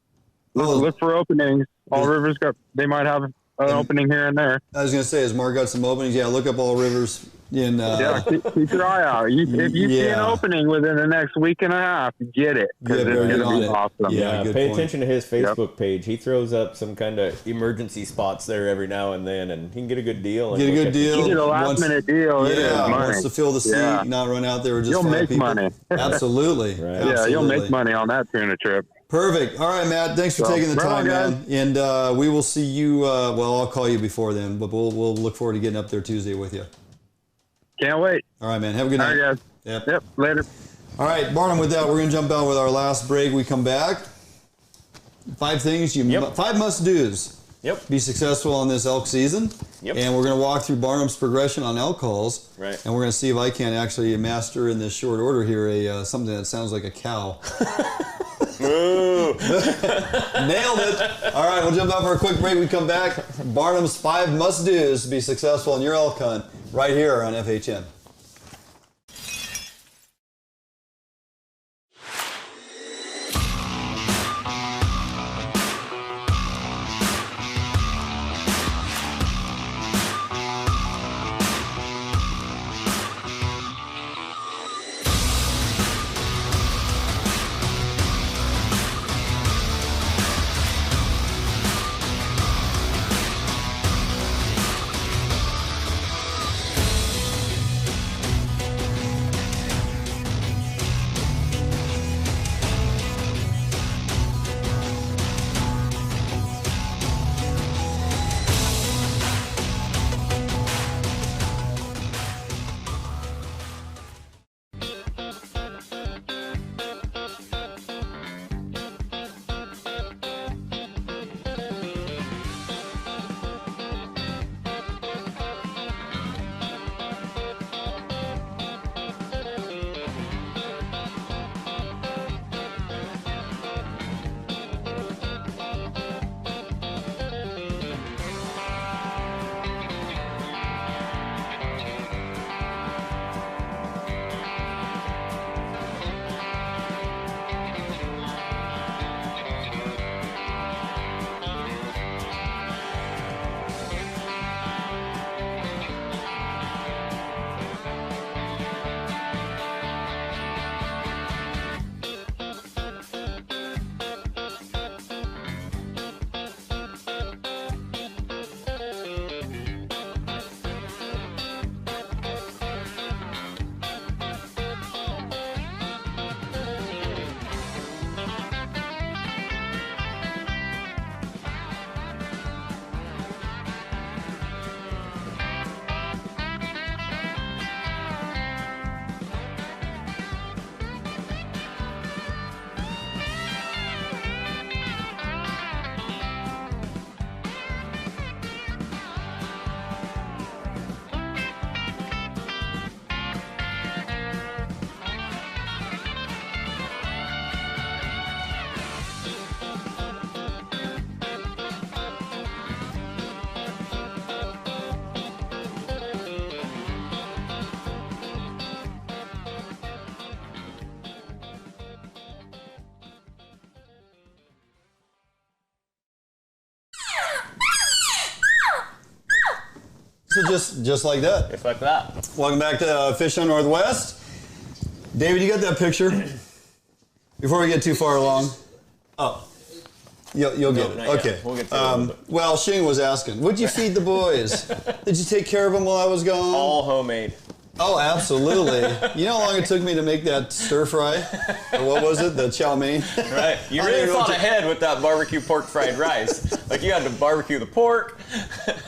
[SPEAKER 9] look for openings. All Rivers they might have an opening here and there.
[SPEAKER 1] I was going to say, has Mark got some openings? Yeah, look up All Rivers. Keep
[SPEAKER 9] your eye out. If you see an opening within the next week and a half, get it. Because it's going to be awesome.
[SPEAKER 6] Yeah, pay attention to his Facebook page. He throws up some kind of emergency spots there every now and then, and he can get a good deal.
[SPEAKER 1] Get a good deal.
[SPEAKER 9] Get a last-minute deal.
[SPEAKER 1] Yeah, wants to fill the seat, not run out there with just
[SPEAKER 9] You'll make
[SPEAKER 1] people.
[SPEAKER 9] money.
[SPEAKER 1] Absolutely.
[SPEAKER 6] Right.
[SPEAKER 1] Absolutely.
[SPEAKER 9] Yeah, you'll make money on that tuna trip.
[SPEAKER 1] Perfect. All right, Matt. Thanks for taking the time, man. And we will see you. I'll call you before then, but we'll look forward to getting up there Tuesday with you.
[SPEAKER 9] Can't wait.
[SPEAKER 1] All right, man. Have a good night.
[SPEAKER 9] All right, guys. Yep. Later.
[SPEAKER 1] All right, Barnum. With that, we're gonna jump out with our last break. We come back. 5 things 5 must-dos
[SPEAKER 2] Yep.
[SPEAKER 1] be successful in this elk season.
[SPEAKER 2] Yep.
[SPEAKER 1] And we're going to walk through Barnum's progression on elk calls.
[SPEAKER 2] Right.
[SPEAKER 1] And we're going to see if I can actually master in this short order here something that sounds like a cow.
[SPEAKER 2] Ooh.
[SPEAKER 1] Nailed it. All right, we'll jump out for a quick break. We come back. Barnum's 5 must-dos to be successful in your elk hunt right here on FHN. So just like that.
[SPEAKER 2] Just like that.
[SPEAKER 1] Welcome back to Fish Hunt Northwest. David, you got that picture? Before we get too far along. Oh. You'll get it. Okay.
[SPEAKER 2] Yet. We'll get to it.
[SPEAKER 1] Well, Shing was asking, what'd you feed the boys? Did you take care of them while I was gone?
[SPEAKER 2] All homemade.
[SPEAKER 1] Oh, absolutely. You know how long it took me to make that stir fry? Or what was it? The chow mein?
[SPEAKER 2] Right. You really thought ahead with that barbecue pork fried rice. Like you had to barbecue the pork.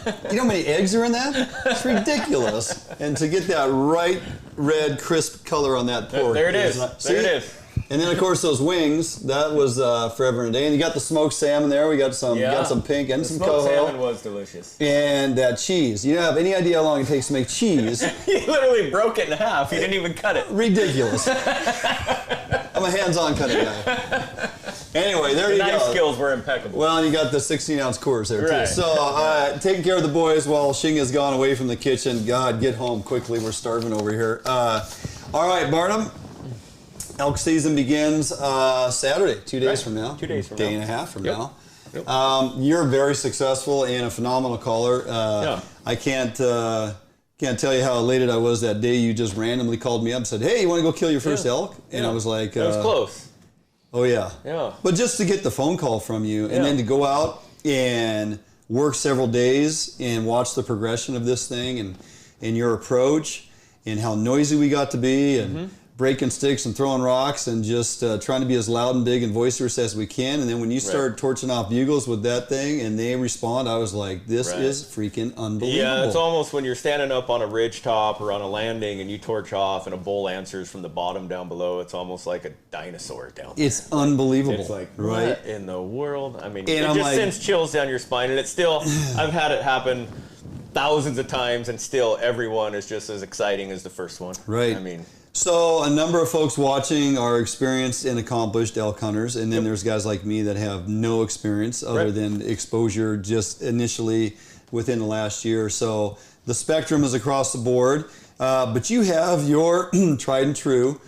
[SPEAKER 1] You know how many eggs are in that? It's ridiculous. And to get that right red, crisp color on that pork.
[SPEAKER 2] There it is. There it is.
[SPEAKER 1] And then, of course, those wings, that was forever and a day. And you got the smoked salmon there. We got some pink and some coho.
[SPEAKER 2] The smoked salmon was delicious.
[SPEAKER 1] And that cheese. You don't have any idea how long it takes to make cheese.
[SPEAKER 2] You literally broke it in half. You didn't even cut it.
[SPEAKER 1] Ridiculous. I'm a hands-on cutting guy. Anyway, there you go.
[SPEAKER 2] The knife skills were impeccable.
[SPEAKER 1] Well, and you got the 16-ounce Coors there,
[SPEAKER 2] right.
[SPEAKER 1] too. So, taking care of the boys while Shing has gone away from the kitchen. God, get home quickly. We're starving over here. All right, Barnum. Elk season begins Saturday, 2 days from now.
[SPEAKER 2] 2 days from now.
[SPEAKER 1] Day and a half from now. Yep. You're very successful and a phenomenal caller. I can't tell you how elated I was that day you just randomly called me up and said, hey, you want to go kill your first elk? And I was like...
[SPEAKER 2] That was close.
[SPEAKER 1] Oh, yeah.
[SPEAKER 2] Yeah.
[SPEAKER 1] But just to get the phone call from you and then to go out and work several days and watch the progression of this thing and your approach and how noisy we got to be and breaking sticks and throwing rocks and just trying to be as loud and big and boisterous as we can. And then when you start torching off bugles with that thing and they respond, I was like, this is freaking unbelievable.
[SPEAKER 6] Yeah, it's almost when you're standing up on a ridge top or on a landing and you torch off and a bull answers from the bottom down below. It's almost like a dinosaur down there.
[SPEAKER 1] It's unbelievable.
[SPEAKER 6] It's like,
[SPEAKER 1] right?
[SPEAKER 6] What in the world? I mean,
[SPEAKER 1] and
[SPEAKER 6] it just sends chills down your spine. And it's still, I've had it happen thousands of times, and still everyone is just as exciting as the first one.
[SPEAKER 1] Right.
[SPEAKER 6] I mean,
[SPEAKER 1] so a number of folks watching are experienced and accomplished elk hunters, and then there's guys like me that have no experience other than exposure just initially within the last year or so. The spectrum is across the board, but you have your tried and true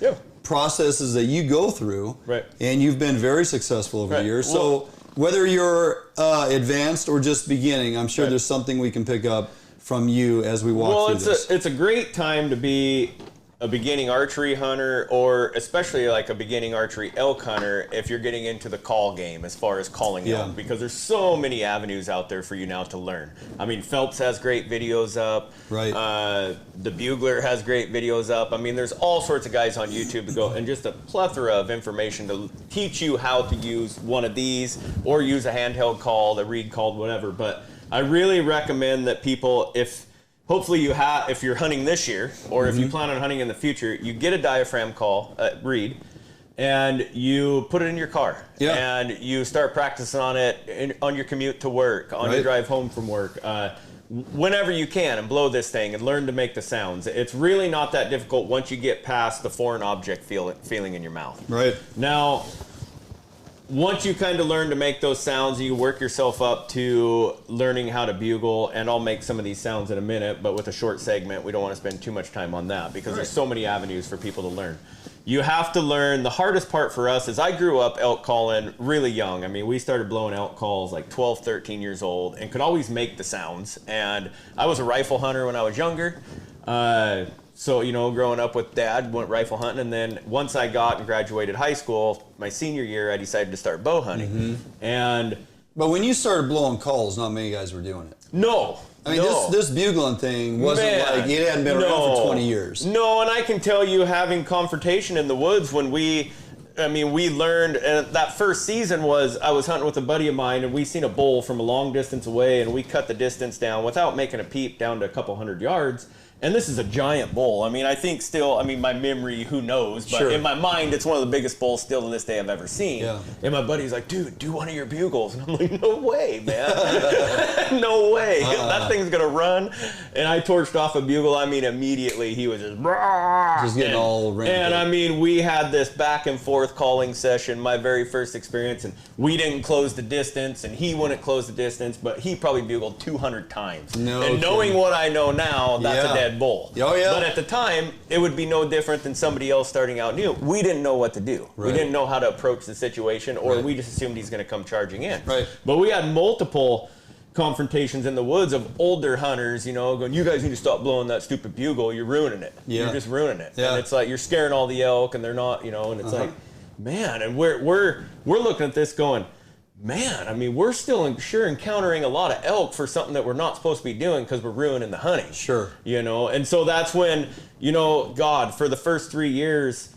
[SPEAKER 1] processes that you go through, and you've been very successful over the years. So whether you're advanced or just beginning, I'm sure there's something we can pick up from you as we walk through this.
[SPEAKER 6] It's a great time to be a beginning archery hunter, or especially like a beginning archery elk hunter, if you're getting into the call game as far as calling elk, because there's so many avenues out there for you now to learn. I mean, Phelps has great videos up. The Bugler has great videos up. I mean, there's all sorts of guys on YouTube to go, and just a plethora of information to teach you how to use one of these or use a handheld call, the reed called, whatever. But I really recommend that people, hopefully if you're hunting this year, or if you plan on hunting in the future, you get a diaphragm call, reed, and you put it in your car. And you start practicing on it on your commute to work, on your drive home from work, whenever you can, and blow this thing and learn to make the sounds. It's really not that difficult once you get past the foreign object feeling in your mouth. Now, once you kind of learn to make those sounds, you work yourself up to learning how to bugle, and I'll make some of these sounds in a minute, but with a short segment, we don't want to spend too much time on that because there's so many avenues for people to learn. You have to learn. The hardest part for us is I grew up elk calling really young. I mean, we started blowing elk calls like 12, 13 years old and could always make the sounds. And I was a rifle hunter when I was younger. So, you know, growing up with Dad, went rifle hunting, and then once I got and graduated high school, my senior year, I decided to start bow hunting.
[SPEAKER 1] But when you started blowing calls, not many guys were doing it.
[SPEAKER 6] No.
[SPEAKER 1] I mean, this bugling thing wasn't like, it hadn't been around for 20 years.
[SPEAKER 6] No, and I can tell you, having confrontation in the woods when we learned, and that first season I was hunting with a buddy of mine, and we seen a bull from a long distance away, and we cut the distance down without making a peep down to a couple hundred yards. And this is a giant bull. I mean, I think still, my memory, who knows, but in my mind, it's one of the biggest bulls still to this day I've ever seen. And my buddy's like, dude, do one of your bugles. And I'm like, no way, man. No way. That thing's going to run. And I torched off a bugle. I mean, immediately he was just
[SPEAKER 1] getting all ramped.
[SPEAKER 6] And I mean, we had this back and forth calling session, my very first experience, and we didn't close the distance, and he wouldn't close the distance, but he probably bugled 200 times. And knowing what I know now, that's a dead bull. But at the time, it would be no different than somebody else starting out new. We didn't know what to do. We didn't know how to approach the situation, or we just assumed he's going to come charging in. But we had multiple confrontations in the woods of older hunters, you know, going, you guys need to stop blowing that stupid bugle. You're ruining it. You're just ruining it. And it's like, you're scaring all the elk, and they're not, you know, and it's like, man, and we're looking at this going, man, I mean, we're still encountering a lot of elk for something that we're not supposed to be doing because we're ruining the hunting. You know, and so that's when, you know, God, for the first 3 years,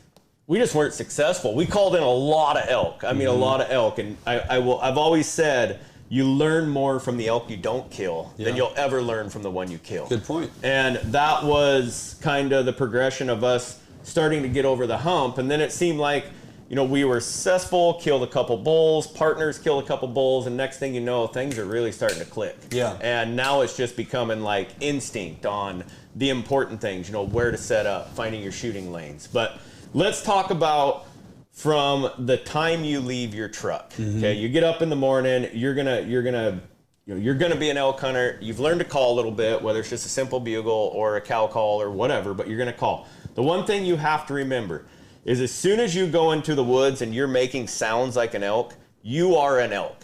[SPEAKER 6] we just weren't successful. We called in a lot of elk. I mean, a lot of elk. And I've always said, you learn more from the elk you don't kill than you'll ever learn from the one you kill.
[SPEAKER 1] Good point.
[SPEAKER 6] And that was kind of the progression of us starting to get over the hump. And then it seemed like, you know, we were successful, killed a couple bulls, partners killed a couple bulls, and next thing you know, things are really starting to click. And now it's just becoming like instinct on the important things, you know, where to set up, finding your shooting lanes. But let's talk about from the time you leave your truck. Okay, you get up in the morning, you're gonna be an elk hunter. You've learned to call a little bit, whether it's just a simple bugle or a cow call or whatever, but you're gonna call. The one thing you have to remember is as soon as you go into the woods and you're making sounds like an elk, you are an elk.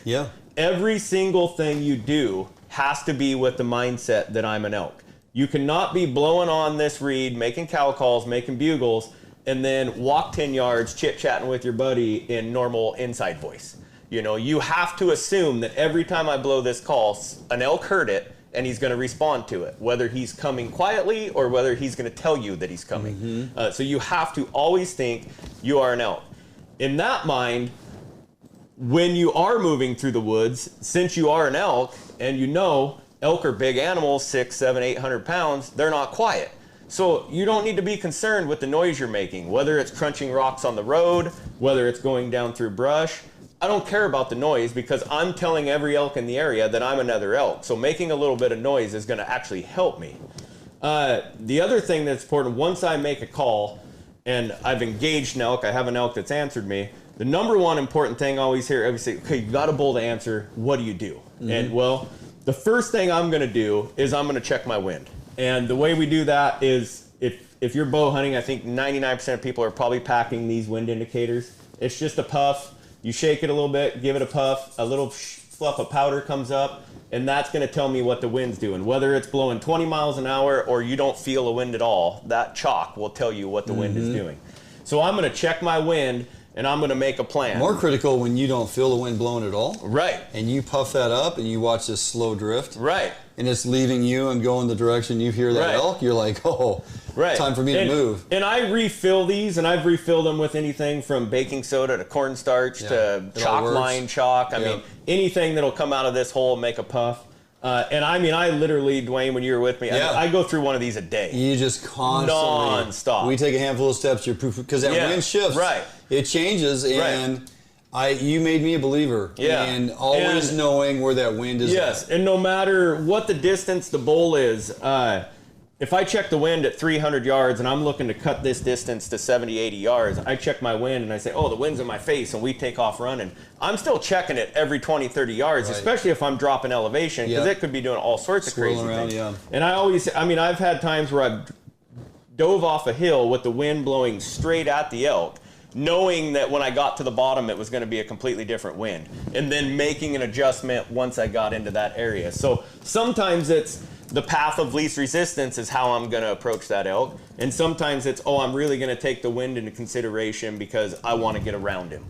[SPEAKER 6] Every single thing you do has to be with the mindset that I'm an elk. You cannot be blowing on this reed, making cow calls, making bugles, and then walk 10 yards chit-chatting with your buddy in normal inside voice. You know, you have to assume that every time I blow this call, an elk heard it, and he's going to respond to it, whether he's coming quietly or whether he's going to tell you that he's coming. So you have to always think you are an elk. In that mind, when you are moving through the woods, since you are an elk, and you know elk are big animals, 600, 700, 800 pounds, they're not quiet. So you don't need to be concerned with the noise you're making, whether it's crunching rocks on the road, whether it's going down through brush. I don't care about the noise because I'm telling every elk in the area that I'm another elk. So making a little bit of noise is going to actually help me. The other thing that's important, once I make a call and I've engaged an elk, I have an elk that's answered me, the number one important thing I always hear, say, okay, you got a bull to answer, what do you do? And well, the first thing I'm going to do is I'm going to check my wind. And the way we do that is if you're bow hunting, I think 99% of people are probably packing these wind indicators. It's just a puff. You shake it a little bit, give it a puff, a little fluff of powder comes up, and that's going to tell me what the wind's doing. Whether it's blowing 20 miles an hour or you don't feel a wind at all, that chalk will tell you what the wind is doing. So I'm going to check my wind, and I'm going to make a plan.
[SPEAKER 1] More critical when you don't feel the wind blowing at all.
[SPEAKER 6] Right.
[SPEAKER 1] And you puff that up and you watch this slow drift.
[SPEAKER 6] Right.
[SPEAKER 1] And it's leaving you and going the direction you hear that elk, you're like, oh, time for me to move.
[SPEAKER 6] And I refill these, and I've refilled them with anything from baking soda to cornstarch to chalk line chalk. I mean, anything that'll come out of this hole and make a puff. And I mean, I literally, Dwayne, when you were with me, I go through one of these a day.
[SPEAKER 1] You just constantly.
[SPEAKER 6] Non-stop.
[SPEAKER 1] We take a handful of steps, you're proof, because that wind shifts.
[SPEAKER 6] Right.
[SPEAKER 1] It changes, and you made me a believer in always knowing where that wind is at.
[SPEAKER 6] And no matter what the distance the bull is, if I check the wind at 300 yards and I'm looking to cut this distance to 70, 80 yards, I check my wind and I say, oh, the wind's in my face, and we take off running. I'm still checking it every 20, 30 yards, especially if I'm dropping elevation, because it could be doing all sorts of crazy things. And I've had times where I've dove off a hill with the wind blowing straight at the elk, knowing that when I got to the bottom it was going to be a completely different wind, and then making an adjustment once I got into that area. So sometimes it's the path of least resistance is how I'm going to approach that elk, and sometimes it's, oh, I'm really going to take the wind into consideration because I want to get around him.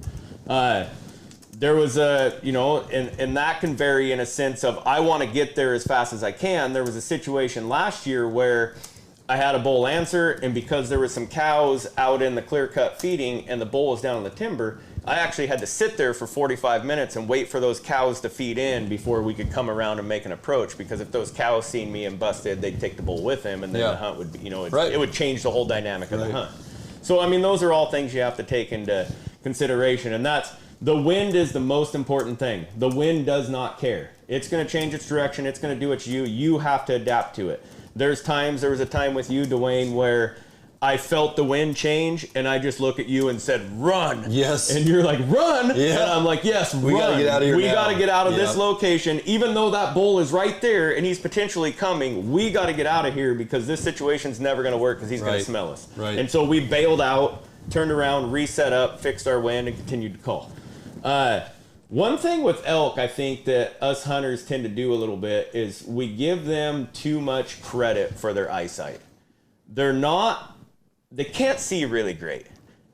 [SPEAKER 6] There was a, and that can vary in a sense of I want to get there as fast as I can. There was a situation last year where I had a bull answer, and because there were some cows out in the clear cut feeding and the bull was down in the timber, I actually had to sit there for 45 minutes and wait for those cows to feed in before we could come around and make an approach, because if those cows seen me and busted, they'd take the bull with them, and then the hunt would be, it would change the whole dynamic of the hunt. So, I mean, those are all things you have to take into consideration, and the wind is the most important thing. The wind does not care. It's going to change its direction. It's going to do what you have to adapt to it. There was a time with you, Dwayne, where I felt the wind change, and I just look at you and said, run.
[SPEAKER 1] Yes.
[SPEAKER 6] And you're like, run? Yeah. And I'm like, yes,
[SPEAKER 1] we
[SPEAKER 6] run.
[SPEAKER 1] Gotta get out of here
[SPEAKER 6] we got to get out of this location. Even though that bull is right there and he's potentially coming, we got to get out of here because this situation's never going to work because he's going to smell us.
[SPEAKER 1] Right.
[SPEAKER 6] And so we bailed out, turned around, reset up, fixed our wind, and continued to call. One thing with elk, I think that us hunters tend to do a little bit is we give them too much credit for their eyesight. They can't see really great.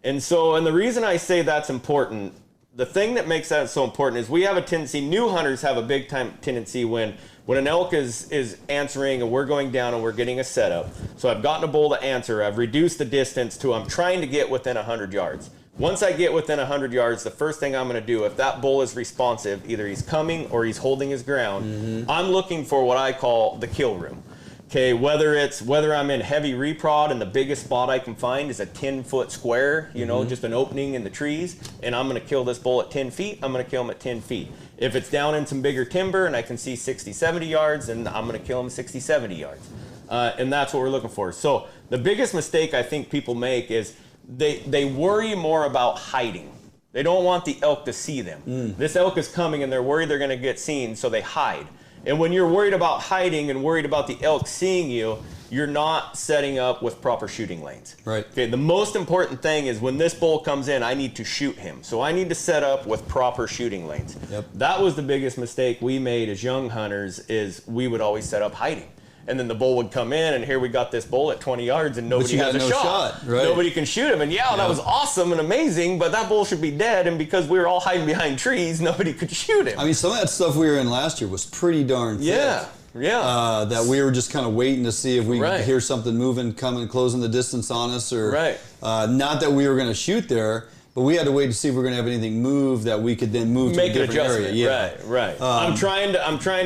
[SPEAKER 6] And the reason I say that's important, the thing that makes that so important is we have a tendency, new hunters have a big time tendency when an elk is answering and we're going down and we're getting a setup. So I've gotten a bull to answer, I've reduced the distance to I'm trying to get within 100 yards. Once I get within 100 yards, the first thing I'm going to do, if that bull is responsive, either he's coming or he's holding his ground, I'm looking for what I call the kill room. Okay, whether I'm in heavy reprod and the biggest spot I can find is a 10-foot square, just an opening in the trees, and I'm going to kill this bull at 10 feet, I'm going to kill him at 10 feet. If it's down in some bigger timber and I can see 60, 70 yards, then I'm going to kill him 60, 70 yards. And that's what we're looking for. So the biggest mistake I think people make is they worry more about hiding. They don't want the elk to see them. This elk is coming and they're worried they're going to get seen, so they hide. And when you're worried about hiding and worried about the elk seeing you, you're not setting up with proper shooting lanes.
[SPEAKER 1] Right.
[SPEAKER 6] Okay, the most important thing is when this bull comes in, I need to shoot him. So I need to set up with proper shooting lanes.
[SPEAKER 1] Yep.
[SPEAKER 6] That was the biggest mistake we made as young hunters, is we would always set up hiding. And then the bull would come in, and here we got this bull at 20 yards, and nobody has a shot.
[SPEAKER 1] Right.
[SPEAKER 6] Nobody can shoot him. And that was awesome and amazing, but that bull should be dead. And because we were all hiding behind trees, nobody could shoot him.
[SPEAKER 1] I mean, some of that stuff we were in last year was pretty darn thick.
[SPEAKER 6] Yeah.
[SPEAKER 1] that we were just kind of waiting to see if we could hear something moving, coming, closing the distance on us, or not that we were going to shoot there, but we had to wait to see if we were going to have anything move that we could then move to a different area.
[SPEAKER 6] Right. I'm trying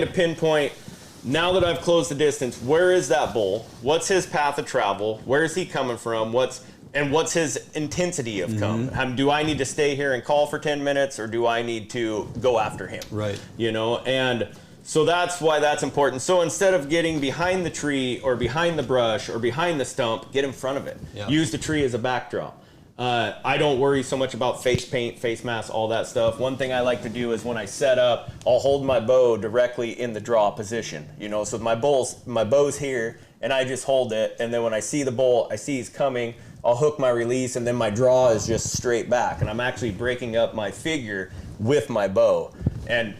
[SPEAKER 6] to pinpoint. Now that I've closed the distance, where is that bull? What's his path of travel? Where is he coming from? What's his intensity of come? Do I need to stay here and call for 10 minutes, or do I need to go after him?
[SPEAKER 1] Right.
[SPEAKER 6] And so that's why that's important. So instead of getting behind the tree or behind the brush or behind the stump, get in front of it. Yeah. Use the tree as a backdrop. I don't worry so much about face paint, face mask, all that stuff. One thing I like to do is when I set up, I'll hold my bow directly in the draw position. So my bow's here, and I just hold it. And then when I see the bull, I see he's coming, I'll hook my release, and then my draw is just straight back. And I'm actually breaking up my figure with my bow. And,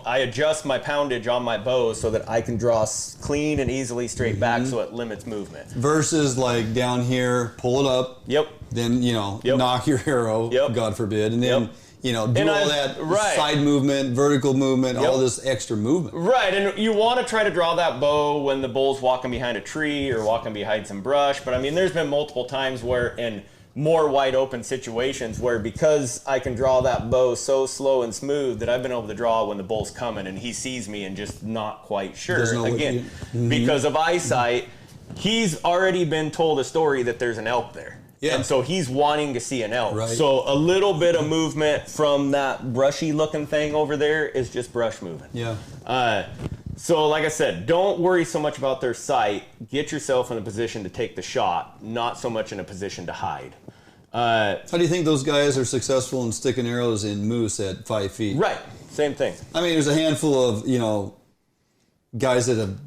[SPEAKER 6] I adjust my poundage on my bow so that I can draw clean and easily straight back, so it limits movement.
[SPEAKER 1] Versus like down here, pull it up.
[SPEAKER 6] Yep.
[SPEAKER 1] Then, knock your arrow, God forbid. And then, do all that side movement, vertical movement, all this extra movement.
[SPEAKER 6] Right. And you want to try to draw that bow when the bull's walking behind a tree or walking behind some brush. But, there's been multiple times where in more wide open situations where, because I can draw that bow so slow and smooth, that I've been able to draw when the bull's coming and he sees me and just not quite sure. Again, because of eyesight, he's already been told a story that there's an elk there. Yeah. And so he's wanting to see an elk. Right. So a little bit of movement from that brushy looking thing over there is just brush moving.
[SPEAKER 1] Yeah.
[SPEAKER 6] So like I said, don't worry so much about their sight. Get yourself in a position to take the shot, not so much in a position to hide.
[SPEAKER 1] How do you think those guys are successful in sticking arrows in moose at 5 feet?
[SPEAKER 6] Right. Same thing.
[SPEAKER 1] There's a handful of, guys that have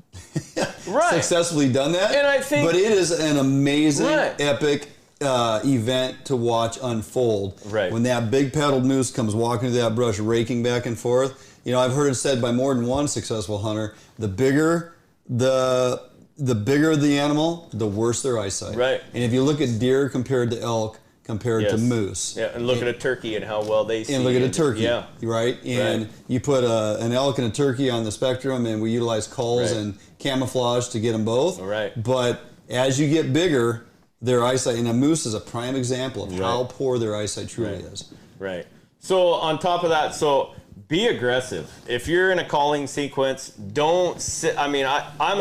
[SPEAKER 1] successfully done that.
[SPEAKER 6] And I think,
[SPEAKER 1] but it is an amazing, epic event to watch unfold.
[SPEAKER 6] Right.
[SPEAKER 1] When that big paddled moose comes walking through that brush, raking back and forth. I've heard it said by more than one successful hunter, the bigger the animal, the worse their eyesight.
[SPEAKER 6] Right.
[SPEAKER 1] And if you look at deer compared to elk, compared to moose.
[SPEAKER 6] Yeah, and look at a turkey and how well they see.
[SPEAKER 1] And look at a turkey, right? And you put an elk and a turkey on the spectrum, and we utilize culls and camouflage to get them both.
[SPEAKER 6] Right.
[SPEAKER 1] But as you get bigger, their eyesight, and a moose is a prime example of how poor their eyesight truly is.
[SPEAKER 6] Right. So on top of that, be aggressive. If you're in a calling sequence, don't sit. I'm the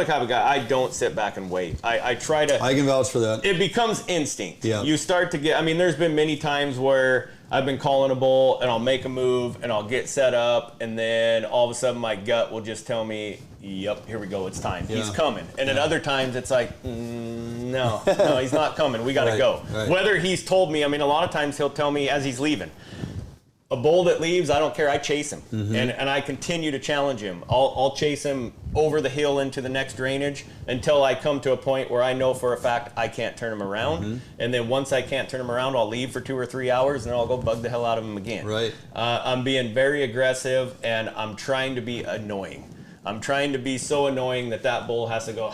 [SPEAKER 6] type of guy, I don't sit back and wait. I try to.
[SPEAKER 1] I can vouch for that.
[SPEAKER 6] It becomes instinct.
[SPEAKER 1] Yeah.
[SPEAKER 6] You start to get, there's been many times where I've been calling a bull and I'll make a move and I'll get set up, and then all of a sudden my gut will just tell me, yep, here we go, it's time. He's coming. And at other times it's like, no, he's not coming. We got to go.
[SPEAKER 1] Right.
[SPEAKER 6] Whether he's told me, a lot of times he'll tell me as he's leaving. A bull that leaves, I don't care. I chase him, and I continue to challenge him. I'll chase him over the hill into the next drainage until I come to a point where I know for a fact I can't turn him around. And then once I can't turn him around, I'll leave for 2 or 3 hours, and then I'll go bug the hell out of him again.
[SPEAKER 1] Right.
[SPEAKER 6] I'm being very aggressive, and I'm trying to be annoying. I'm trying to be so annoying that bull has to go,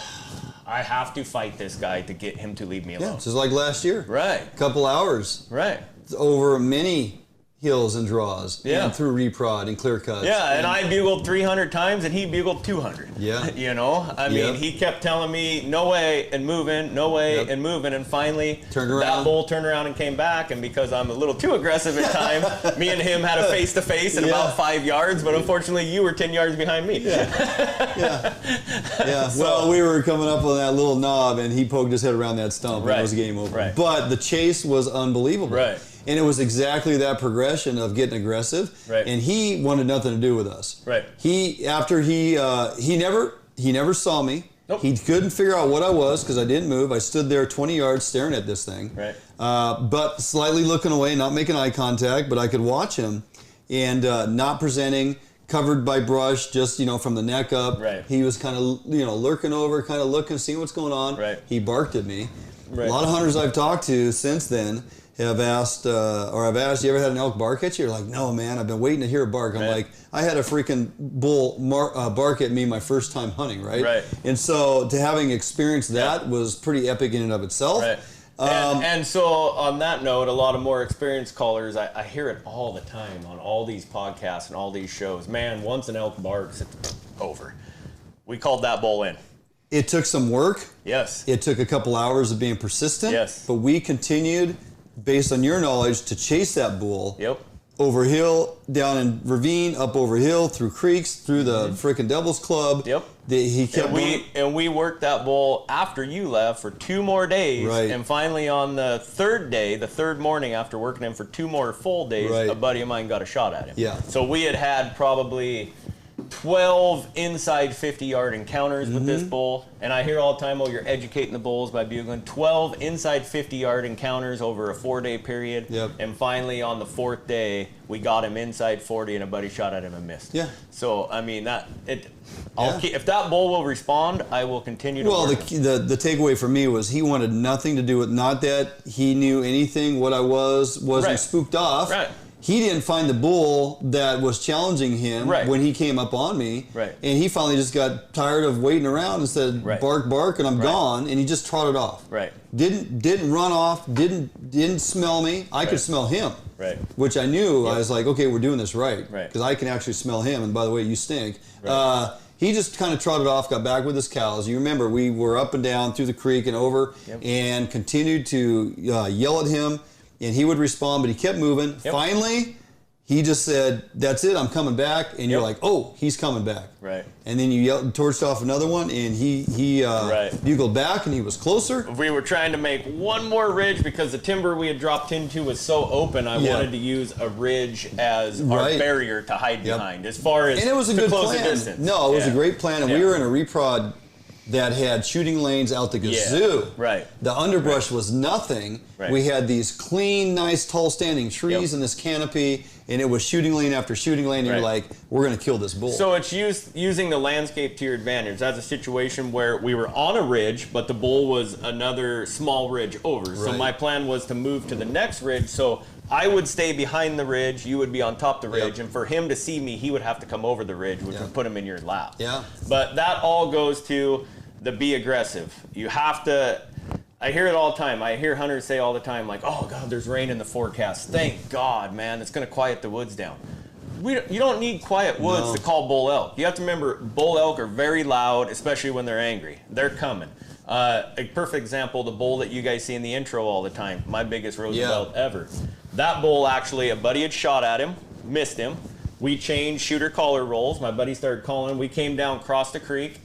[SPEAKER 6] I have to fight this guy to get him to leave me alone.
[SPEAKER 1] Yeah, just like last year.
[SPEAKER 6] Right.
[SPEAKER 1] A couple hours.
[SPEAKER 6] Right.
[SPEAKER 1] Over many hills and draws, and through reprod and clear cuts.
[SPEAKER 6] Yeah, and I bugled 300 times and he bugled 200.
[SPEAKER 1] Yeah.
[SPEAKER 6] He kept telling me, no way, and moving, no way, and moving, and finally that bull turned around and came back, and because I'm a little too aggressive at times, me and him had a face-to-face at about 5 yards, but unfortunately you were 10 yards behind me.
[SPEAKER 1] Well, we were coming up on that little knob and he poked his head around that stump and it was game over.
[SPEAKER 6] Right.
[SPEAKER 1] But the chase was unbelievable.
[SPEAKER 6] Right.
[SPEAKER 1] And it was exactly that progression of getting aggressive.
[SPEAKER 6] Right.
[SPEAKER 1] And he wanted nothing to do with us.
[SPEAKER 6] Right.
[SPEAKER 1] He never saw me.
[SPEAKER 6] Nope.
[SPEAKER 1] He couldn't figure out what I was because I didn't move. I stood there 20 yards staring at this thing.
[SPEAKER 6] Right.
[SPEAKER 1] But slightly looking away, not making eye contact, but I could watch him and not presenting, covered by brush, just, from the neck up.
[SPEAKER 6] Right.
[SPEAKER 1] He was kind of, lurking over, kind of looking, seeing what's going on.
[SPEAKER 6] Right.
[SPEAKER 1] He barked at me.
[SPEAKER 6] Right.
[SPEAKER 1] A lot of hunters I've talked to since then have asked, you ever had an elk bark at you? You're like, no, man, I've been waiting to hear a bark. I'm like, I had a freaking bull bark at me my first time hunting, right?
[SPEAKER 6] Right.
[SPEAKER 1] And so to having experienced that was pretty epic in and of itself.
[SPEAKER 6] Right. And so on that note, a lot of more experienced callers, I hear it all the time on all these podcasts and all these shows. Man, once an elk barks, it's over. We called that bull in.
[SPEAKER 1] It took some work.
[SPEAKER 6] Yes.
[SPEAKER 1] It took a couple hours of being persistent.
[SPEAKER 6] Yes.
[SPEAKER 1] But we continued, based on your knowledge, to chase that bull.
[SPEAKER 6] Yep.
[SPEAKER 1] Over hill, down in ravine, up over hill, through creeks, through the frickin' Devil's Club.
[SPEAKER 6] Yep.
[SPEAKER 1] He kept
[SPEAKER 6] and we worked that bull after you left for 2 more days.
[SPEAKER 1] Right.
[SPEAKER 6] And finally on the third day, the third morning after working him for 2 more full days,
[SPEAKER 1] Right.
[SPEAKER 6] a buddy of mine got a shot at him.
[SPEAKER 1] Yeah.
[SPEAKER 6] So we had probably 12 inside 50-yard encounters with this bull. And I hear all the time, oh, you're educating the bulls by bugling. 12 inside 50-yard encounters over a 4-day period.
[SPEAKER 1] Yep.
[SPEAKER 6] And finally, on the 4th day, we got him inside 40, and a buddy shot at him and missed.
[SPEAKER 1] Yeah.
[SPEAKER 6] So, I mean, if that bull will respond, I will continue to work him.
[SPEAKER 1] The takeaway for me was he wanted nothing to do with, not that he knew anything, what I wasn't
[SPEAKER 6] Right.
[SPEAKER 1] spooked off.
[SPEAKER 6] Right.
[SPEAKER 1] He didn't find the bull that was challenging him
[SPEAKER 6] Right.
[SPEAKER 1] when he came up on me.
[SPEAKER 6] Right.
[SPEAKER 1] And he finally just got tired of waiting around and said,
[SPEAKER 6] Right.
[SPEAKER 1] bark, bark, and I'm
[SPEAKER 6] Right.
[SPEAKER 1] gone. And he just trotted off.
[SPEAKER 6] Right.
[SPEAKER 1] Didn't run off, didn't smell me. I could smell him.
[SPEAKER 6] Right.
[SPEAKER 1] Which I knew. I was like, okay, we're doing this right.
[SPEAKER 6] Right.
[SPEAKER 1] Because I can actually smell him. And by the way, you stink. Right. He just kind of trotted off, got back with his cows. You remember, we were up and down through the creek and over and continued to yell at him. And he would respond, but he kept moving.
[SPEAKER 6] Yep.
[SPEAKER 1] Finally, he just said, that's it, I'm coming back. And you're like, oh, he's coming back.
[SPEAKER 6] Right.
[SPEAKER 1] And then you torched off another one, and he bugled back, and he was closer.
[SPEAKER 6] We were trying to make one more ridge because the timber we had dropped into was so open. I wanted to use a ridge as our barrier to hide behind, as far as
[SPEAKER 1] and it was a
[SPEAKER 6] to
[SPEAKER 1] good
[SPEAKER 6] close
[SPEAKER 1] plan.
[SPEAKER 6] the distance.
[SPEAKER 1] No, it was a great plan, and we were in a reprod that had shooting lanes out the gazoo.
[SPEAKER 6] Right.
[SPEAKER 1] The underbrush was nothing.
[SPEAKER 6] Right.
[SPEAKER 1] We had these clean, nice, tall standing trees in this canopy, and it was shooting lane after shooting lane, and you're like, we're going to kill this bull.
[SPEAKER 6] So it's using the landscape to your advantage. That's a situation where we were on a ridge, but the bull was another small ridge over. So my plan was to move to the next ridge, so I would stay behind the ridge, you would be on top of the ridge, and for him to see me, he would have to come over the ridge, which would put him in your lap.
[SPEAKER 1] Yeah.
[SPEAKER 6] But that all goes to the be aggressive. You have to, I hear it all the time. I hear hunters say all the time, like, oh God, there's rain in the forecast. Thank God, man, it's gonna quiet the woods down. You don't need quiet woods to call bull elk. You have to remember, bull elk are very loud, especially when they're angry. They're coming. A perfect example, the bull that you guys see in the intro all the time, my biggest Roosevelt ever. That bull actually, a buddy had shot at him, missed him. We changed shooter-caller roles. My buddy started calling. We came down, crossed the creek.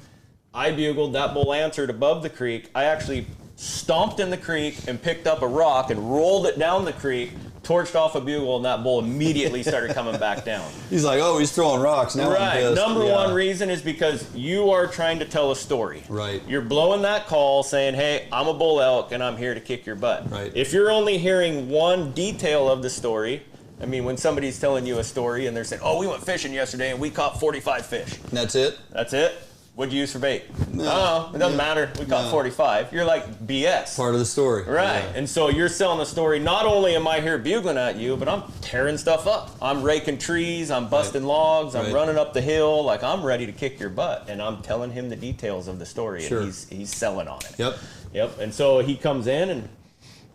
[SPEAKER 6] I bugled, that bull answered above the creek. I actually stomped in the creek and picked up a rock and rolled it down the creek, torched off a bugle, and that bull immediately started coming back down.
[SPEAKER 1] He's like, oh, he's throwing rocks now.
[SPEAKER 6] Right. Number one reason is because you are trying to tell a story.
[SPEAKER 1] Right.
[SPEAKER 6] You're blowing that call saying, hey, I'm a bull elk and I'm here to kick your butt.
[SPEAKER 1] Right.
[SPEAKER 6] If you're only hearing one detail of the story, I mean, when somebody's telling you a story and they're saying, oh, we went fishing yesterday and we caught 45 fish.
[SPEAKER 1] And that's it?
[SPEAKER 6] That's it? What'd you use for bait? No, it doesn't matter. We caught 45. You're like, BS.
[SPEAKER 1] Part of the story.
[SPEAKER 6] Right. Yeah. And so you're selling the story. Not only am I here bugling at you, but I'm tearing stuff up. I'm raking trees. I'm busting logs. I'm running up the hill. Like, I'm ready to kick your butt. And I'm telling him the details of the story. And he's selling on it. Yep. And so he comes in and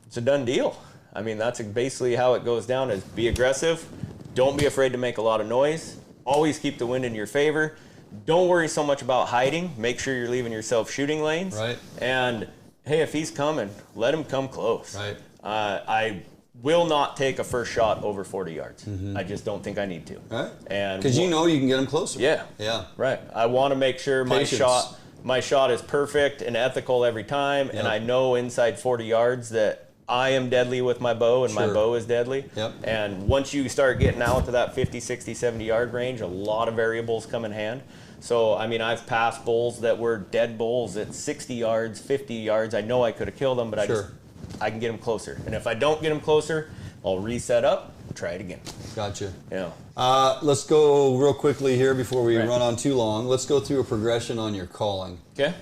[SPEAKER 6] it's a done deal. I mean, that's basically how it goes down, is be aggressive. Don't be afraid to make a lot of noise. Always keep the wind in your favor. Don't worry so much about hiding. Make sure you're leaving yourself shooting lanes.
[SPEAKER 1] Right.
[SPEAKER 6] And hey, if he's coming, let him come close.
[SPEAKER 1] Right.
[SPEAKER 6] I will not take a first shot over 40 yards. I just don't think I need to.
[SPEAKER 1] Right.
[SPEAKER 6] And
[SPEAKER 1] because you know you can get him closer.
[SPEAKER 6] Yeah.
[SPEAKER 1] Yeah.
[SPEAKER 6] Right. I want to make sure my shot is perfect and ethical every time, and I know inside 40 yards that I am deadly with my bow, and my bow is deadly.
[SPEAKER 1] Yep.
[SPEAKER 6] And once you start getting out to that 50, 60, 70 yard range, a lot of variables come in hand. So, I mean, I've passed bulls that were dead bulls at 60 yards, 50 yards. I know I could have killed them, but I can get them closer. And if I don't get them closer, I'll reset up, try it again.
[SPEAKER 1] Gotcha.
[SPEAKER 6] Yeah.
[SPEAKER 1] Let's go real quickly here before we run on too long. Let's go through a progression on your calling.
[SPEAKER 6] Okay.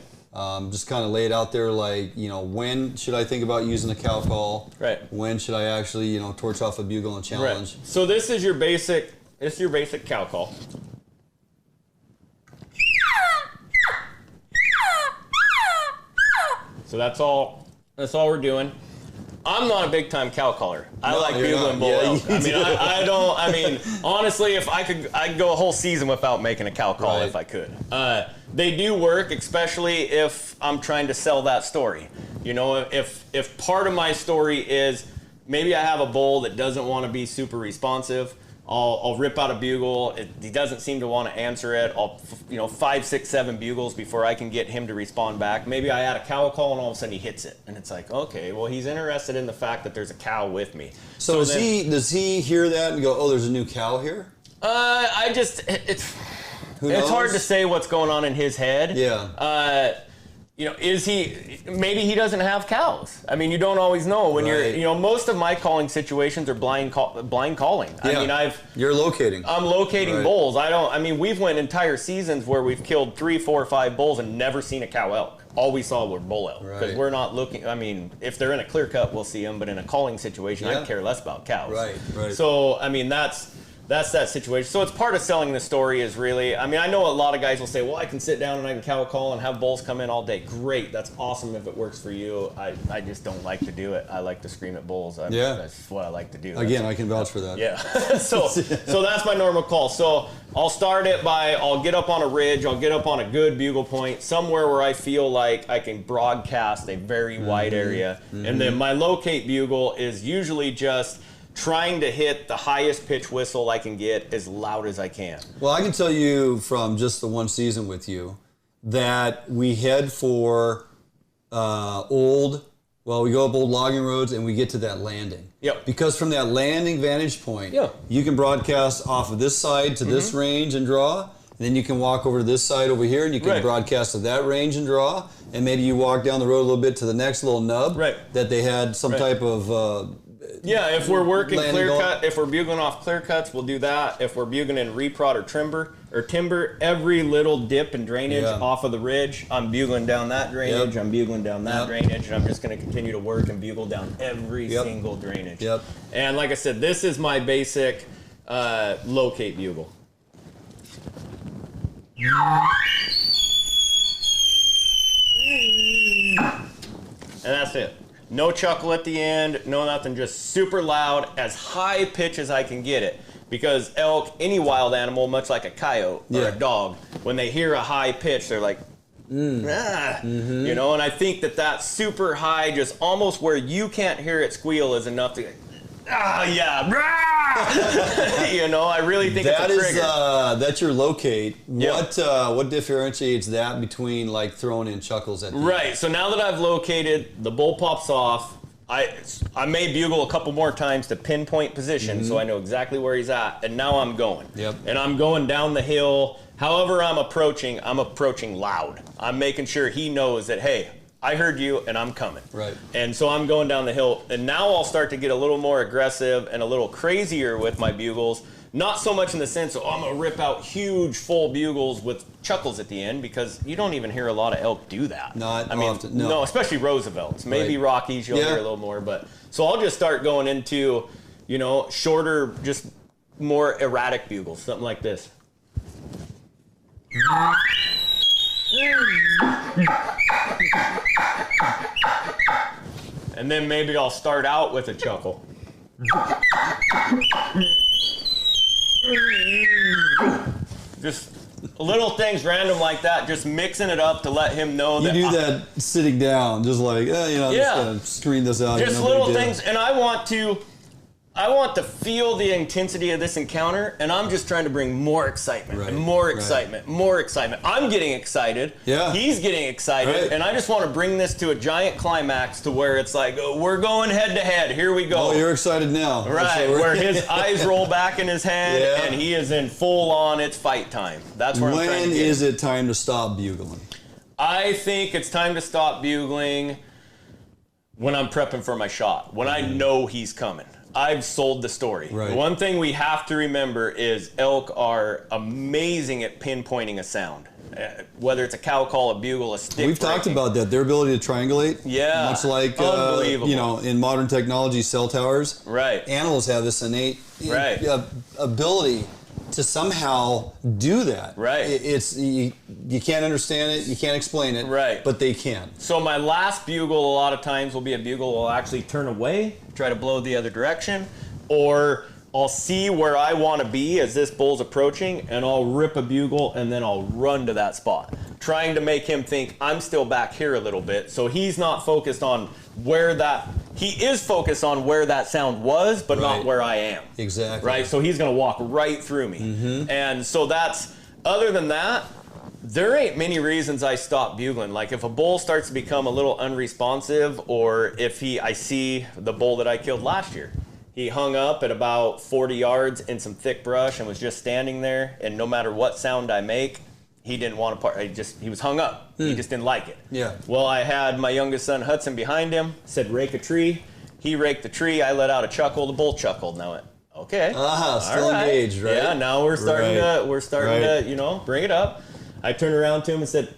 [SPEAKER 1] Just kind of lay it out there, like, you know, when should I think about using a cow call?
[SPEAKER 6] Right.
[SPEAKER 1] When should I actually, you know, torch off a bugle and challenge?
[SPEAKER 6] Right. So this is your basic cow call. So that's all we're doing. I'm not a big time cow caller. I like bugling bull elk. I mean, honestly, if I'd go a whole season without making a cow call if I could.
[SPEAKER 2] they do work, especially if I'm trying to sell that story. You know, if part of my story is maybe I have a bull that doesn't want to be super responsive, I'll rip out a bugle. He doesn't seem to want to answer it. I'll, 5, 6, 7 bugles before I can get him to respond back. Maybe I add a cow call and all of a sudden he hits it. And it's like, okay, well, he's interested in the fact that there's a cow with me.
[SPEAKER 1] So does he hear that and go, oh, there's a new cow here?
[SPEAKER 2] It's hard to say what's going on in his head.
[SPEAKER 1] Yeah.
[SPEAKER 2] Maybe he doesn't have cows. I mean, you don't always know when you're, most of my calling situations are blind calling.
[SPEAKER 1] Yeah.
[SPEAKER 2] I mean,
[SPEAKER 1] you're locating.
[SPEAKER 2] I'm locating bulls. We've went entire seasons where we've killed 3, 4, 5 bulls and never seen a cow elk. All we saw were bull elk because we're not looking. I mean, if they're in a clear cut, we'll see them, but in a calling situation, I care less about cows.
[SPEAKER 1] Right.
[SPEAKER 2] So, I mean, that's that situation. So it's part of selling the story is really, I mean, I know a lot of guys will say, well, I can sit down and I can cow call and have bulls come in all day. Great. That's awesome if it works for you. I just don't like to do it. I like to scream at bulls. That's what I like to do.
[SPEAKER 1] Again, I can vouch for that.
[SPEAKER 2] Yeah. So that's my normal call. So I'll start it by, I'll get up on a ridge. I'll get up on a good bugle point, somewhere where I feel like I can broadcast a very wide area. And then my locate bugle is usually just trying to hit the highest pitch whistle I can get as loud as I can.
[SPEAKER 1] Well, I can tell you from just the one season with you that we head for we go up old logging roads and we get to that landing.
[SPEAKER 2] Yep.
[SPEAKER 1] Because from that landing vantage point, you can broadcast off of this side to this range and draw. And then you can walk over to this side over here and you can broadcast to that range and draw. And maybe you walk down the road a little bit to the next little nub that they had some type of...
[SPEAKER 2] if we're working clear cut, if we're bugling off clear cuts, we'll do that. If we're bugling in reprod or timber, every little dip and drainage off of the ridge, I'm bugling down that drainage, I'm bugling down that drainage, and I'm just going to continue to work and bugle down every single drainage. And like I said, this is my basic locate bugle. And that's it. No chuckle at the end, no nothing, just super loud, as high pitch as I can get it. Because elk, any wild animal, much like a coyote or a dog, when they hear a high pitch, they're like, and I think that super high, just almost where you can't hear it squeal is enough to I really think it's a trigger.
[SPEAKER 1] That's your locate. What differentiates that between like throwing in chuckles at the end?
[SPEAKER 2] So now that I've located, the bull pops off. I may bugle a couple more times to pinpoint position so I know exactly where he's at, and now I'm going. And I'm going down the hill. However I'm approaching loud. I'm making sure he knows that, hey, I heard you and I'm coming. And so I'm going down the hill, and now I'll start to get a little more aggressive and a little crazier with my bugles. Not so much in the sense of, I'm going to rip out huge full bugles with chuckles at the end, because you don't even hear a lot of elk do that.
[SPEAKER 1] Not often. No,
[SPEAKER 2] especially Roosevelts. Maybe Rockies you'll hear a little more. But so I'll just start going into, shorter, just more erratic bugles, something like this. And then maybe I'll start out with a chuckle. Just little things random like that, just mixing it up to let him know that.
[SPEAKER 1] You do that sitting down, just like, I'm just going to screen this out.
[SPEAKER 2] Just little things, and I want to feel the intensity of this encounter, and I'm just trying to bring more excitement, and more excitement, more excitement. I'm getting excited. He's getting excited, and I just want to bring this to a giant climax to where it's like, we're going head to head. Here we go.
[SPEAKER 1] Oh, you're excited now.
[SPEAKER 2] Where his eyes roll back in his head, and he is in full on, it's fight time. That's where I'm trying to get.
[SPEAKER 1] When is it time to stop bugling?
[SPEAKER 2] I think it's time to stop bugling when I'm prepping for my shot, when I know he's coming. I've sold the story. One thing we have to remember is elk are amazing at pinpointing a sound. Whether it's a cow call, a bugle, a stick.
[SPEAKER 1] We've talked about that. Their ability to triangulate. Much like in modern technology, cell towers. Animals have this innate ability to somehow do that. It's you can't understand it, you can't explain it, but they can.
[SPEAKER 2] So my last bugle a lot of times will be a bugle will actually turn away, try to blow the other direction, or I'll see where I want to be as this bull's approaching, and I'll rip a bugle and then I'll run to that spot.
[SPEAKER 6] trying to make him think I'm still back here a little bit. So he's not focused on where that, he is focused on where that sound was, but not where I am.
[SPEAKER 1] Exactly.
[SPEAKER 6] Right? So he's going to walk right through me. And so that's, other than that, there ain't many reasons I stop bugling. Like if a bull starts to become a little unresponsive, or if I see the bull that I killed last year, he hung up at about 40 yards in some thick brush and was just standing there, and no matter what sound I make, he didn't want to part. He was hung up. He just didn't like it.
[SPEAKER 1] Yeah.
[SPEAKER 6] Well, I had my youngest son Hudson behind him, said rake a tree. He raked the tree. I let out a chuckle. The bull chuckled. And I went, okay.
[SPEAKER 1] Still engaged, right?
[SPEAKER 6] Yeah, now we're starting to, bring it up. I turned around to him and said,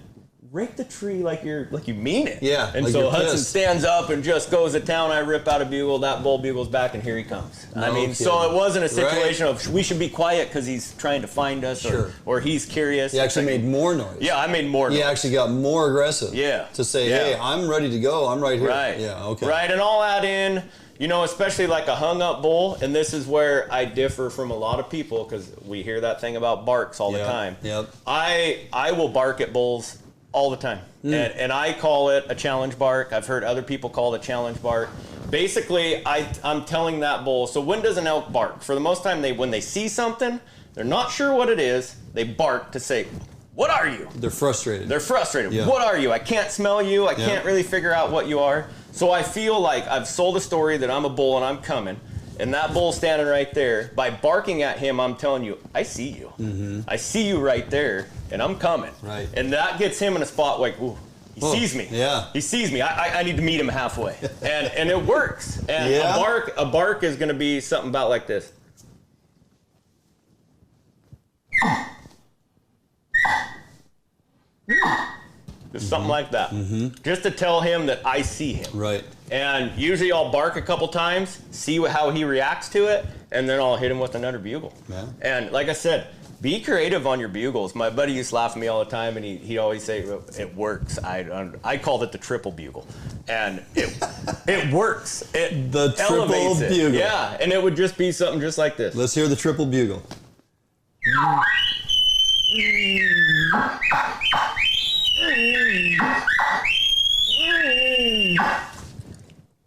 [SPEAKER 6] rake the tree like you mean it.
[SPEAKER 1] Yeah.
[SPEAKER 6] And
[SPEAKER 1] like
[SPEAKER 6] so Hudson
[SPEAKER 1] pissed.
[SPEAKER 6] stands up and just goes to town. I rip out a bugle. That bull bugles back, and here he comes.
[SPEAKER 1] No kidding.
[SPEAKER 6] So it wasn't a situation of we should be quiet because he's trying to find us, or he's curious.
[SPEAKER 1] He actually made more noise.
[SPEAKER 6] Yeah, I made more noise.
[SPEAKER 1] He actually got more aggressive.
[SPEAKER 6] Yeah.
[SPEAKER 1] To say, hey, I'm ready to go. I'm right here.
[SPEAKER 6] Right.
[SPEAKER 1] Yeah. Okay.
[SPEAKER 6] Right, and I'll add in, especially like a hung up bull, and this is where I differ from a lot of people because we hear that thing about barks all the time.
[SPEAKER 1] Yep.
[SPEAKER 6] I will bark at bulls all the time. And I call it a challenge bark. I've heard other people call it a challenge bark. Basically, I'm telling that bull, so when does an elk bark? For the most time, when they see something, they're not sure what it is, they bark to say, what are you?
[SPEAKER 1] They're frustrated.
[SPEAKER 6] Yeah. What are you? I can't smell you. I can't really figure out what you are. So I feel like I've sold a story that I'm a bull and I'm coming. And that bull standing right there, by barking at him, I'm telling you, I see you. I see you right there, and I'm coming.
[SPEAKER 1] Right.
[SPEAKER 6] And that gets him in a spot like, ooh, he sees me.
[SPEAKER 1] Yeah.
[SPEAKER 6] He sees me. I need to meet him halfway. And it works. And a bark is going to be something about like this. Just something like that. Just to tell him that I see him.
[SPEAKER 1] Right.
[SPEAKER 6] And usually I'll bark a couple times, see how he reacts to it, and then I'll hit him with another bugle.
[SPEAKER 1] Yeah.
[SPEAKER 6] And like I said, be creative on your bugles. My buddy used to laugh at me all the time, and he'd always say, it works. I called it the triple bugle. And it works. It
[SPEAKER 1] the triple
[SPEAKER 6] elevates it.
[SPEAKER 1] bugle.
[SPEAKER 6] Yeah, and it would just be something just like this.
[SPEAKER 1] Let's hear the triple bugle.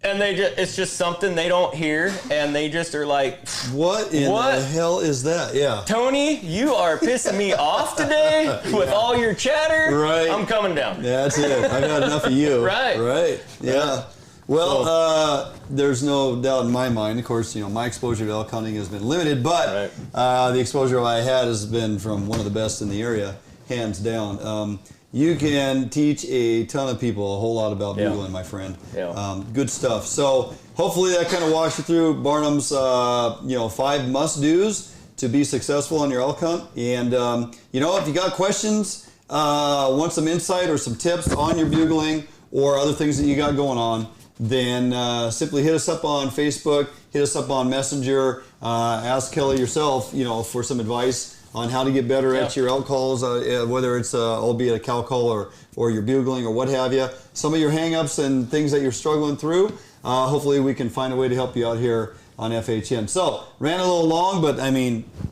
[SPEAKER 6] And it's just something they don't hear, and they just are like,
[SPEAKER 1] what in the hell is that? Yeah.
[SPEAKER 6] Tony, you are pissing me off today with all your chatter.
[SPEAKER 1] Right.
[SPEAKER 6] I'm coming down.
[SPEAKER 1] That's it. I've had enough of you.
[SPEAKER 6] Right.
[SPEAKER 1] Right. Yeah. Well, there's no doubt in my mind. Of course, my exposure to elk hunting has been limited, but the exposure I had has been from one of the best in the area, hands down. You can teach a ton of people a whole lot about bugling, my friend.
[SPEAKER 6] Yeah.
[SPEAKER 1] Good stuff. So hopefully that kind of walks you through Barnum's, 5 must-dos to be successful on your elk hunt. And, if you got questions, want some insight or some tips on your bugling or other things that you got going on, then simply hit us up on Facebook, hit us up on Messenger, ask Kelly yourself, for some advice on how to get better at your elk calls, whether it's albeit a cow call or your bugling or what have you. Some of your hang-ups and things that you're struggling through, hopefully we can find a way to help you out here on FHN. So, ran a little long, but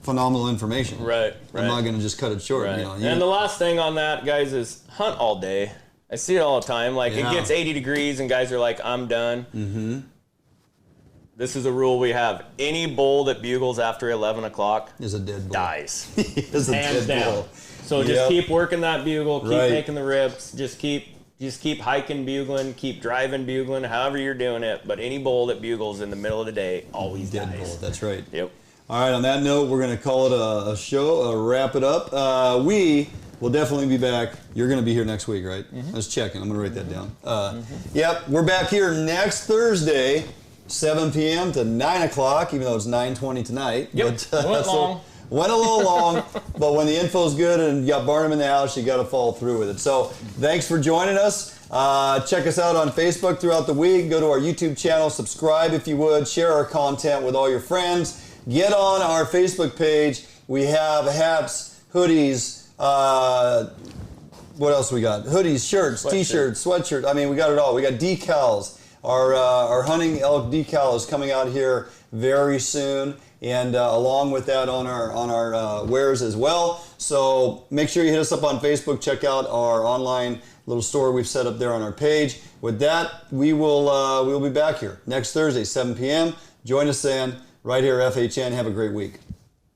[SPEAKER 1] phenomenal information.
[SPEAKER 6] Right.
[SPEAKER 1] I'm not going to just cut it short.
[SPEAKER 6] Right. And the last thing on that, guys, is hunt all day. I see it all the time. Like, it gets 80 degrees and guys are like, I'm done. This is a rule we have. Any bull that bugles after 11 o'clock
[SPEAKER 1] is a dead bull.
[SPEAKER 6] Dies.
[SPEAKER 1] Is a
[SPEAKER 6] Hands
[SPEAKER 1] dead
[SPEAKER 6] down.
[SPEAKER 1] bull.
[SPEAKER 6] So just keep working that bugle, keep making the rips, just keep hiking bugling, keep driving bugling, however you're doing it. But any bull that bugles in the middle of the day always
[SPEAKER 1] dead
[SPEAKER 6] dies.
[SPEAKER 1] bull. That's right.
[SPEAKER 6] Yep.
[SPEAKER 1] All right, on that note, we're going to call it a show, wrap it up. We will definitely be back. You're going to be here next week, right? I was checking. I'm going to write that down. Yep, we're back here next Thursday, 7 p.m. to 9 o'clock, even though it's 9:20 tonight.
[SPEAKER 6] Yep,
[SPEAKER 1] But, went a little long, but when the info's good and you got Barnum in the house, you got to follow through with it. So thanks for joining us. Check us out on Facebook throughout the week. Go to our YouTube channel, subscribe if you would, share our content with all your friends. Get on our Facebook page. We have hats, hoodies, what else we got? Hoodies, shirts, t-shirts, sweatshirts. We got it all. We got decals. Our hunting elk decal is coming out here very soon. and along with that on our wares as well. So make sure you hit us up on Facebook. Check out our online little store we've set up there on our page. With that, we'll be back here next Thursday, 7 p.m. Join us then right here at FHN. Have a great week.